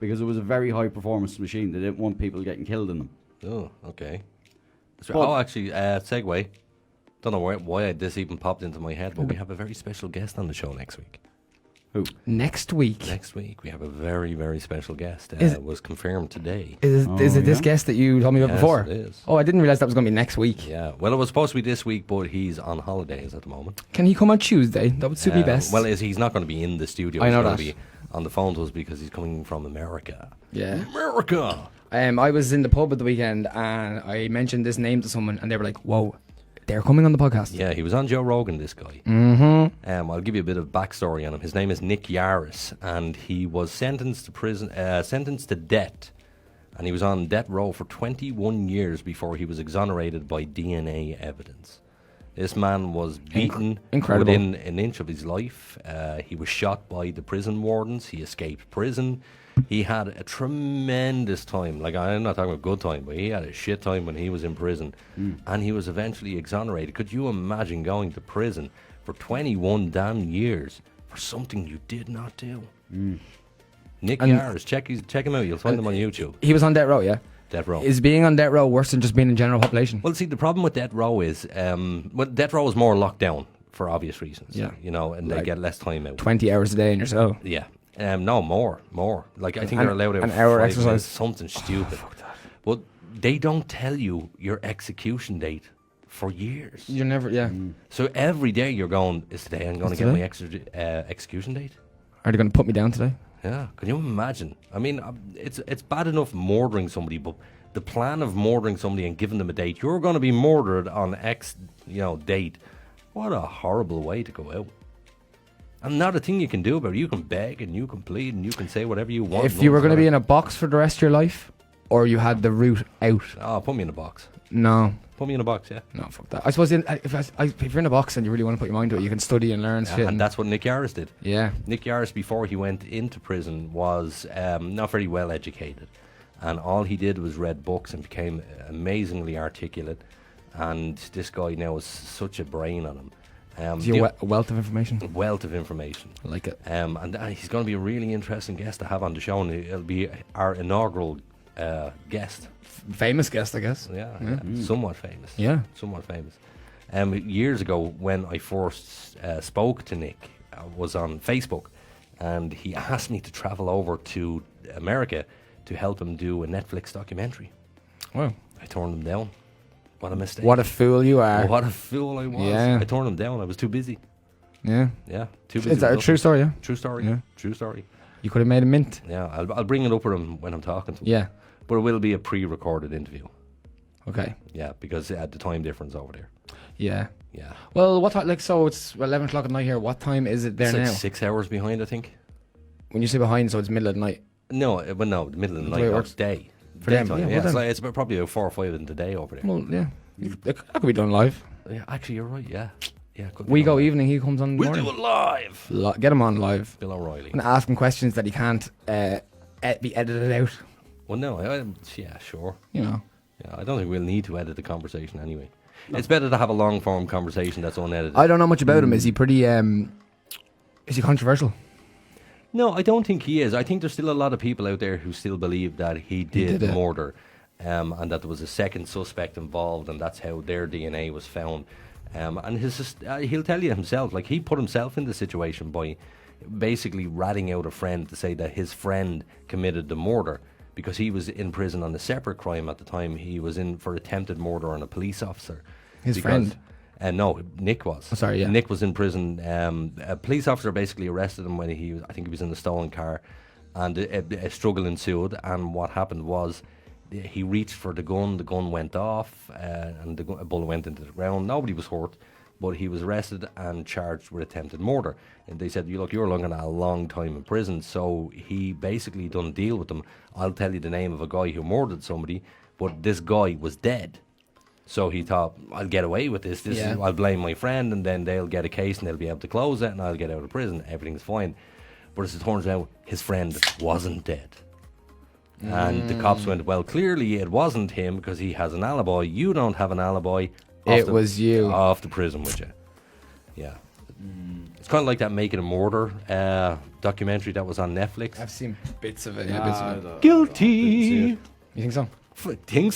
because it was a very high performance machine. They didn't want people getting killed in them. Oh, okay. But- Actually, segue. Don't know why this even popped into my head, but we have a very special guest on the show next week. Who? Next week. Next week, we have a very, very special guest. Is it- Was confirmed today. Is it this yeah? guest that you told me about Yes, before? it is. Oh, I didn't realize that was going to be next week. Yeah. Well, it was supposed to be this week, but he's on holidays at the moment. Can he come on Tuesday? That would suit me best. Well, he's not going to be in the studio. I know he's that. going to be on the phone to us because he's coming from America. Yeah. America! I was in the pub at the weekend and I mentioned this name to someone and they were like, whoa, they're coming on the podcast. Yeah, he was on Joe Rogan, this guy. Mm-hmm. I'll give you a bit of backstory on him. His name is Nick Yaris, and he was sentenced to death, and he was on death row for 21 years before he was exonerated by DNA evidence. This man was beaten Incredible. within an inch of his life. He was shot by the prison wardens. He escaped prison. He had a tremendous time. Like, I'm not talking about good time, but he had a shit time when he was in prison. And he was eventually exonerated. Could you imagine going to prison for 21 damn years for something you did not do? Nick And- Yaris, check him out. You'll find him on YouTube. He was on death row, yeah? Death row. Is being on death row worse than just being in general population? Well, see, the problem with death row is, death row is more locked down for obvious reasons. Yeah. You know, and they Like get less time out. 20 hours a day in your cell. Yeah. No, more. Like, I think An- they're allowed out an hour 5 exercise. minutes, something stupid. But they don't tell you your execution date for years. You're never, yeah. So every day you're going, is today I'm going to Is get my today? execution date? Are they going to put me down today? Yeah. Can you imagine? I mean, it's bad enough murdering somebody, but the plan of murdering somebody and giving them a date, you're going to be murdered on X, date. What a horrible way to go out. And not a thing you can do about it. You can beg and you can plead and you can say whatever you want. If you were going to be in a box for the rest of your life, or you had the route out? Oh, put me in a box. No. Put me in a box, yeah. No, fuck that. I suppose if you're in a box and you really want to put your mind to it, you can study and learn shit. And that's what Nick Yaris did. yeah. Nick Yaris, before he went into prison, was not very well educated. And all he did was read books and became amazingly articulate. And this guy now has such a brain on him. Is he a wealth of information? Wealth of information. I like it. And he's going to be a really interesting guest to have on the show. And it'll be our inaugural guest. Famous guest, I guess. Yeah. Somewhat famous. Yeah. Somewhat famous. Years ago, when I first spoke to Nick, I was on Facebook, and he asked me to travel over to America to help him do a Netflix documentary. Wow. I turned him down. What a mistake. What a fool you are. What a fool I was. Yeah. I turned him down. I was too busy. Yeah. Yeah, too busy. Is that a with true nothing. story, yeah? True story. Yeah. True story. You could have made a mint. Yeah, I'll bring it up with him when I'm talking to him. Yeah. But it will be a pre-recorded interview. Okay. Yeah, because at the time difference over there. Yeah. Yeah. Well, what time? Like, so it's 11 o'clock at night here. What time is it there It's like now? 6 hours behind, I think. When you say behind, so it's middle of the night. No, the middle of the That's the night, way it no, works. it's day. For them, Daytime, yeah, well then. it's probably about 4 or 5 in the day over there. Well, yeah. That could be done live. Yeah, actually, you're right, yeah. Yeah, it could be We done go live. evening, he comes on in the We'll morning. do it live. Get him on live. Bill O'Reilly. And ask him questions that he can't be edited out. Well, no, yeah, sure. You know. Yeah, I don't think we'll need to edit the conversation anyway. It's better to have a long-form conversation that's unedited. I don't know much about him. Is he pretty, is he controversial? No, I don't think he is. I think there's still a lot of people out there who still believe that he did did it. murder, and that there was a second suspect involved, and that's how their DNA was found. And he'll tell you himself, like, he put himself in the situation by basically ratting out a friend to say that his friend committed the murder, because he was in prison on a separate crime at the time. He was in for attempted murder on a police officer. His friend? No, Nick was. Oh, sorry, yeah. Nick was in prison. A police officer basically arrested him when I think he was in a stolen car, and a struggle ensued. And what happened was, he reached for the gun went off, and a bullet went into the ground. Nobody was hurt, but he was arrested and charged with attempted murder. And they said, look, you're looking at a long time in prison. So he basically done a deal with them. I'll tell you the name of a guy who murdered somebody, but this guy was dead. So he thought, I'll get away with this. I'll blame my friend, and then they'll get a case and they'll be able to close it, and I'll get out of prison. Everything's fine. But as it turns out, his friend wasn't dead. And the cops went, well, clearly it wasn't him because he has an alibi. You don't have an alibi. It was you. Off the prison with you. Yeah. It's kind of like that Making a Murder documentary that was on Netflix. I've seen bits of it. Guilty. You think so? Think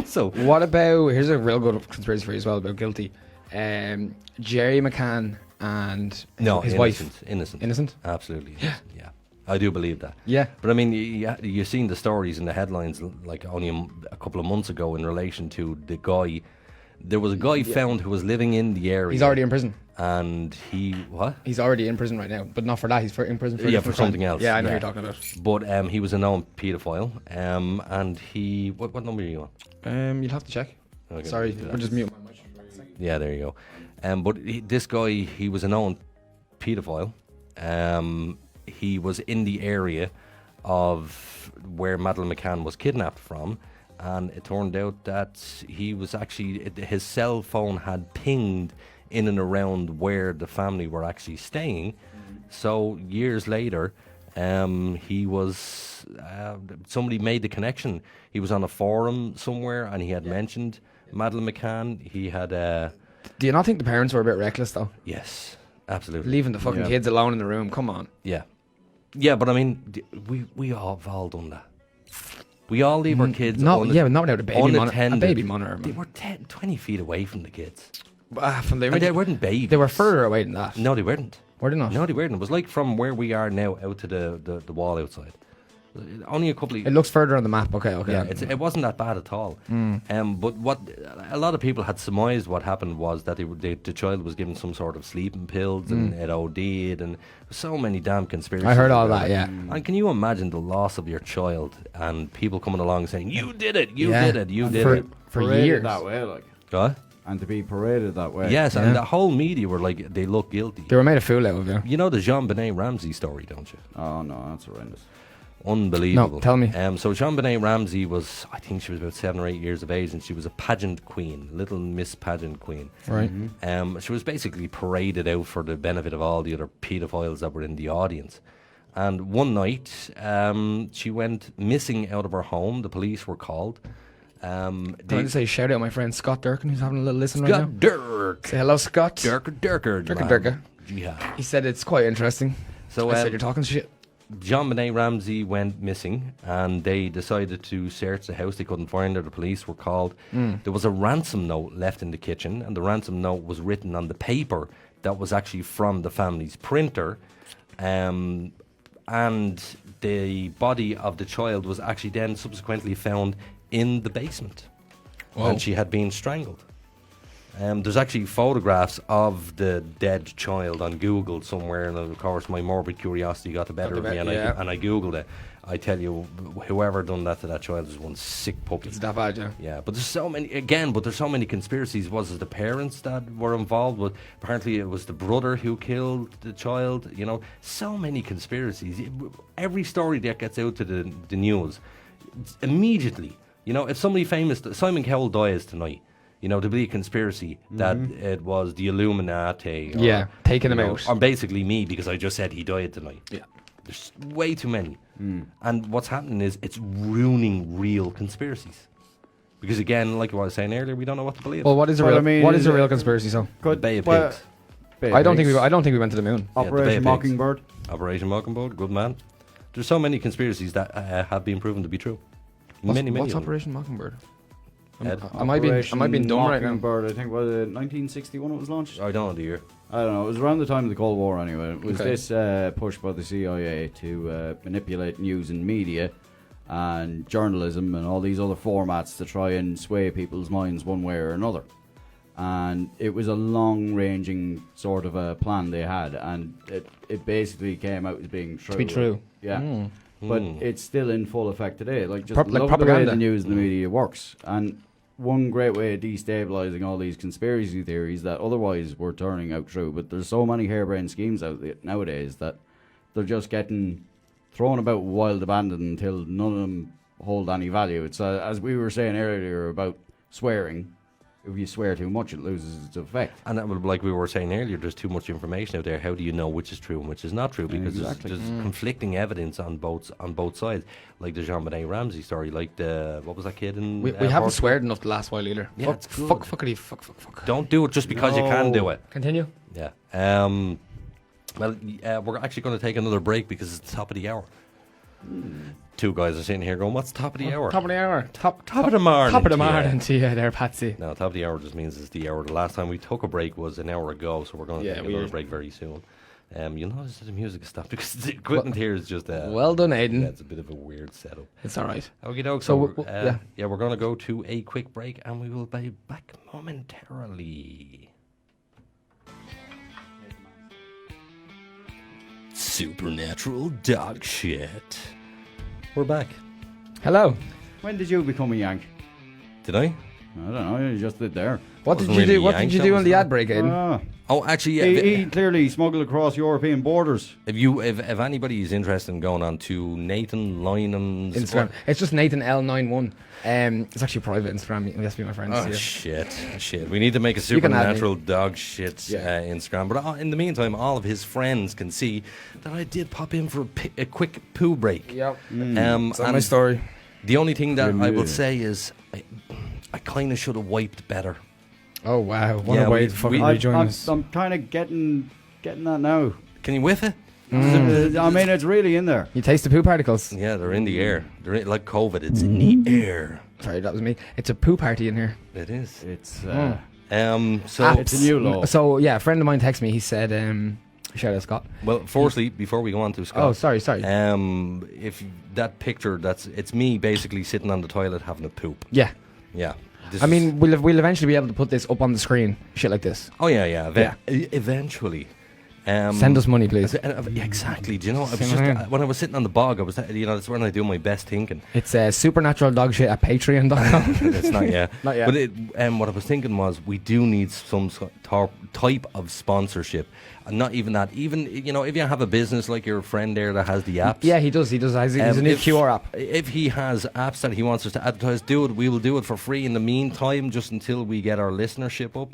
so. What about, here's a real good conspiracy for you as well about Guilty. Jerry McCann and his wife. Innocent. Absolutely. Yeah. I do believe that. Yeah. But I mean, you've seen the stories in the headlines like only a couple of months ago in relation to the guy. There was a guy found who was living in the area. He's already in prison. And He's already in prison right now, but not for that. He's in prison for for something else. Yeah, I know what you're talking about. But he was a known paedophile. And he, what number are you on? You'll have to check. Okay, Sorry, we'll just mute my mic. Yeah, there you go. But this guy, he was a known paedophile. He was in the area of where Madeleine McCann was kidnapped from, and it turned out that he was actually, his cell phone had pinged in and around where the family were actually staying. So years later, he was, somebody made the connection. He was on a forum somewhere and he had mentioned Madeleine McCann. He had Do you not think the parents were a bit reckless though? Yes, absolutely. Leaving the fucking kids alone in the room, come on. Yeah, but I mean, we all have all done that. We all leave our kids not without a baby monitor. A baby monitor. They were 20 feet away from the kids. And they weren't babies. They were further away than that. No, they weren't. Were they not? No, they weren't. It was like from where we are now out to the wall outside. Only a couple of... It looks further on the map. Okay. Yeah, it wasn't that bad at all. But what a lot of people had surmised what happened was that the child was given some sort of sleeping pills and it OD'd, and so many damn conspiracies. I heard all that, yeah. And can you imagine the loss of your child and people coming along saying, you did it, you did it. For years. that way, like. What? And to be paraded that way. Yes, and the whole media were like, they look guilty. They were made a fool out of it. You know the Jean-Benet Ramsey story, don't you? Oh, no, that's horrendous. Unbelievable. No, tell me. So Jean-Benet Ramsey was, I think she was about 7 or 8 years of age, and she was a pageant queen, little Miss Pageant Queen. Right. She was basically paraded out for the benefit of all the other paedophiles that were in the audience. And one night, she went missing out of her home. The police were called. Can I just say shout out my friend Scott Durkin, who's having a little listen right now? Scott Dirk. Say hello, Scott. Durker. Yeah. He said it's quite interesting. So I said you're talking shit. Jean-Benet Ramsey went missing, and they decided to search the house. They couldn't find her. The police were called. There was a ransom note left in the kitchen, and the ransom note was written on the paper that was actually from the family's printer. And the body of the child was actually then subsequently found in the basement. Whoa. And she had been strangled. There's actually photographs of the dead child on Google somewhere, and of course my morbid curiosity got the better of me, and I Googled it. I tell you, whoever done that to that child is one sick puppy. It's that bad, yeah. Yeah, but there's so many conspiracies. Was it the parents that were involved? But apparently it was the brother who killed the child. You know, so many conspiracies. Every story that gets out to the news, immediately, you know, if somebody famous, Simon Cowell dies tonight, you know, to be a conspiracy that it was the Illuminati. Or, taking him out. Or basically me, because I just said he died tonight. Yeah. There's way too many. And what's happening is it's ruining real conspiracies. Because again, like what I was saying earlier, we don't know what to believe. Well, what is a real conspiracy, so? The Bay of Pigs. I don't think we went to the moon. Operation Mockingbird. Operation Mockingbird, good man. There's so many conspiracies that have been proven to be true. Many. What's Operation Mockingbird? Am I being dumb right now? I think was it 1961 it was launched. I don't know the year. I don't know. It was around the time of the Cold War anyway. It was this push by the CIA to manipulate news and media, and journalism and all these other formats to try and sway people's minds one way or another. And it was a long-ranging sort of a plan they had, and it basically came out as being true. To be true. Yeah. But it's still in full effect today. Like, just Like love the way propaganda. the news and the media works. And one great way of destabilising all these conspiracy theories that otherwise were turning out true. But there's so many harebrained schemes out there nowadays that they're just getting thrown about wild abandon until none of them hold any value. It's as we were saying earlier about swearing. If you swear too much, it loses its effect. And that would, like we were saying earlier, there's too much information out there. How do you know which is true and which is not true? Because Exactly. there's conflicting evidence on both sides. Like the Jean-Benet Ramsey story, like the what was that kid in? We haven't Portugal? sweared enough the last while either. Yeah, fuck, it's good. fuck. Don't do it just because you can do it. Continue. Yeah. Well, we're actually going to take another break because it's the top of the hour. Two guys are sitting here going, "What's top of the hour?" Top of the hour. Top of the morning. Top of the to you. morning to you there, Patsy. No, top of the hour just means it's the hour. The last time we took a break was an hour ago, so we're going to Yeah, take we another are. break very soon. You'll notice that the music has stopped because the equipment here is just Well done, Aidan. yeah, it's a bit of a weird setup. It's all right. Okay, doke. So, So, yeah. we're going to go to a quick break, and we will be back momentarily. Supernatural Dogshit. We're back. Hello. When did you become a Yank? Did I? I don't know. You just did there. What did Wasn't you do? really What did yanked, you that do was on the not. ad break, Aidan? Ah. Oh, actually, yeah. He clearly smuggled across European borders. If anybody is interested in going on to Nathan Lynham's Instagram. It's just Nathan L91. It's actually private Instagram. You have to be my friend. Oh shit! We need to make a You can add me. Supernatural Dogshit Instagram. But in the meantime, all of his friends can see that I did pop in for a quick poo break. Yep. That's my story. The only thing that I will Yeah. say is I kind of should have wiped better. Oh wow! What Yeah, a way we- to fucking we- rejoin us. I'm kind of getting that now. Can you whiff it? I mean, it's really in there. You taste the poo particles. Yeah, they're in the air. Like COVID, it's in the air. Sorry, that was me. It's a poo party in here. It is. It's So it's a new law. So yeah, a friend of mine texted me. He said, "Shout out Scott." well, firstly, before we go on to Scott. Oh, sorry. If that picture, it's me basically sitting on the toilet having a poop. Yeah. Yeah. This I is- mean, we'll eventually be able to put this up on the screen. Shit like this. oh yeah. Eventually. Send us money, please. Yeah, exactly. Do you know? I was Same just here. when I was sitting on the bog, I was that's when I do my best thinking. It's Supernatural Dogshit at Patreon.com. It's not yet. Not yet. But what I was thinking was we do need some type of sponsorship, and not even that. Even if you have a business like your friend there that has the apps. Yeah, he does. He's a new if- QR app. If he has apps that he wants us to advertise, do it. We will do it for free in the meantime, just until we get our listenership up.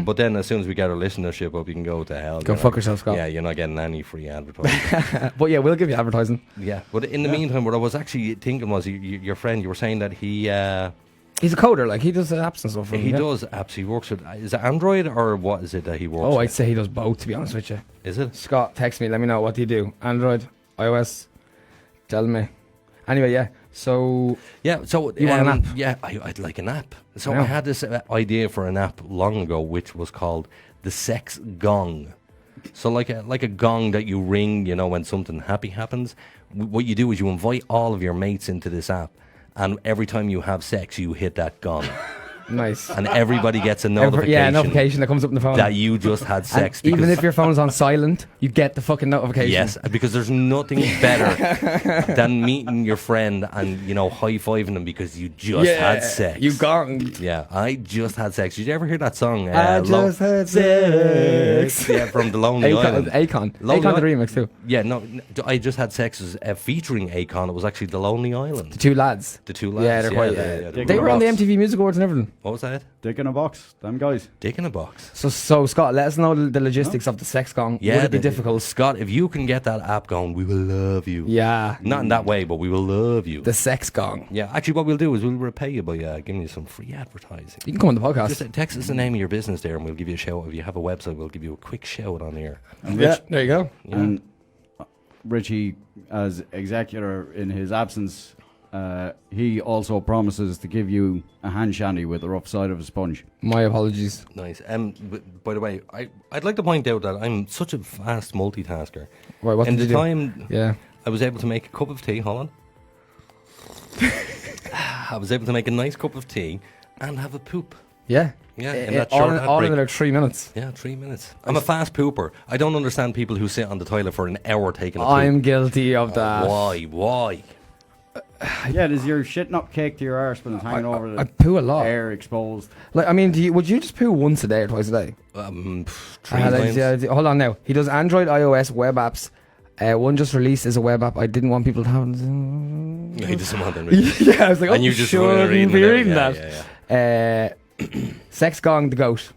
But then, as soon as we get our listenership up, you can go to hell. Go fuck yourself, Scott. Yeah, you're not getting any free advertising. But yeah, we'll give you advertising. Yeah, but in the meantime, what I was actually thinking was your friend. You were saying that he He's a coder. Like he does apps and stuff. he does apps. He works with. Is it Android or what is it that he works? Oh, I'd with? say he does both. To be honest with you, Is it? Scott, text me. Let me know what do you do. Android, iOS. Tell me. Anyway, yeah. So Yeah. So You want an app? Yeah, I'd like an app. So Yeah. I had this idea for an app long ago, which was called the Sex Gong. So like a gong that you ring, when something happy happens. What you do is you invite all of your mates into this app, and every time you have sex, you hit that gong, nice. and everybody gets a notification. Yeah, notification that comes up on the phone. that you just had sex. And even because- if your phone's on silent, you get the fucking notification. Yes, because there's nothing better than meeting your friend and high-fiving them because you just had sex. You gonged. Yeah, I just had sex. Did you ever hear that song? I just had sex. Yeah, from the Lonely Island. Akon. Lonely Akon the Island. remix too. Yeah, no, I just had sex was featuring Akon. It was actually the Lonely Island. The two lads. The two lads. Yeah, they're quite. they They were on the box. MTV Music Awards and everything. What was that? Dick in a box. Them guys. Dick in a box. So Scott, let us know the logistics of the sex gong. Yeah, Would it be the- difficult? Scott, if you can get that app going, we will love you. Yeah. Not in that way, but we will love you. The sex gong. Yeah, actually, what we'll do is we'll repay you by giving you some free advertising. You can come on the podcast. Just text us the name of your business there, and we'll give you a shout. If you have a website, we'll give you a quick shout on here. Yeah, there you go. And Richie, as executor in his absence, he also promises to give you a hand shandy with the rough side of a sponge. My apologies. Nice. By the way, I'd like to point out that I'm such a fast multitasker. Right, what In did the you do? time Yeah. I was able to make a cup of tea. Hold on. I was able to make a nice cup of tea and have a poop. Yeah. Yeah, in that all, short in, ad all in break. like 3 minutes. Yeah, 3 minutes. I'm a fast pooper. I don't understand people who sit on the toilet for an hour taking a poop. I'm guilty of that. Why? Yeah, does your shit not cake to your arse when it's hanging over the I poo a lot. air exposed? Like, I mean, would you just poo once a day or twice a day? 3 Like, times. hold on now. He does Android, iOS, web apps. One just released as a web app. I didn't want people to have. He doesn't want them reading. Yeah, I was like, And oh, you just shouldn't reading be it out. reading Yeah, that. Sex Gong the Goat.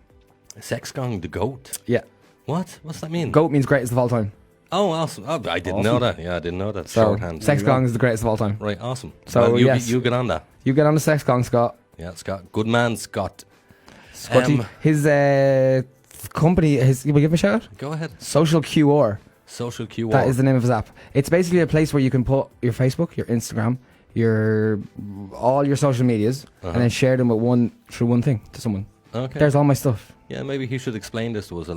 Sex Gong the goat. Yeah. What? What's that mean? Goat means greatest of all time. Oh, awesome. Oh, I didn't know that. Yeah, I didn't know that. So, Shorthand. Sex Gong is the greatest of all time. Right, awesome. So, Well, you, yes. you get on that. You get on the Sex Gong, Scott. Yeah, Scott. Good man, Scott. Scotty. His company, will we give him a shout out? Go ahead. Social QR. Social QR. That is the name of his app. It's basically a place where you can put your Facebook, your Instagram, all your social medias, and then share them through one thing to someone. Okay. There's all my stuff. Yeah, maybe he should explain this to us a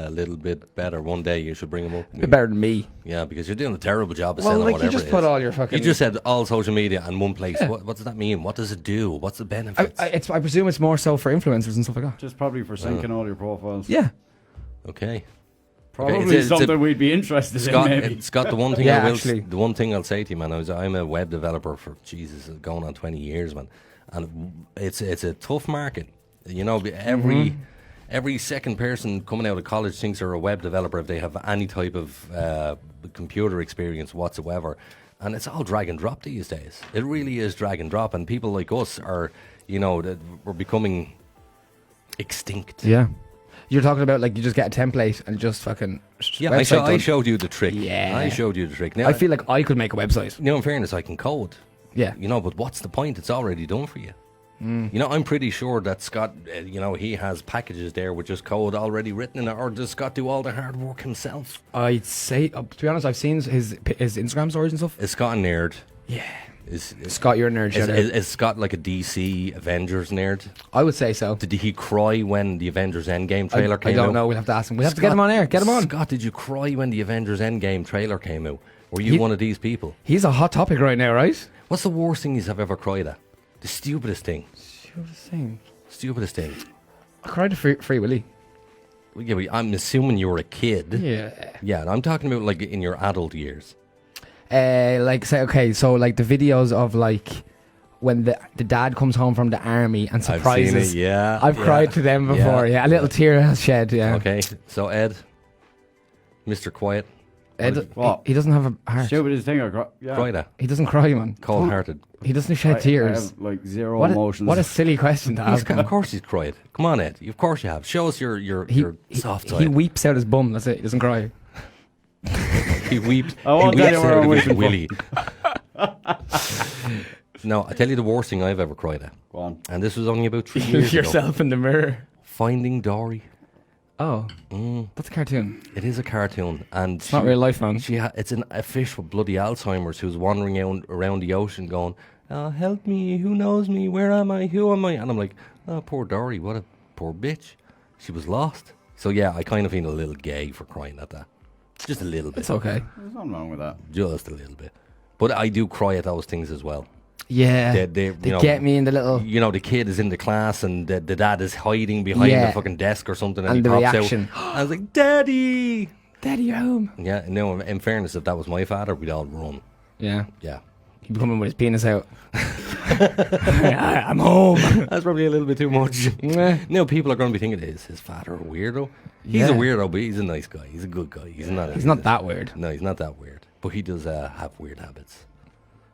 little bit better. One day you should bring him up. A bit better than me. Yeah, because you're doing a terrible job of Well, selling like, whatever you just it put is. all your fucking... You just said all social media in one place. Yeah. What does that mean? What does it do? What's the benefits? I presume it's more so for influencers and stuff like that. Just probably for syncing all your profiles. Yeah. Okay. Probably it's a- something we'd be interested Scott, in, maybe. Scott, the one thing Yeah, I will, actually. the one thing I'll say to you, man, I'm a web developer for Jesus, going on 20 years, man, and it's a tough market. You know, every second person coming out of college thinks they're a web developer if they have any type of computer experience whatsoever, and it's all drag and drop these days. It really is drag and drop, and people like us are, we're becoming extinct. Yeah. You're talking about, like, you just get a template and just fucking... Yeah, website I done. showed you the trick. Yeah. I showed you the trick. Now, I feel like I could make a website. in fairness, I can code. Yeah. But what's the point? It's already done for you. I'm pretty sure that Scott, he has packages there with just code already written in it, or does Scott do all the hard work himself? I'd say, to be honest, I've seen his Instagram stories and stuff. Is Scott a nerd? Yeah. Is Scott, you're a nerd. Shut up. is Scott like a DC Avengers nerd? I would say so. Did he cry when the Avengers Endgame trailer came out? I don't know. We'll have to ask him. We'll have to get him on air. Get him on. Scott, did you cry when the Avengers Endgame trailer came out? Were you one of these people? He's a hot topic right now, right? What's the worst thing you've ever cried at? The stupidest thing. Stupidest thing. I cried at Free Willy. Well, yeah, but I'm assuming you were a kid. Yeah. Yeah, and I'm talking about like in your adult years. Like, say, okay, so like the videos of like when the dad comes home from the army and surprises. I've seen it, yeah. I've yeah. cried to them before. Yeah, a little tear has shed. Yeah. Okay, so Ed, Mr. Quiet, Ed, What? he doesn't have a heart. Stupidest thing I got. Yeah. cried at, He doesn't cry, man. cold-hearted. He doesn't shed I tears. have, like, zero What emotions. a silly question to ask. Of course he's cried. Come on, Ed. Of course you have. Show us your soft side. He weeps out his bum. That's it. He doesn't cry. He weeps. I won't he tell weeps you where out I'm of his wishing willy. No, I tell you the worst thing I've ever cried at, Go on. and this was only about 3 years ago. Yourself in the mirror. Finding Dory. Oh, that's a cartoon. It is a cartoon, and It's not real life, man. It's a fish with bloody Alzheimer's who's wandering around the ocean, going, "Help me! Who knows me? Where am I? Who am I?" And I'm like, "Oh, poor Dory. What a poor bitch. She was lost." So yeah, I kind of feel a little gay for crying at that. Just a little bit. It's okay. There's nothing wrong with that. Just a little bit. But I do cry at those things as well. Yeah. They Get me in the little... The kid is in the class and the dad is hiding behind Yeah. the fucking desk or something, and And he the pops reaction. out. I was like, "Daddy!" Daddy, you're home. Yeah, no, in fairness, if that was my father, we'd all run. Yeah. Yeah. He'd be coming with his penis out. I'm home. That's probably a little bit too much. No, people are going to be thinking, is his father a weirdo? He's Yeah. a weirdo, but he's a nice guy. He's a good guy. He's not that weird. No, he's not that weird. But he does have weird habits.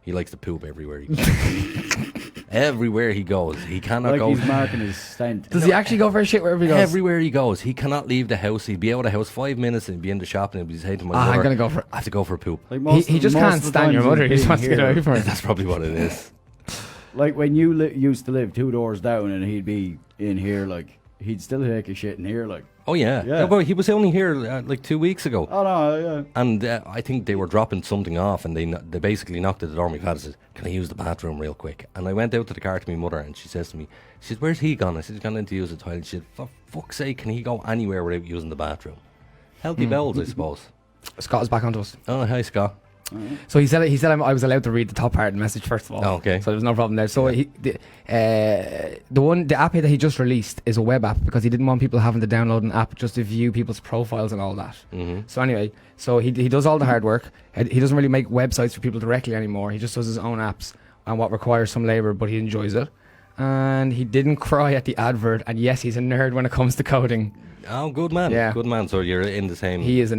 He likes to poop everywhere he goes. Everywhere he goes. He cannot Like go. he's marking his scent. Does he actually go for a shit wherever he goes? Everywhere he goes. He cannot leave the house. He'd be out of the house 5 minutes and he'd be in the shop and he'd be saying to my mother, I'm going to go for... I have to go for a poop. Like He just most can't of the stand your times mother. He he's just wants to been get here. away from her. That's probably what it is. Like when you used to live 2 doors down and he'd be in here, like, he'd still take a shit in here, like. Oh, yeah. Yeah. But he was only here like 2 weeks ago. Oh, no, yeah. And I think they were dropping something off, and they basically knocked at the door. My father says, "Can I use the bathroom real quick?" And I went out to the car to my mother, and she says to me, she says, "Where's he gone?" I said, "He's gone in to use the toilet." She said, "For fuck's sake, can he go anywhere without using the bathroom?" Healthy bowels, I suppose. Scott is back onto us. Oh, hi, Scott. So he said I was allowed to read the top part of the message first of all. Oh, okay. So there was no problem there. So the app that he just released is a web app because he didn't want people having to download an app just to view people's profiles and all that. Mm-hmm. So anyway, he does all the hard work. He doesn't really make websites for people directly anymore. He just does his own apps and what requires some labor, but he enjoys it. And he didn't cry at the advert. And yes, he's a nerd when it comes to coding. Oh, good man. Yeah. Good man. So you're in the same He is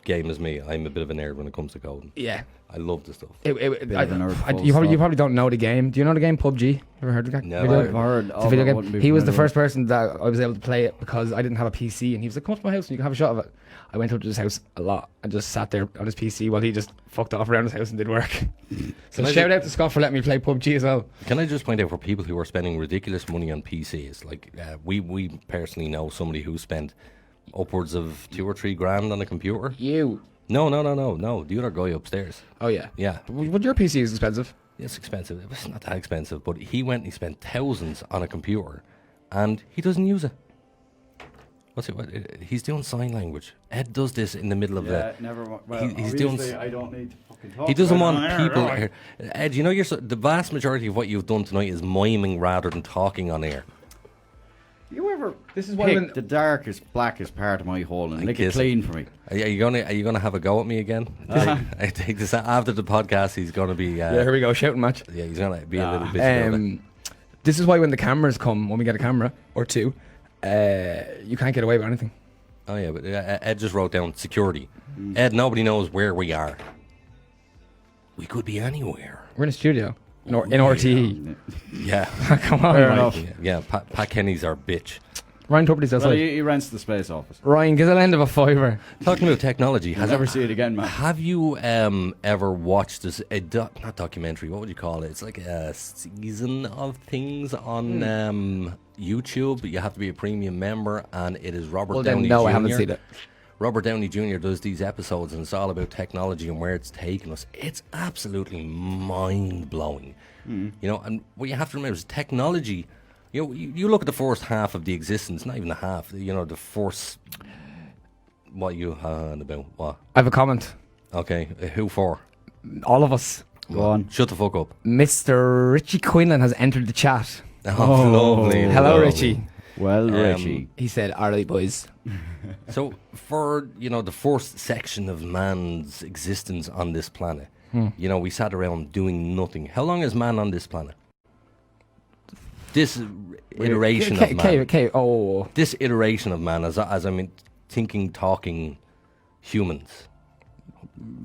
game as me. I'm a bit of a nerd when it comes to coding. Yeah. I love the stuff. You probably don't know the game. Do you know the game PUBG? Ever heard of the game? No. Video- I've heard. It's a video but game. He was the first person that I was able to play it because I didn't have a PC, and he was like, "Come up to my house and you can have a shot of it." I went up to his house a lot and just sat there on his PC while he just fucked off around his house and did work. So shout out to Scott for letting me play PUBG as well. Can I just point out for people who are spending ridiculous money on PCs, like we personally know somebody who spent upwards of $2 or $3 grand on a computer. You. No. The other guy upstairs. Oh yeah. Yeah. But your PC is expensive. It's expensive. It's not that expensive, but he went and he spent thousands on a computer, and he doesn't use it. He's doing sign language. Ed does this in the middle of never mind. Well, he's doing. I don't need to fucking talk. He doesn't about want it on air, people. do I? Ed, you know, the vast majority of what you've done tonight is miming rather than talking on air. You ever? This is pick the darkest, blackest part of my hole and lick it clean for me. Are you gonna have a go at me again? I think this after the podcast. He's gonna be. Yeah, here we go, shouting match. Yeah, he's gonna be a little bit. This is why when the cameras come, when we get a camera or two, you can't get away with anything. Oh yeah, but Ed just wrote down security. Ed, nobody knows where we are. We could be anywhere. We're in a studio. In RTE. Yeah. Come on, Fair Ryan. enough. Yeah, Pat Kenny's our bitch. Ryan Tuberty's outside. Well, he rents the space office. Ryan, give the end of a fiver. Talking about technology, I'll never see it again, man. Have you ever watched this? Not documentary. What would you call it? It's like a season of things on YouTube. You have to be a premium member, and it is Robert Downey Jr. No, I haven't seen it. Robert Downey Jr. does these episodes, and it's all about technology and where it's taken us. It's absolutely mind-blowing. You know, and what you have to remember is technology. You know, you look at the first half of the existence, not even the half. You know, the first. What you had about what? I have a comment. Okay, who for? All of us. Go on. Shut the fuck up. Mr. Richie Quinlan has entered the chat. Oh, lovely. Hello, lovely. Richie. Well, Richie. He said, "Alright, boys." So, for the first section of man's existence on this planet, you know, we sat around doing nothing. How long is man on this planet? This iteration of man. This iteration of man, as I mean, thinking, talking humans.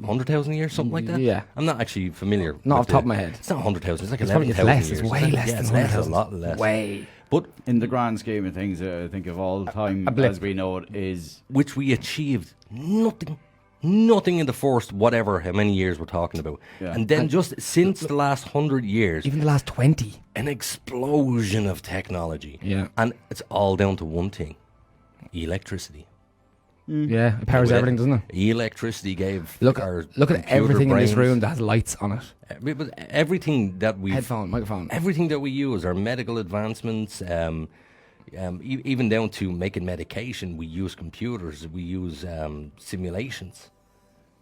100,000 years, something like that? Yeah. I'm not actually familiar. Not with off the top of my head. It's not 100,000. It's like It's probably 11,000 less. years. It's way less Yeah, than it's less. 100,000. A lot less. Way. But In the grand scheme of things, I think of all time A blip. as we know it is. which we achieved nothing in the first whatever how many years we're talking about, Yeah. and then just since the last 100 years, Even the last 20. an explosion of technology. Yeah. And it's all down to one thing: electricity. Yeah, it powers everything, doesn't it? Electricity gave Look our at computer everything in this brains- room that has lights on it. But everything that we Microphone. everything that we use, our medical advancements, even down to making medication, we use computers, we use simulations.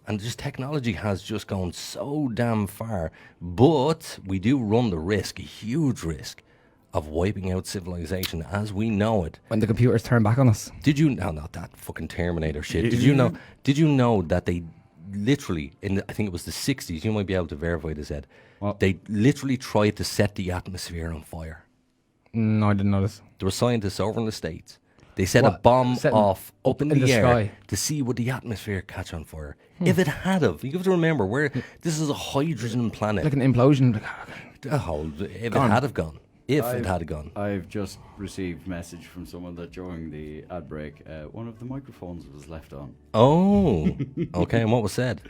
And just technology has just gone so damn far. But we do run the risk, a huge risk, of wiping out civilization as we know it. When the computers turn back on us. Did you know, not that fucking Terminator shit. Did you know that they literally, I think it was the 60s, you might be able to verify this, Ed. What? They literally tried to set the atmosphere on fire. No, I didn't notice. There were scientists over in the States. They set a What? bomb Setting off up in the air sky. to see would the atmosphere catch on fire. If it had of, you have to remember this is a hydrogen planet. Like an implosion. If it had have gone. If it had gone. I've just received message from someone that during the ad break, one of the microphones was left on. Oh, okay. And what was said?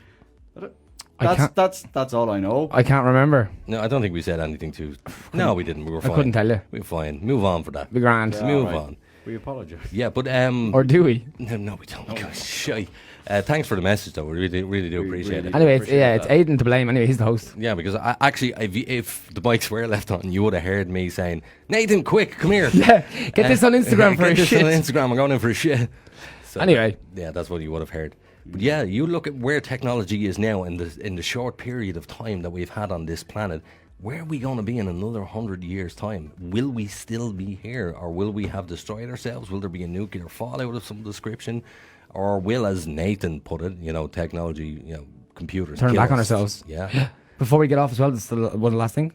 That's all I know. I can't remember. No, I don't think we said anything to. No, we didn't. We were fine. I couldn't tell you. We were fine. Move on for that. Be grand. Move right. on. We apologise. Yeah, but Or do we? no, we don't. Oh. Shy. Thanks for the message, though. We really do appreciate it. Anyway, it's Appreciate that. Aiden to blame. Anyway, he's the host. Yeah, because if the bikes were left on, you would have heard me saying, "Nathan, quick, come here." Yeah, get this on Instagram for get a this shit. on Instagram. I'm going in for a shit. So, Anyway. yeah, that's what you would have heard. But yeah, you look at where technology is now in the short period of time that we've had on this planet. Where are we going to be in another 100 years' time? Will we still be here, or will we have destroyed ourselves? Will there be a nuclear fallout of some description, or will, as Nathan put it, technology, computers Turn kill back on us? ourselves. Yeah. Before we get off as well, this is one last thing.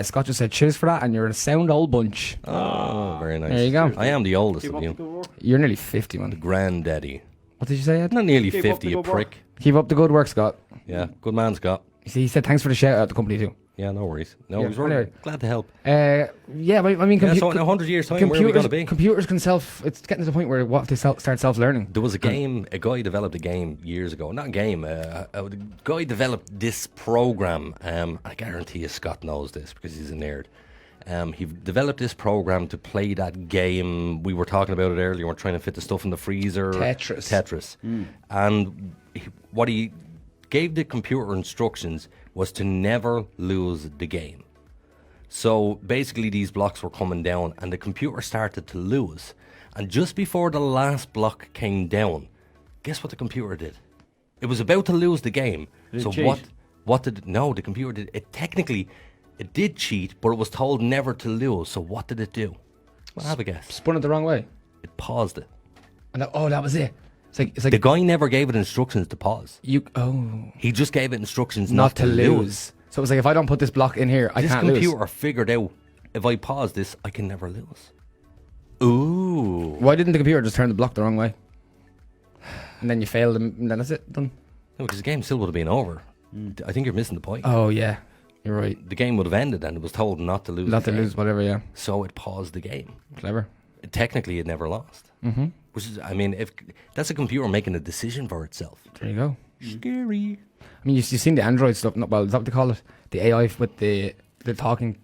Scott just said, cheers for that, and you're a sound old bunch. Oh, very nice. There you go. I am the oldest Keep of up the you. good work. You're nearly 50, The man. granddaddy. What did you say, Ed? Not nearly Keep up 50, the you good work. prick. Keep up the good work, Scott. Yeah, good man, Scott. See, he said thanks for the shout out at the company too. Yeah, no worries. No, Yeah, worries. We're anyway. glad to help. Yeah, but I mean, Yeah, so in 100 years' time, where are we going to be? computers can it's getting to the point where what if they start self-learning? There was a guy developed a game years ago. Not a game, a guy developed this program. I guarantee you Scott knows this because he's a nerd. He developed this program to play that game. We were talking about it earlier. We're trying to fit the stuff in the freezer. Tetris. And what he gave the computer instructions was to never lose the game. So basically these blocks were coming down and the computer started to lose. And just before the last block came down, guess what the computer did? It was about to lose the game. Did it So cheat? what did no, the computer did it technically it did cheat, but it was told never to lose. So what did it do? Well, have a guess. Spun it the wrong way. It paused it. And that was it. It's like The guy never gave it instructions to pause. you. He just gave it instructions Not to lose. So it was like, if I don't put this block in here, I This can't computer lose. figured out if I pause this, I can never lose. Ooh. Why didn't the computer just turn the block the wrong way? And then you failed, and then that's it, done. No, because the game still would have been over. I think you're missing the point. Oh yeah, you're right. The game would have ended and it was told not to lose. Not the to game. lose, whatever. Yeah, So it paused the game. clever. Technically, it never lost. Mm-hmm. Which is, I mean, if that's a computer making a decision for itself. There you go. Scary. I mean, you've seen the Android stuff. Well, is that what they call it? The AI with the talking,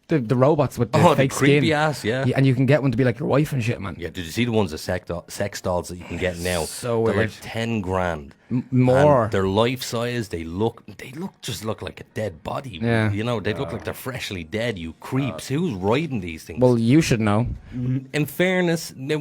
the robots with the Oh, the fake creepy skin. ass, yeah. And you can get one to be like your wife and shit, man. Yeah, did you see the ones, the sex dolls that you can get now? So They're weird. like 10 grand. More. And they're life size. They look like a dead body. Yeah. You know, they look like they're freshly dead. You creeps. Who's riding these things? Well, you should know. in fairness, now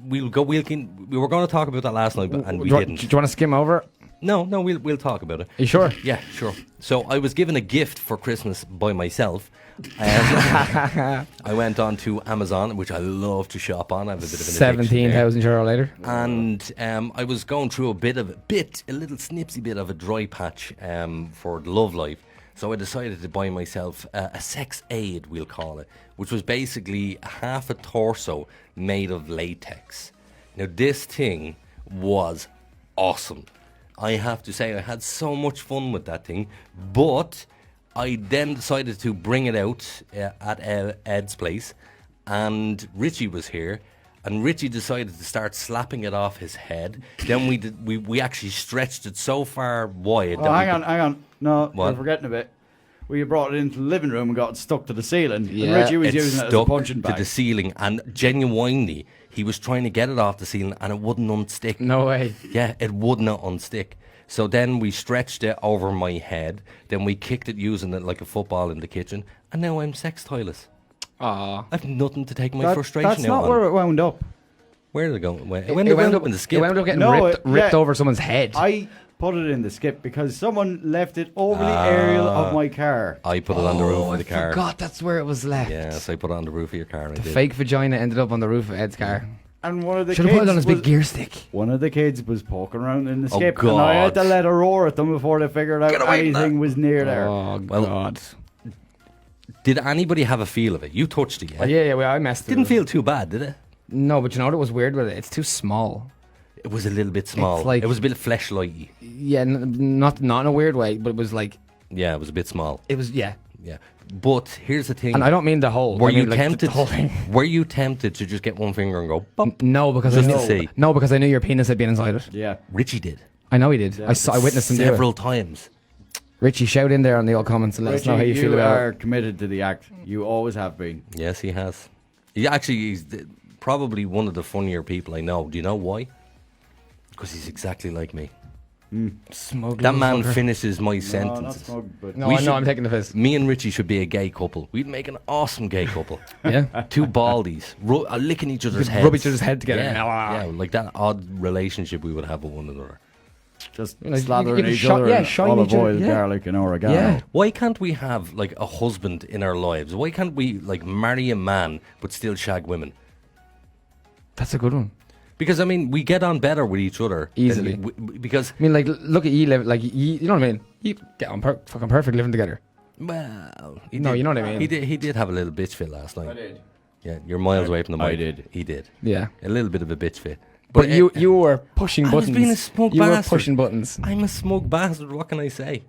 we were going to talk about that last night, and we do, didn't. Do you want to skim over it? No, we'll talk about it. Are you sure? Yeah, sure. So I was given a gift for Christmas by myself. I went on to Amazon, which I love to shop on. I have a bit of an addiction there. €17,000 later. And I was going through a little snipsy bit of a dry patch for love life. So I decided to buy myself a sex aid, we'll call it, which was basically half a torso made of latex. Now this thing was awesome. I have to say I had so much fun with that thing, but I then decided to bring it out at Ed's place, and Richie was here, and Richie decided to start slapping it off his head. Then we actually stretched it so far wide. Oh, that hang on. No, What? you're forgetting a bit. We brought it into the living room and got it stuck to the ceiling. Yeah. And Reggie was It using it as a stuck punching to bag. the ceiling, and genuinely, he was trying to get it off the ceiling, and it wouldn't unstick. No way. Yeah, it would not unstick. So then we stretched it over my head. Then we kicked it using it like a football in the kitchen, and now I'm sex-toyless. Aw. I've nothing to take my frustration That's out not on. where it wound up. Where did it go? It wound up in the skip. It wound up getting No, ripped yeah. over someone's head. I put it in the skip because someone left it over the aerial of my car. I put it on the roof of the I car. forgot that's where it was left. Yes, I put it on the roof of your car. I The did. fake vagina ended up on the roof of Ed's car. And one of the Should have put it on kids his big was, gear stick. one of the kids was poking around in the Oh, skip, and I had to God. let her roar at them before they figured out Get away from anything that. was near there. Oh, Well, God. Did anybody have a feel of it? You touched it, yeah? Oh, yeah, well, I messed it. Didn't feel too bad, did it? No, but you know what was weird with it? It's too small. It was a little bit small. like- It was a bit fleshlighty. Yeah, not in a weird way, but it was like, Yeah, it was a bit small. it was, yeah. Yeah. But here's the thing. And I don't mean the whole. Were I mean, you like, tempted? The whole thing. Were you tempted to just get one finger and go? Bump? No, because Just I to knew. see. No, because I knew your penis had been inside it. Yeah. Richie did I know he did. I witnessed him do several it. times. Richie, shout in there on the old comments and let us know how you feel about are it. committed to the act. You always have been. Yes, he has. He's probably one of the funnier people I know. Do you know why? Because he's exactly like me. Smug That little man fucker. finishes my No, not sentences. smug, but No, We I know, should- I'm taking the piss. Me and Richie should be a gay couple. We'd make an awesome gay couple. Yeah? Two baldies licking each other's Could heads. rub each other's head together. Yeah, yeah, like that odd relationship we would have with one another. Just You know, you slathering can each shine- other yeah, in shine olive each other, oil, yeah. garlic, and oregano. Yeah. Why can't we have like a husband in our lives? Why can't we like marry a man but still shag women? That's a good one. Because I mean, we get on better with each other than Easily. because I mean, like, look at you live, like, you know what I mean? You get on fucking perfect living together. well, he No, did- you know what I mean. He did have a little bitch fit last night. I did. Yeah, you're miles away from the mic. I did. He did. Yeah. A little bit of a bitch fit. But you were pushing I was buttons. being a smug you were bastard. pushing buttons. I'm a smug bastard. What can I say?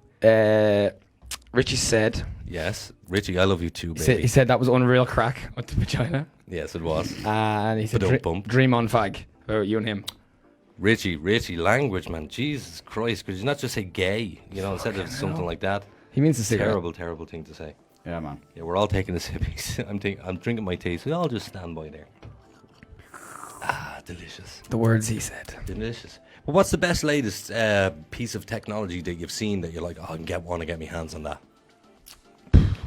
Richie said, Yes, Richie, I love you too, he baby. said that was unreal crack with the vagina. Yes, it was. And he said, Ba-dum-bum. dream on fag. About you and him. Richie, language, man. Jesus Christ, could you not just say gay? You know, instead of something like that. He means to say Terrible, terrible thing to say. Yeah, man. Yeah, we're all taking a sippies. I'm drinking my tea, so we all just stand by there. Ah, delicious. the words he said. Delicious. But what's the best latest piece of technology that you've seen that you're like, oh, I want to get my hands on that?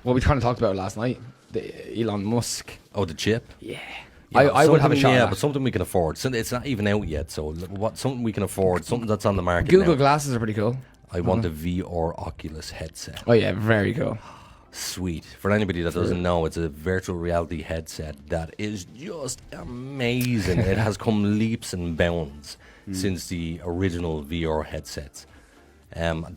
Well, we kind of talked about it last night. The Elon Musk. Oh, the chip? Yeah. Yeah, I would have a something- shot Yeah, at but that. something we can afford. So it's not even out yet, so something we can afford, something that's on the market Google now. glasses are pretty cool. I want a VR Oculus headset. Oh, yeah, very cool. Sweet. For anybody that doesn't know, it's a virtual reality headset that is just amazing. It has come leaps and bounds since the original VR headsets.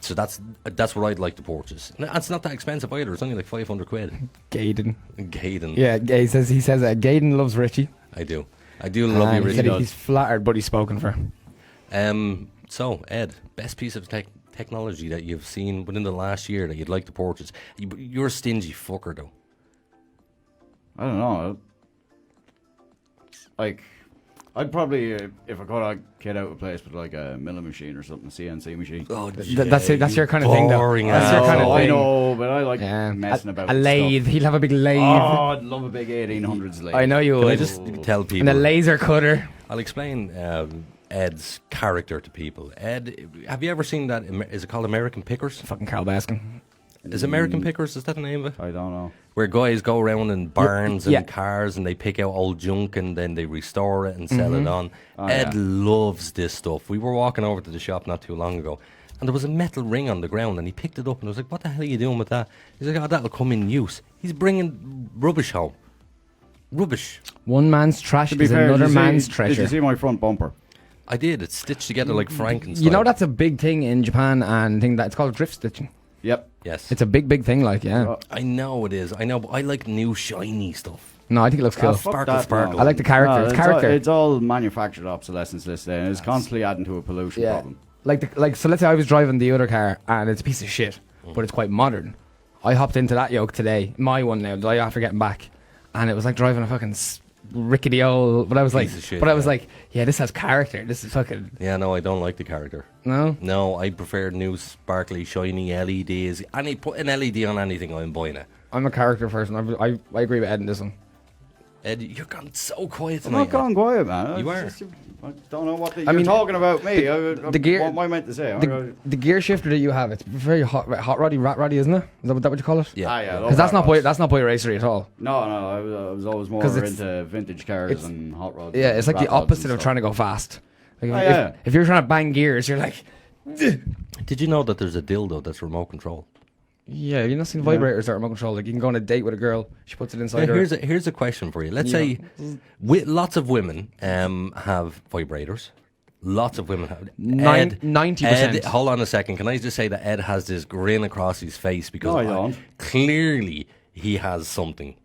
So that's what I'd like to purchase. And it's not that expensive either. It's only like 500 quid. Gaiden. Gaiden. Yeah, he says Gaiden loves Richie. I do love And you, he said really. he's flattered, but he's spoken for. So, Ed, best piece of technology that you've seen within the last year that you'd like to purchase. You're a stingy fucker, though. I don't know. Like, I'd probably, if I could, I'd get out a place with like a milling machine or something, a CNC machine. Oh, That's it. That's your kind of thing, though. boring That's your ass. kind of I thing. know, but I like Yeah. messing about A with lathe. stuff. He'll have a big lathe. Oh, I'd love a big 1800s lathe. I know you Can I would. just tell And people? a laser cutter. I'll explain Ed's character to people. Ed, have you ever seen that? Is it called American Pickers? Fucking Carl Baskin. Is American Pickers? Is that the name of it? I don't know. Where guys go around in barns yeah. and cars and they pick out old junk and then they restore it and sell it on. Oh, Ed yeah. loves this stuff. We were walking over to the shop not too long ago and there was a metal ring on the ground and he picked it up and I was like, what the hell are you doing with that? He's like, oh, that'll come in use. He's bringing rubbish home. Rubbish. One man's trash To be is fair, another did you man's see, treasure. Did you see my front bumper? I did. It's stitched together like Frankenstein. You know that's a big thing in Japan and thing that it's called drift stitching. Yep. Yes. It's a big thing, like, yeah. I know it is. I know, but I like new shiny stuff. No, I think it looks cool. Ah, fuck Sparkle, that, sparkle. no. I like the character. No, it's character. It's all manufactured obsolescence this day, and it's constantly adding to a pollution problem. So let's say I was driving the other car and it's a piece of shit, but it's quite modern. I hopped into that yoke today, my one now, that I after getting back, and it was like driving a fucking rickety old. But I was like, Piece of shit, but I was yeah. like, yeah, this has character. This is fucking Yeah, no, I don't like the character. no. No, I prefer new, sparkly, shiny LEDs. Put an LED on anything, I'm buying it. I'm a character person. I agree with Ed in this one. Ed, you're gone so quiet I'm tonight. not going quiet, man. You It's are. just- I don't know what I you're mean, talking about me. the gear- What am I meant to say? The gear shifter that you have, it's very hot roddy, rat roddy, isn't it? Is that what you call it? Yeah. Ah, yeah. Because that's not boy racery at all. No, I was always more 'Cause it's- into vintage cars it's- and hot rods. Yeah, it's like the rat rods opposite and of stuff. trying to go fast. Like Oh, yeah. if you're trying to bang gears, you're like, Did you know that there's a dildo that's remote control? yeah, you've not seen vibrators that are remote control. Like you can go on a date with a girl, she puts it inside her. Here's a question for you. Let's Yeah. say lots of women have vibrators. Lots of women have. 90%. Ed, hold on a second. Can I just say that Ed has this grin across his face because No, I don't. clearly he has something.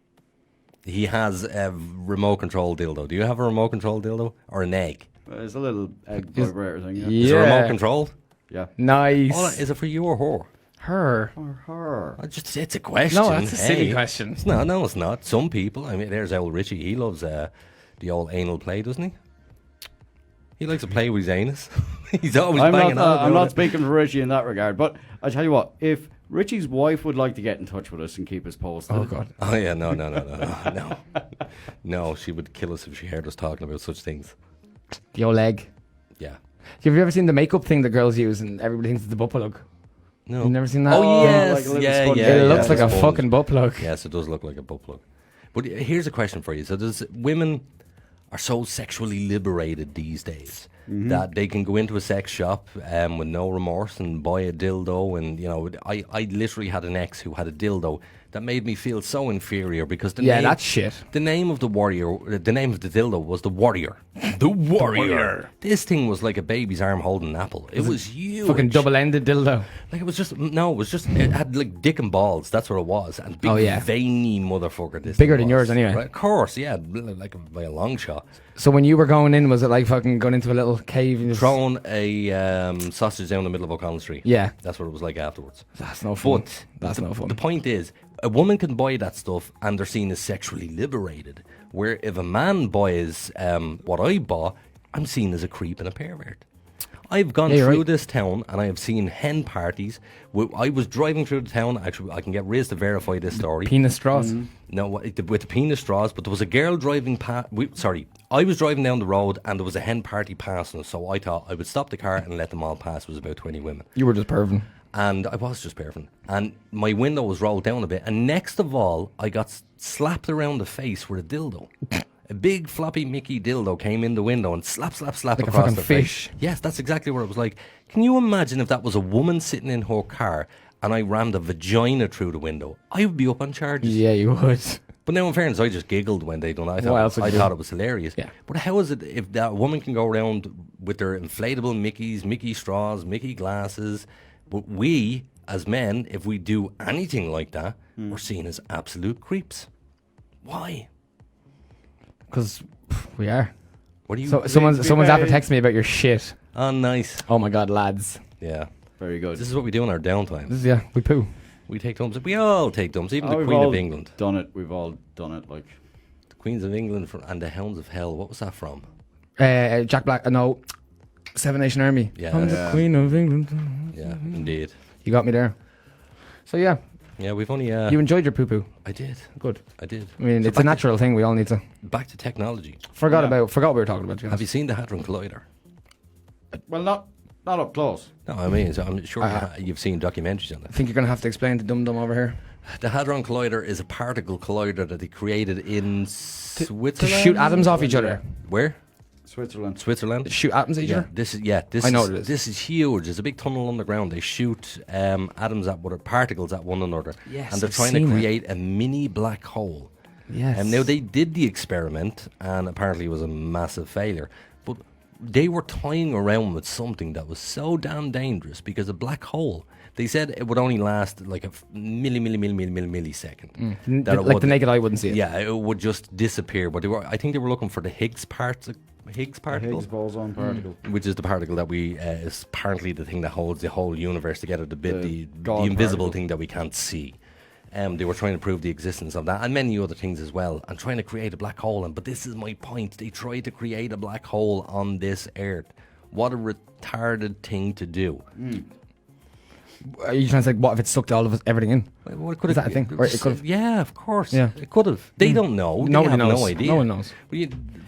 He has a remote control dildo. Do you have a remote control dildo or an egg? It's a little egg vibrator thing. Yeah. Is it Yeah. remote control? Yeah. Nice. Is it for you or her? Her. For her. It's a question. No, that's a silly Hey. question. No, it's not. Some people. I mean, there's old Richie. He loves the old anal play, doesn't he? He likes to play with his anus. He's always I'm banging on. I'm about not it. speaking for Richie in that regard, but I tell you what, if Richie's wife would like to get in touch with us and keep us posted. Oh god. Oh yeah, no. No, she would kill us if she heard us talking about such things. The old leg. Yeah. Have you ever seen the makeup thing that girls use and everybody thinks it's the butt plug? No. You've never seen that? Oh like yes, a little yeah, sponge. yeah. It looks yeah, like the a sponge. fucking butt plug. Yes, it does look like a butt plug. But here's a question for you. So women are so sexually liberated these days that they can go into a sex shop with no remorse and buy a dildo. And, I literally had an ex who had a dildo that made me feel so inferior because that's shit. The name of the dildo was the Warrior. The Warrior. This thing was like a baby's arm holding an apple. It was huge. Fucking double-ended dildo. Like it had like dick and balls. That's what it was. And big veiny motherfucker. This bigger thing than was. yours anyway. Right? Of course, yeah, like by a long shot. So when you were going in, was it like fucking going into a little cave and just... Throwing a sausage down the middle of O'Connell Street. Yeah. That's what it was like afterwards. That's no fun. But That's no fun. The point is, a woman can buy that stuff and they're seen as sexually liberated. Where if a man buys what I bought, I'm seen as a creep and a pervert. I've gone through this town and I have seen hen parties. I was driving through the town. Actually, I can get Riz to verify this story. Penis straws? No, with the penis straws. But there was a girl driving past. I was driving down the road and there was a hen party passing us. So I thought I would stop the car and let them all pass. It was about 20 women. You were just perving. And I was just perfect. And my window was rolled down a bit. And next of all, I got slapped around the face with a dildo. A big floppy Mickey dildo came in the window and slap like across a the fish. face. Yes, that's exactly what it was like. Can you imagine if that was a woman sitting in her car and I rammed a vagina through the window? I would be up on charges. Yeah, you would. But now, in fairness, I just giggled when they done it. I thought it was hilarious. Yeah. But how is it if that woman can go around with their inflatable Mickeys, Mickey straws, Mickey glasses, but we, as men, if we do anything like that, we're seen as absolute creeps. Why? Because we are. What do you? So someone's after texting me about your shit. Oh, nice. Oh my god, lads. Yeah. Very good. This is what we do in our downtime. We poo. We take dumps. We all take dumps. Even the we've Queen all of England. done it. We've all done it. Like The Queens of England and the Hounds of Hell. What was that from? Jack Black. No, Seven Nation Army. Yeah. I'm the Queen of England. Yeah, indeed. You got me there. So yeah, Yeah, we've only. you enjoyed your poo poo. I did. Good. I did. I mean, So it's a natural thing. We all need to. Back to technology. Forgot what we were talking about. Have you seen the Hadron Collider? well, not up close. No, I mean, so I'm sure you've seen documentaries on I it. think you're gonna have to explain to Dum Dum over here. The Hadron Collider is a particle collider that they created in To Switzerland. shoot atoms off each other. Where? Switzerland. Switzerland. Shoot atoms at each Yeah, other. this I know is, what it is. This is huge. There's a big tunnel underground. They shoot atoms at particles at one another. Yes, and they're I've trying to seen it. create a mini black hole. Yes. And now they did the experiment, and apparently it was a massive failure. But they were toying around with something that was so damn dangerous because a black hole. They said it would only last like a millisecond. That it Like would- the naked eye wouldn't see it. Yeah, it would just disappear. But I think they were looking for the Higgs particle. Higgs boson particle. Which is the particle that is apparently the thing that holds the whole universe together, the God invisible particle. thing that we can't see. They were trying to prove the existence of that and many other things as well, and trying to create a black hole. But this is my point. They tried to create a black hole on this Earth. What a retarded thing to do. Are you trying to say what if it sucked all of us everything in? Well, it could Is that a thing? Or it could've- Yeah, of course. Yeah. It could have. They don't know. They Nobody have knows. no idea. No one knows. Well,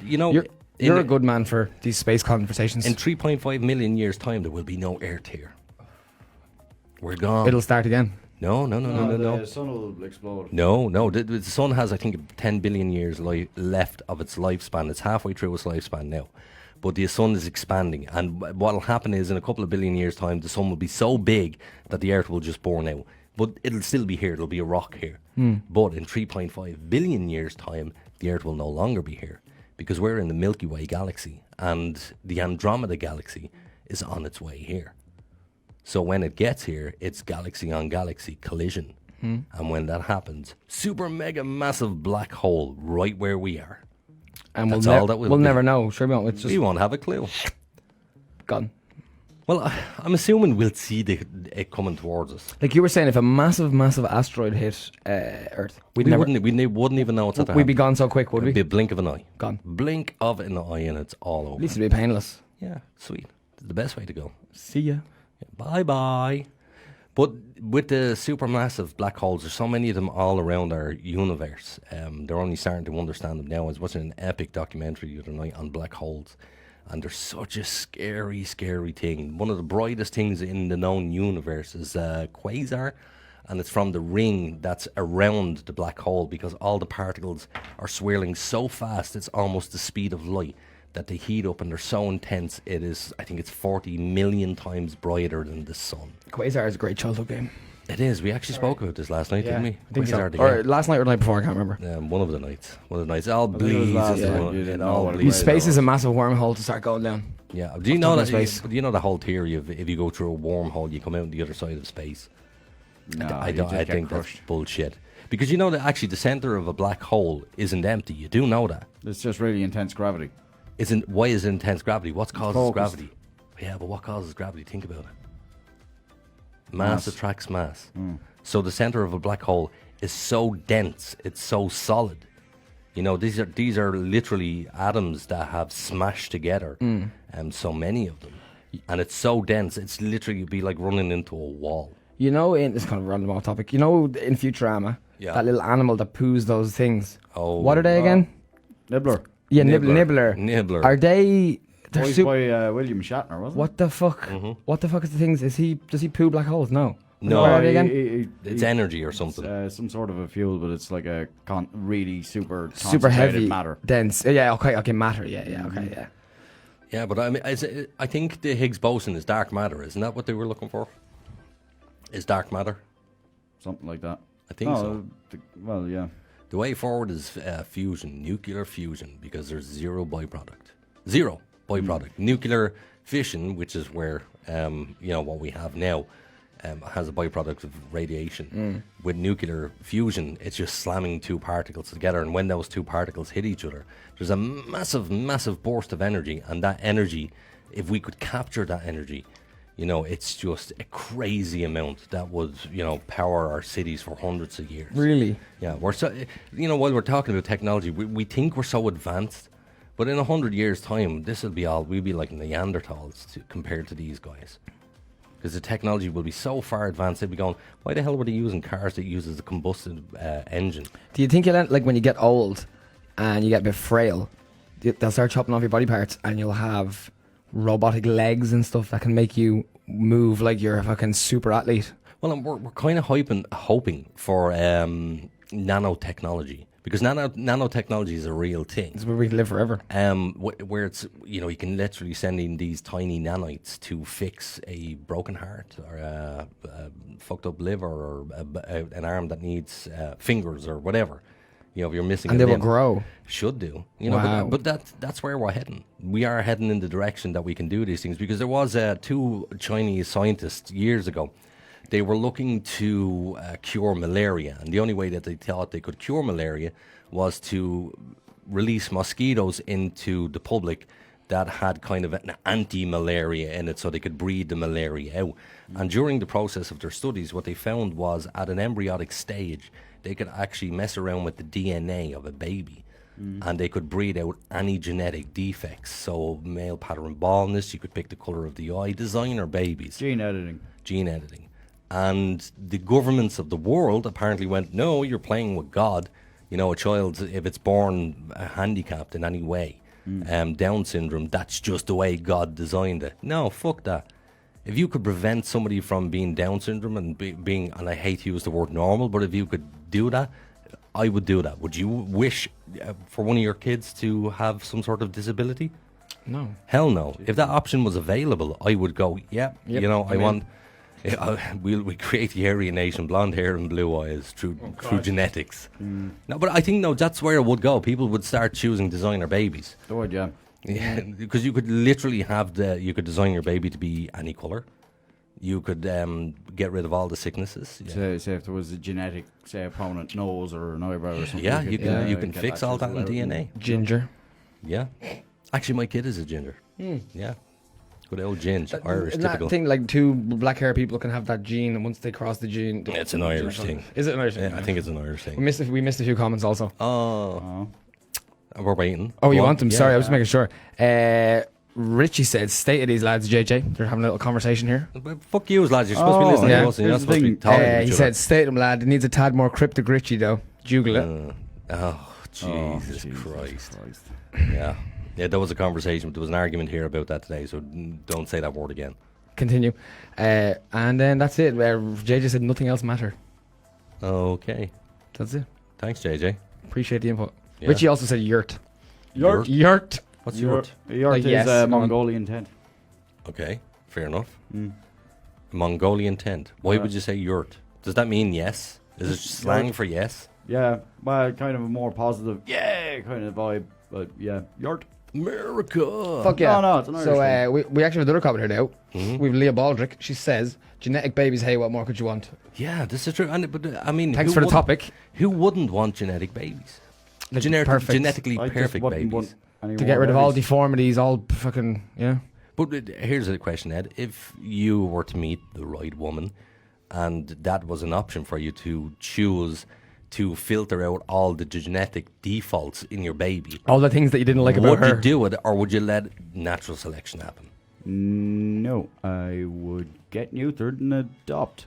you know, You're a good man for these space conversations. In 3.5 million years' time, there will be no Earth here. We're gone. It'll start again. No. The sun will explode. No. The sun has, I think, 10 billion years left of its lifespan. It's halfway through its lifespan now. But the sun is expanding. And what will happen is, in a couple of billion years' time, the sun will be so big that the Earth will just burn out. But it'll still be here. There'll be a rock here. But in 3.5 billion years' time, the Earth will no longer be here. Because we're in the Milky Way galaxy. And the Andromeda galaxy is on its way here. So when it gets here, it's galaxy on galaxy collision. And when that happens, super mega massive black hole right where we are. And That's we'll, all that will we'll be. never know. Sure, we won't. It's just We won't have a clue. gone. Well, I'm assuming we'll see it coming towards us. Like you were saying, if a massive asteroid hit Earth, We wouldn't even know it's at the we'd be gone so quick, would It'd we? be a blink of an eye. Gone. Blink of an eye and it's all over. At least it'd be painless. Yeah, sweet. It's the best way to go. See ya. Bye-bye. But with the supermassive black holes, there's so many of them all around our universe. They're only starting to understand them now. I was watching an epic documentary the other night on black holes. And they're such a scary, scary thing. One of the brightest things in the known universe is quasar. And it's from the ring that's around the black hole because all the particles are swirling so fast it's almost the speed of light. that they heat up and they're so intense. It is, I think it's 40 million times brighter than the sun. Quasar is a great childhood game. It is. We actually spoke about this last night, didn't we? I think so. Quasar the Or game. last night or the night before, I can't remember. One of the nights. One of the nights. It all think it was bleeds. last into night. one. You didn't It know all what it bleeds. was. Space is a massive wormhole to start going down. Yeah. Do you know Talking that? about space. Do you know the whole theory of if you go through a wormhole, you come out on the other side of space? No, I don't. you I just get think crushed. that's bullshit. Because you know that actually the center of a black hole isn't empty. You do know that. It's just really intense gravity. Isn't? Why is it intense gravity? What causes Focused. gravity? Yeah, but what causes gravity? Think about it. Mass attracts mass. So the center of a black hole is so dense, it's so solid. You know, these are literally atoms that have smashed together, so many of them, and it's so dense. It's literally be like running into a wall. You know, it's kind of a random off topic. You know, in Futurama, Yeah. that little animal that poos those things. Oh, What are they again? Nibbler. Yeah, Nibbler. Nibbler. Nibbler. Are they? They're Voiced super. by William Shatner, wasn't What the fuck? What the fuck is the things? Does he poo black holes? No. No. What are it? they again? It's energy or something. Some sort of a fuel, but it's like a really super Super concentrated heavy, matter. dense. Yeah, okay, matter. Yeah, okay, yeah. Yeah, but I mean, I think the Higgs boson is dark matter. Isn't that what they were looking for? Is dark matter? Something like that. I think so. Well, yeah. The way forward is fusion, nuclear fusion, because there's zero byproduct. Zero byproduct. Nuclear fission, which is where what we have now, has a byproduct of radiation. With nuclear fusion, it's just slamming two particles together, and when those two particles hit each other, there's a massive, massive burst of energy, and that energy, if we could capture that energy, it's just a crazy amount that would, power our cities for hundreds of years. Really? Yeah, we're so, while we're talking about technology, we think we're so advanced, but in 100 years' time, we'll be like Neanderthals compared to these guys. Because the technology will be so far advanced, they'll be going, why the hell were they using cars that uses a combustion engine? Do you think like when you get old and you get a bit frail, they'll start chopping off your body parts and you'll have robotic legs and stuff that can make you move like you're a fucking super athlete? Well, we're kind of hoping for nanotechnology, because nanotechnology is a real thing. It's where we can live forever. Where it's, you can literally send in these tiny nanites to fix a broken heart or a fucked up liver or an arm that needs fingers or whatever. If you're missing, And a they will limb. grow. Should do. Wow. But that's where we're heading. We are heading in the direction that we can do these things, because there was two Chinese scientists years ago. They were looking to cure malaria, and the only way that they thought they could cure malaria was to release mosquitoes into the public that had kind of an anti-malaria in it, so they could breed the malaria out. And during the process of their studies, what they found was at an embryonic stage, they could actually mess around with the DNA of a baby, and they could breed out any genetic defects. So male pattern baldness, you could pick the colour of the eye, designer babies. Gene editing. And the governments of the world apparently went, no, you're playing with God. A child, if it's born handicapped in any way, Down syndrome, that's just the way God designed it. No, fuck that. If you could prevent somebody from being Down syndrome and being, and I hate to use the word normal, but if you could do that, I would do that. Would you wish for one of your kids to have some sort of disability? No. Hell no. If that option was available, I would go, yeah, I want... we create the Aryan nation, blonde hair and blue eyes through genetics. No, but I think that's where it would go. People would start choosing designer babies. They would, yeah. Yeah, because you could literally you could design your baby to be any colour. You could get rid of all the sicknesses. Yeah, Say if there was a genetic, say a prominent nose or an eyebrow or something. you can get fix all that in DNA. Ginger. Yeah. Actually, my kid is a ginger. Yeah. Good old ginger, Irish, Isn't typical. that thing like two black hair people can have that gene, and once they cross the gene, It's an Irish thing. Is it an Irish thing? Yeah, I think it's an Irish We thing. missed a few comments also. Oh. We're waiting. Oh, you Go on. want them? Yeah. Sorry, I was just making sure. Richie said, "State of these lads, JJ. They're having a little conversation here." But fuck you, lads. You're supposed to be listening yeah. to us, and you're not Here's the supposed to be thing. talking to He each said, "State them, lad. It needs a tad more cryptic Richie, though." Juggle it. Jesus Christ. Yeah. Yeah, there was a conversation. There was an argument here about that today, so don't say that word again. Continue. And then that's it. JJ said nothing else mattered. Okay. That's it. Thanks, JJ. Appreciate the input. Yeah. Richie also said yurt. Yurt. Yurt. What's yurt? Yurt is yes, go on. Mongolian tent. Okay, fair enough. Mongolian tent. Why would you say yurt? Does that mean yes? Is it slang for yes? Yeah, well, kind of a more positive, kind of vibe. But yeah, yurt. America. Fuck yeah. No, it's an Irish So thing. we actually have another comment here now. We've Leah Baldrick. She says, genetic babies, hey, what more could you want? Yeah, this is true. But I mean, Thanks who for the wouldn't- topic. Who wouldn't want genetic babies? Perfect. Genetically I just perfect wouldn't babies. want any To more get rid of all babies. deformities, all fucking, yeah. But here's the question, Ed. If you were to meet the right woman and that was an option for you to choose to filter out all the genetic defaults in your baby, All the things that you didn't like about would her. you do it or would you let natural selection happen? No, I would get neutered and adopt.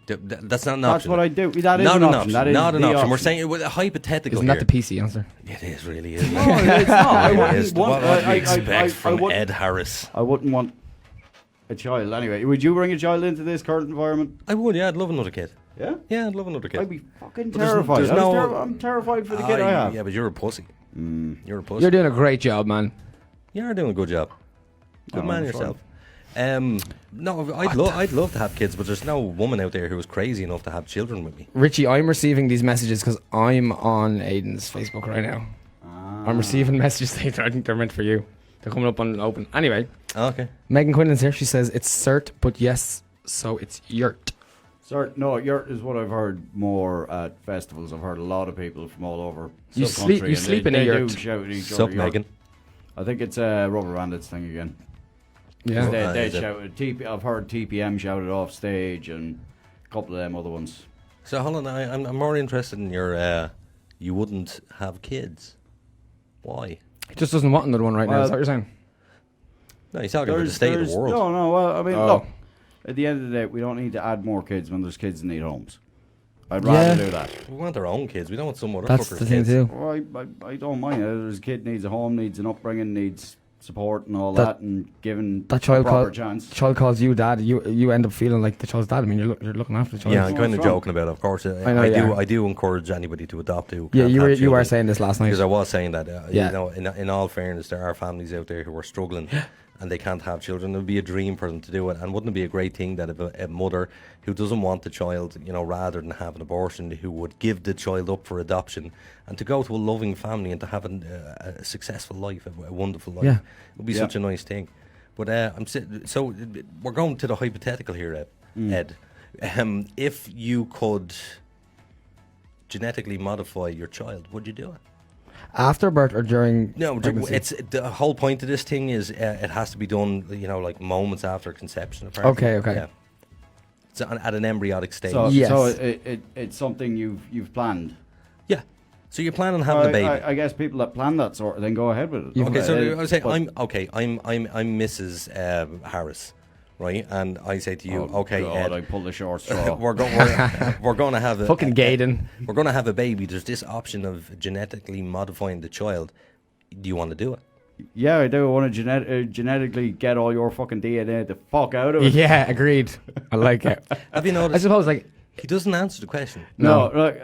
That's not an That's option. what I do. That is not an option. That is not an the option. We're option. saying it hypothetical Isn't here. that the PC answer? It is, really is. No, it's not. I It wouldn't is. want- What would I- we expect I from wouldn't- Ed Harris? I wouldn't want a child anyway. Would you bring a child into this current environment? I would, yeah. I'd love another kid. Yeah? Yeah, I'd love another kid. I'd be fucking But there's- terrified. there's no- I'm terrified for the kid I have. Yeah, but you're a pussy. You're a pussy. You're doing a great job, man. You're doing a good job. Good Oh, man I'm yourself. No, I'd love to have kids, but there's no woman out there who is crazy enough to have children with me. Richie, I'm receiving these messages because I'm on Aiden's Facebook right now. I'm receiving messages. I think they're meant for you. They're coming up on open. Anyway, Okay. Megan Quinlan's here. She says it's cert, but yes, so it's yurt. Sorry, no, yurt is what I've heard more at festivals. I've heard a lot of people from all over You sub-country, sleep- you and sleep they, in a they yurt. do shout at each Sup, other. yurt. Megan? I think it's a Rubber Bandits thing again. Yeah. They is it? shouted. I've heard TPM shouted off stage and a couple of them other ones. So hold on, I'm more interested in your. You wouldn't have kids. Why? He just doesn't want another one right now. Well, Is that what you're saying? No, he's talking about the state of the world. No, well, I mean, Oh. look, at the end of the day, we don't need to add more kids when there's kids that need homes. I'd rather do that. We want our own kids. We don't want some other That's fucker's the thing kids. too. Well, I don't mind. There's a kid needs a home, needs an upbringing, needs support and all That- that, and given That a child proper chance. child calls you dad. You end up feeling like the child's dad. I mean, you're looking after the child. Yeah, I'm Oh, kind of what's wrong? joking about it. Of course, I know, I do encourage anybody to adopt who Yeah, can't you have were children. saying this last night. Because I was saying that, Yeah. you know, in all fairness, there are families out there who are struggling and they can't have children. It would be a dream for them to do it. And wouldn't it be a great thing that if a mother who doesn't want the child, you know, rather than have an abortion, who would give the child up for adoption and to go to a loving family and to have a successful life, a wonderful life. Yeah. It would be Yeah. such a nice thing. But so we're going to the hypothetical here, Ed. If you could genetically modify your child, would you do it? After birth or during No, pregnancy? it's the whole point of this thing is it has to be done, you know, like moments after conception. Apparently. Okay. Yeah. It's at an embryonic stage. So, Yes. so it's something you've planned. yeah. So you plan on having a baby. I guess people that plan that sort of thing go ahead with it. Okay, so I would say but- I'm Mrs. Harris, right? And I say to you, Oh, okay, God, Ed, I pulled the short straw. we're going to have a Fucking Gaydon. We're going to have a baby. There's this option of genetically modifying the child. Do you want to do it? Yeah, I do. I want to genetically get all your fucking DNA the fuck out of it. Yeah, agreed. I like it. Have you I noticed? suppose like He doesn't answer the question. No, look,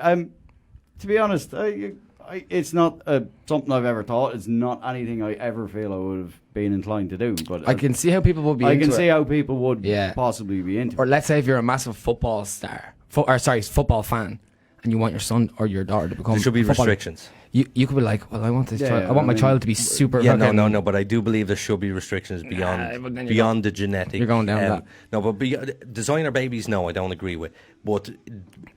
to be honest, it's not something I've ever thought. It's not anything I ever feel I would have been inclined to do. But I can see how people would be. I into can it. see how people would Yeah. possibly be into Or it. let's say if you're a massive football star, football fan, and you want your son or your daughter to become. There should be a footballer, restrictions. You could be like, well, I want this Yeah, child. I want I my mean, child to be super. Yeah, fucking- no. But I do believe there should be restrictions beyond but then beyond the genetic. you're going down that. No, but designer babies, no, I don't agree with. But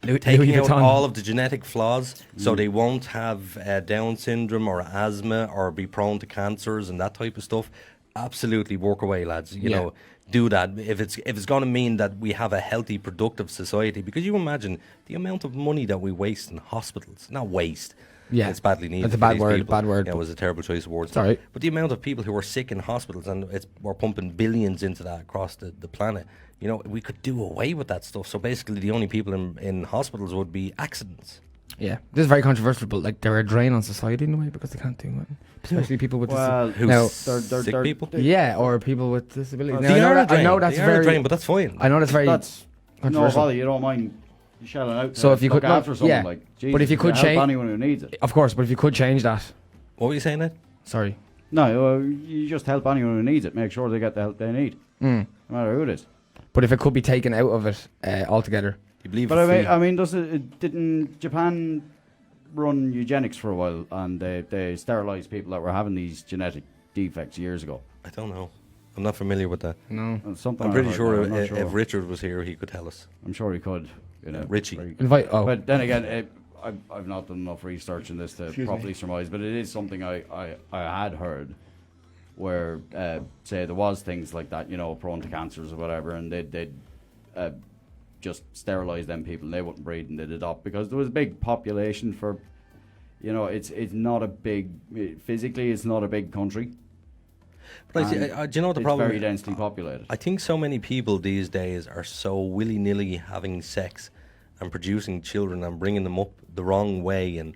Louis taking out Vuitton. all of the genetic flaws, so they won't have Down syndrome or asthma or be prone to cancers and that type of stuff. Absolutely, work away, lads. You Yeah. know, do that if it's going to mean that we have a healthy, productive society. Because you imagine the amount of money that we waste in hospitals. Not waste. Yeah. It's badly needed. It's a for bad these word, people. bad word, Yeah, it but- was a terrible choice of words. It's all right. But the amount of people who are sick in hospitals, and we're pumping billions into that across the planet, you know, we could do away with that stuff. So basically, the only people in hospitals would be accidents. Yeah, this is very controversial, but like they're a drain on society in a way because they can't do it, especially people with Well, Who's Now- sick people? yeah, or people with disabilities. Now, They are a I drain. know that's They are very. a drain, but that's fine. I know that's very. That's no controversial. bother. You don't mind shelling out. So to if you look could- no, after someone yeah, like, but if you could help change- anyone who needs it. Of course, but if you could change that, What were you saying, Ed? sorry, No, you just help anyone who needs it. Make sure they get the help they need, no matter who it is. But if it could be taken out of it altogether. You believe But it I mean, didn't Japan run eugenics for a while, and they sterilized people that were having these genetic defects years ago? I don't know. I'm not familiar with that. No. Something I'm I pretty heard, sure I'm not sure. if Richard was here, he could tell us. I'm sure he could. Richie. Invite. Oh. But then again, I've not done enough research in this to properly surmise, but it is something I had heard where, say, there was things like that, prone to cancers or whatever, and they'd just sterilise them people and they wouldn't breed and they'd adopt because there was a big population for, it's not a big, physically it's not a big country. But do you know what the problem It's very is? densely populated. I think so many people these days are so willy-nilly having sex and producing children and bringing them up the wrong way and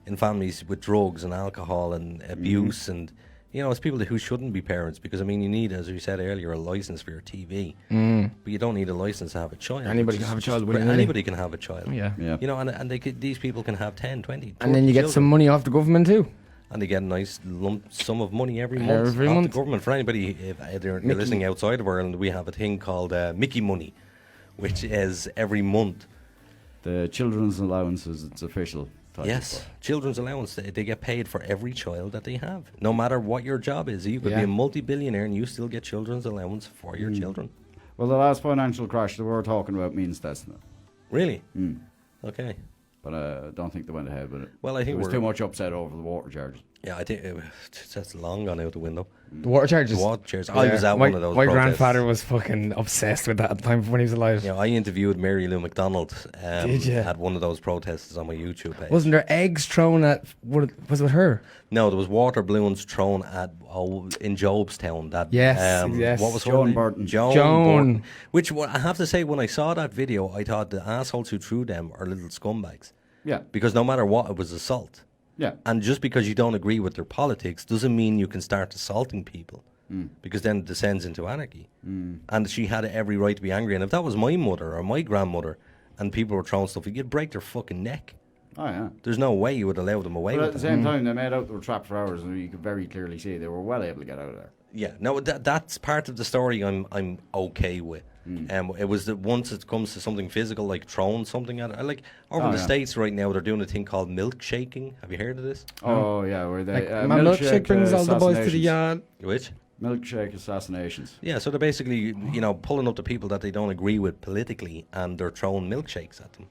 in families with drugs and alcohol and abuse and, it's people who shouldn't be parents because, I mean, you need, as we said earlier, a license for your TV. But you don't need a license to have a child. Anybody can have a child willy-nilly. Anybody can have a child. Yeah. And these people can have 10, 20, And then you get 30 some children. money off the government too. And they get a nice lump sum of money every month. Every off month. the government. For anybody, if they're listening outside of Ireland, we have a thing called Mickey Money, which is every month. The children's allowances, it's official. Yes, children's allowance. They get paid for every child that they have, no matter what your job is. You could be Yeah. a multi-billionaire and you still get children's allowance for your children. Well, the last financial crash that we were talking about means that's not. Really? Okay. But I don't think they went ahead with it. Well, I think there was we're- too much upset over the water charges. Yeah, I think that's long gone out the window. The water charges. The water charges. I was at my, one of those My protests. grandfather was fucking obsessed with that at the time when he was alive. Yeah, I interviewed Mary Lou McDonald. Did ya? At one of those protests on my YouTube page. Wasn't there eggs thrown at? Was it with her? No, there was water balloons thrown at in Jobstown. That Yes, yes. What was her Joan name? Burton. Joan. Joan. Which I have to say, when I saw that video, I thought the assholes who threw them are little scumbags. Yeah. Because no matter what, it was assault. Yeah. And just because you don't agree with their politics doesn't mean you can start assaulting people. Because then it descends into anarchy. And she had every right to be angry. And if that was my mother or my grandmother and people were throwing stuff, you'd break their fucking neck. Oh, yeah. There's no way you would allow them away But with at the that. same time, they made out they were trapped for hours, and you could very clearly see they were well able to get out of there. Yeah, no, that's part of the story I'm okay with. It was that once it comes to something physical, like throwing something at it, like over in the States right now, they're doing a thing called milkshaking. Have you heard of this? Oh, yeah, where they... Like, my milkshake brings all the boys to the yard. Which? Milkshake assassinations. Yeah, so they're basically, pulling up the people that they don't agree with politically, and they're throwing milkshakes at them.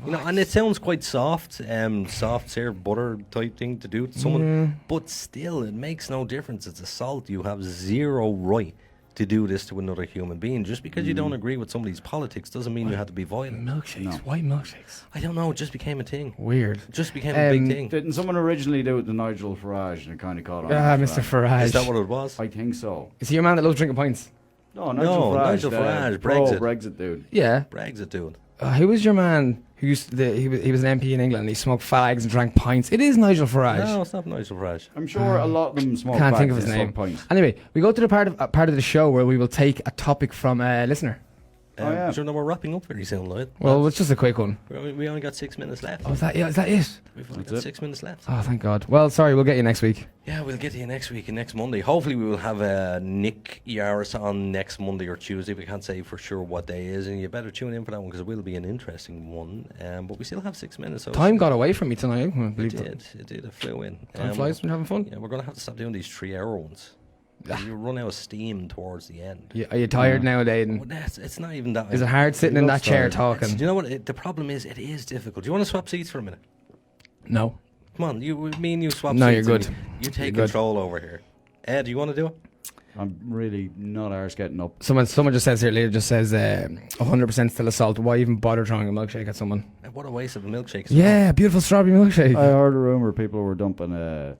And it sounds quite soft serve butter type thing to do to someone, but still, it makes no difference. It's assault. You have zero right to do this to another human being. Just because you don't agree with somebody's politics doesn't mean you have to be violent. Milkshakes. No. Why milkshakes? I don't know. It just became a thing. Weird. It just became a big thing. Didn't someone originally do it to Nigel Farage, and it kind of caught on? Ah, after Mr. that? Farage. Is that what it was? I think so. Is he your man that loves drinking pints? No, No, Nigel Nigel Farage, the Brexit. Brexit dude. Yeah. Brexit, dude. Who was your man who used to, he was an MP in England and he smoked fags and drank pints? It is Nigel Farage. No, it's not Nigel Farage. I'm sure a lot of them smoke. Can't think fags of his and name. smoke pints. Anyway, we go to the part of the show where we will take a topic from a listener. yeah. So now we're wrapping up very soon, Lloyd. Well, it's just a quick one. We only got 6 minutes left. Oh, is that it? We've only That's got it. 6 minutes left. Oh, thank God. Well, sorry, we'll get you next week. Yeah, we'll get to you next week and next Monday. Hopefully we will have Nick Yaris on next Monday or Tuesday. We can't say for sure what day it is, and you better tune in for that one because it will be an interesting one. But we still have 6 minutes. So Time got away from me tonight. I believe It did. It flew in. Time flies when you're having fun. Yeah, we're going to have to stop doing these 3-hour ones. You run out of steam towards the end. Are you tired now, Aidan? Well, it's not even that. Is it hard sitting in that looks chair tired. Do talking? you know what? The problem is, it is difficult. Do you want to swap seats for a minute? No. Come on, me and you swap No, seats. you're and good. You take You're good. control over here. Ed, do you want to do it? I'm really not arse getting up. Someone just says here, later just says 100% still assault. Why even bother throwing a milkshake at someone? What a waste of a milkshake. Yeah, beautiful strawberry milkshake. I heard a rumor people were dumping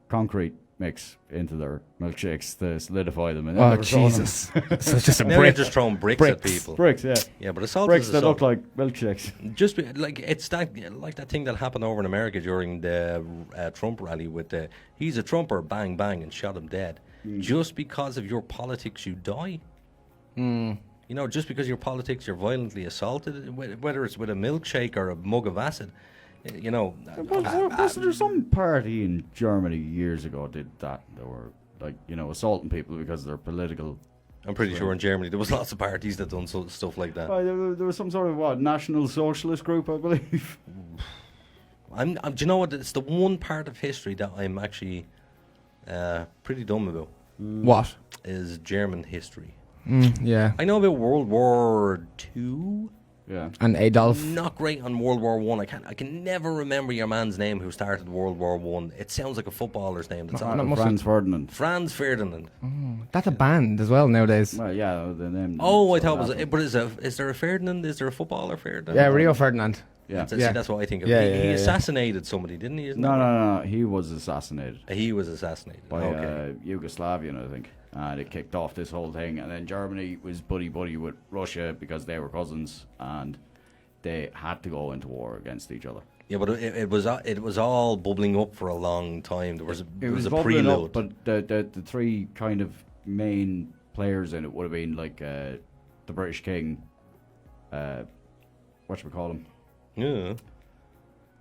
concrete mix into their milkshakes to solidify them. And then they Oh, were throwing them. Jesus. So it's just a Now you're brick. just throwing bricks at Bricks. people. Bricks, yeah. Yeah, but assault Bricks is that assault. look like milkshakes. Just like it's that like that thing that happened over in America during the Trump rally with the he's a Trumper, bang bang, and shot him dead. Just because of your politics, you die. Just because of your politics, you're violently assaulted. Whether it's with a milkshake or a mug of acid, You know, Wasn't there some party in Germany years ago did that? They were like, assaulting people because of their political. I'm pretty sure in Germany there was lots of parties that done stuff like that. There was some sort of National Socialist group, I believe. Do you know what? It's the one part of history that I'm actually pretty dumb about. What? Is German history. Yeah. I know about World War II. Yeah. And Adolf. Not great on World War One. I can never remember your man's name who started World War One. It sounds like a footballer's name. That's all. Franz Ferdinand. Franz Ferdinand. That's a band as well nowadays. Well, yeah, the name. Oh, I thought it was. But is there a Ferdinand? Is there a footballer Ferdinand? Yeah, Rio Ferdinand. Yeah. See, that's what I think of. Yeah, He yeah. assassinated somebody, didn't he? No. He was assassinated He was assassinated. by Okay. Yugoslavian, I think. And it kicked off this whole thing. And then Germany was buddy with Russia because they were cousins, and they had to go into war against each other. Yeah, but it was all bubbling up for a long time. There was a bubbling prelude. up, but the three kind of main players in it would have been like the British King. What should we call him? Yeah.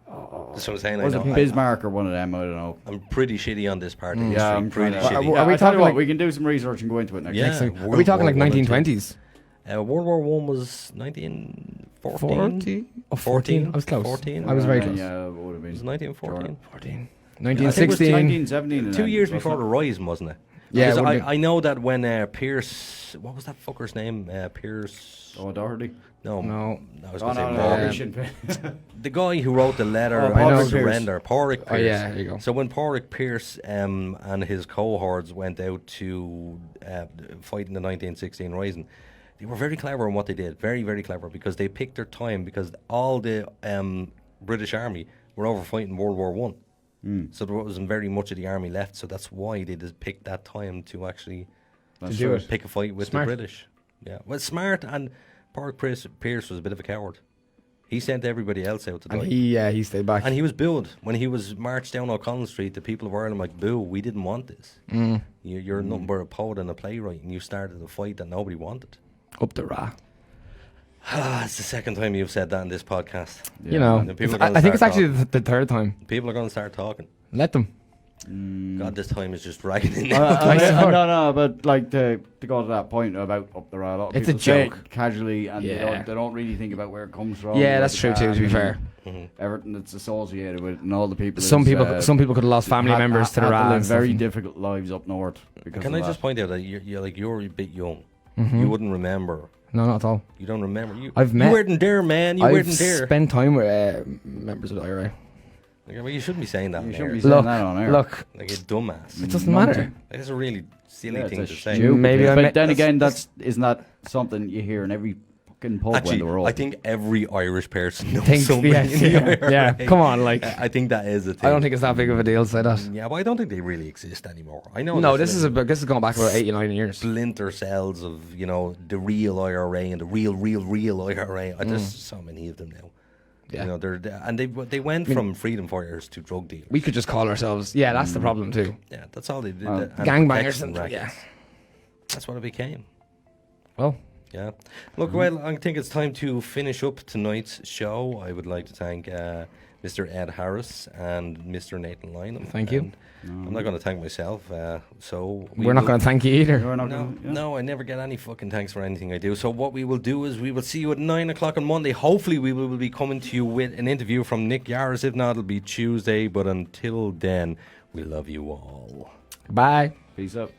That's what I'm saying. Was it Bismarck or one of them? I don't know. I'm pretty shitty on this part of history. Yeah, I'm pretty trying to. shitty. Are we I tell you talking what, like- we can do some research and go into it next Yeah. week. Are we World talking like War One and 1920s? World War One was 1914. 14? I was close. 14. I was very Yeah, close. Yeah, it would have It was been. 1914. 14. I think it was 1916. 1917. 2 years before the Rising, wasn't it? Yeah, Because it would've I know that when Pierce, what was that fucker's name? Pierce. Oh, Doherty. No, No. I was Oh, going to no, say no, Morgan. we shouldn't. The guy who wrote the letter Oh, of Pádraig surrender, Pádraig Pierce. Oh, yeah, there you go. So when Pádraig Pierce and his cohorts went out to fight in the 1916 Rising, they were very clever in what they did. Very, very clever, because they picked their time, because all the British Army were over fighting World War One. So there wasn't very much of the army left. So that's why they just picked that time to actually That's do true. it. pick a fight with Smart. the British. Yeah, well, smart. And Pádraig Pierce was a bit of a coward. He sent everybody else out to die. And he stayed back. And he was booed when he was marched down O'Connell Street. The people of Ireland were like, boo, we didn't want this. You're nothing but a poet and a playwright, and you started a fight that nobody wanted. Up the ra. It's the second time you've said that in this podcast. You know, And people are I gonna think it's start actually the third time. People are going to start talking. Let them. God, this time is just dragging in. No, but like to go to that point about up the road, a lot of It's a people say it joke. casually, and Yeah. they don't really think about where it comes from. Yeah, where that's the true too. To be car- fair, everything that's associated with it, and all the people. some that's, people could have lost family had- members to the had ra. live and stuff very and- difficult lives up north. Because Can of I just that. point out that you're a bit young. You wouldn't remember. No, not at all. You don't remember. I've You met- weren't there, man. You I've weren't there. spent time with members of the IRA. Like, well, you shouldn't be saying that. You on shouldn't air. be saying Look, that on air. look, Like a dumbass. it doesn't matter. Like, that's a really silly Yeah, thing it's to a say. stupid Maybe thing. I But met- then that's- again, isn't that something you hear in every fucking pub when Actually, they were I open? think every Irish person knows Thinks- somebody yeah, in the IRA. yeah, come on, like- I think that is a thing. I don't think it's that big of a deal to say that. Yeah, but I don't think they really exist anymore. I know. No, there's this is going back about 8 or 9 years. splinter cells of the real IRA and the real IRA. There's so many of them now. Yeah. You know, they went from freedom fighters to drug dealers. We could just call ourselves. Yeah, that's the problem too. Yeah, that's all they did. Well, and Gangbangers protection and rackets. yeah. That's what it became. Well, Yeah. Look, well, I think it's time to finish up tonight's show. I would like to thank Mr. Ed Harris and Mr. Nathan Lynham. Thank you. And I'm not going to thank myself. So we're not going to thank you either. We're not No, gonna- yeah. no, I never get any fucking thanks for anything I do. So what we will do is we will see you at 9 o'clock on Monday. Hopefully we will be coming to you with an interview from Nick Yaris. If not, it'll be Tuesday. But until then, we love you all. Bye. Peace out.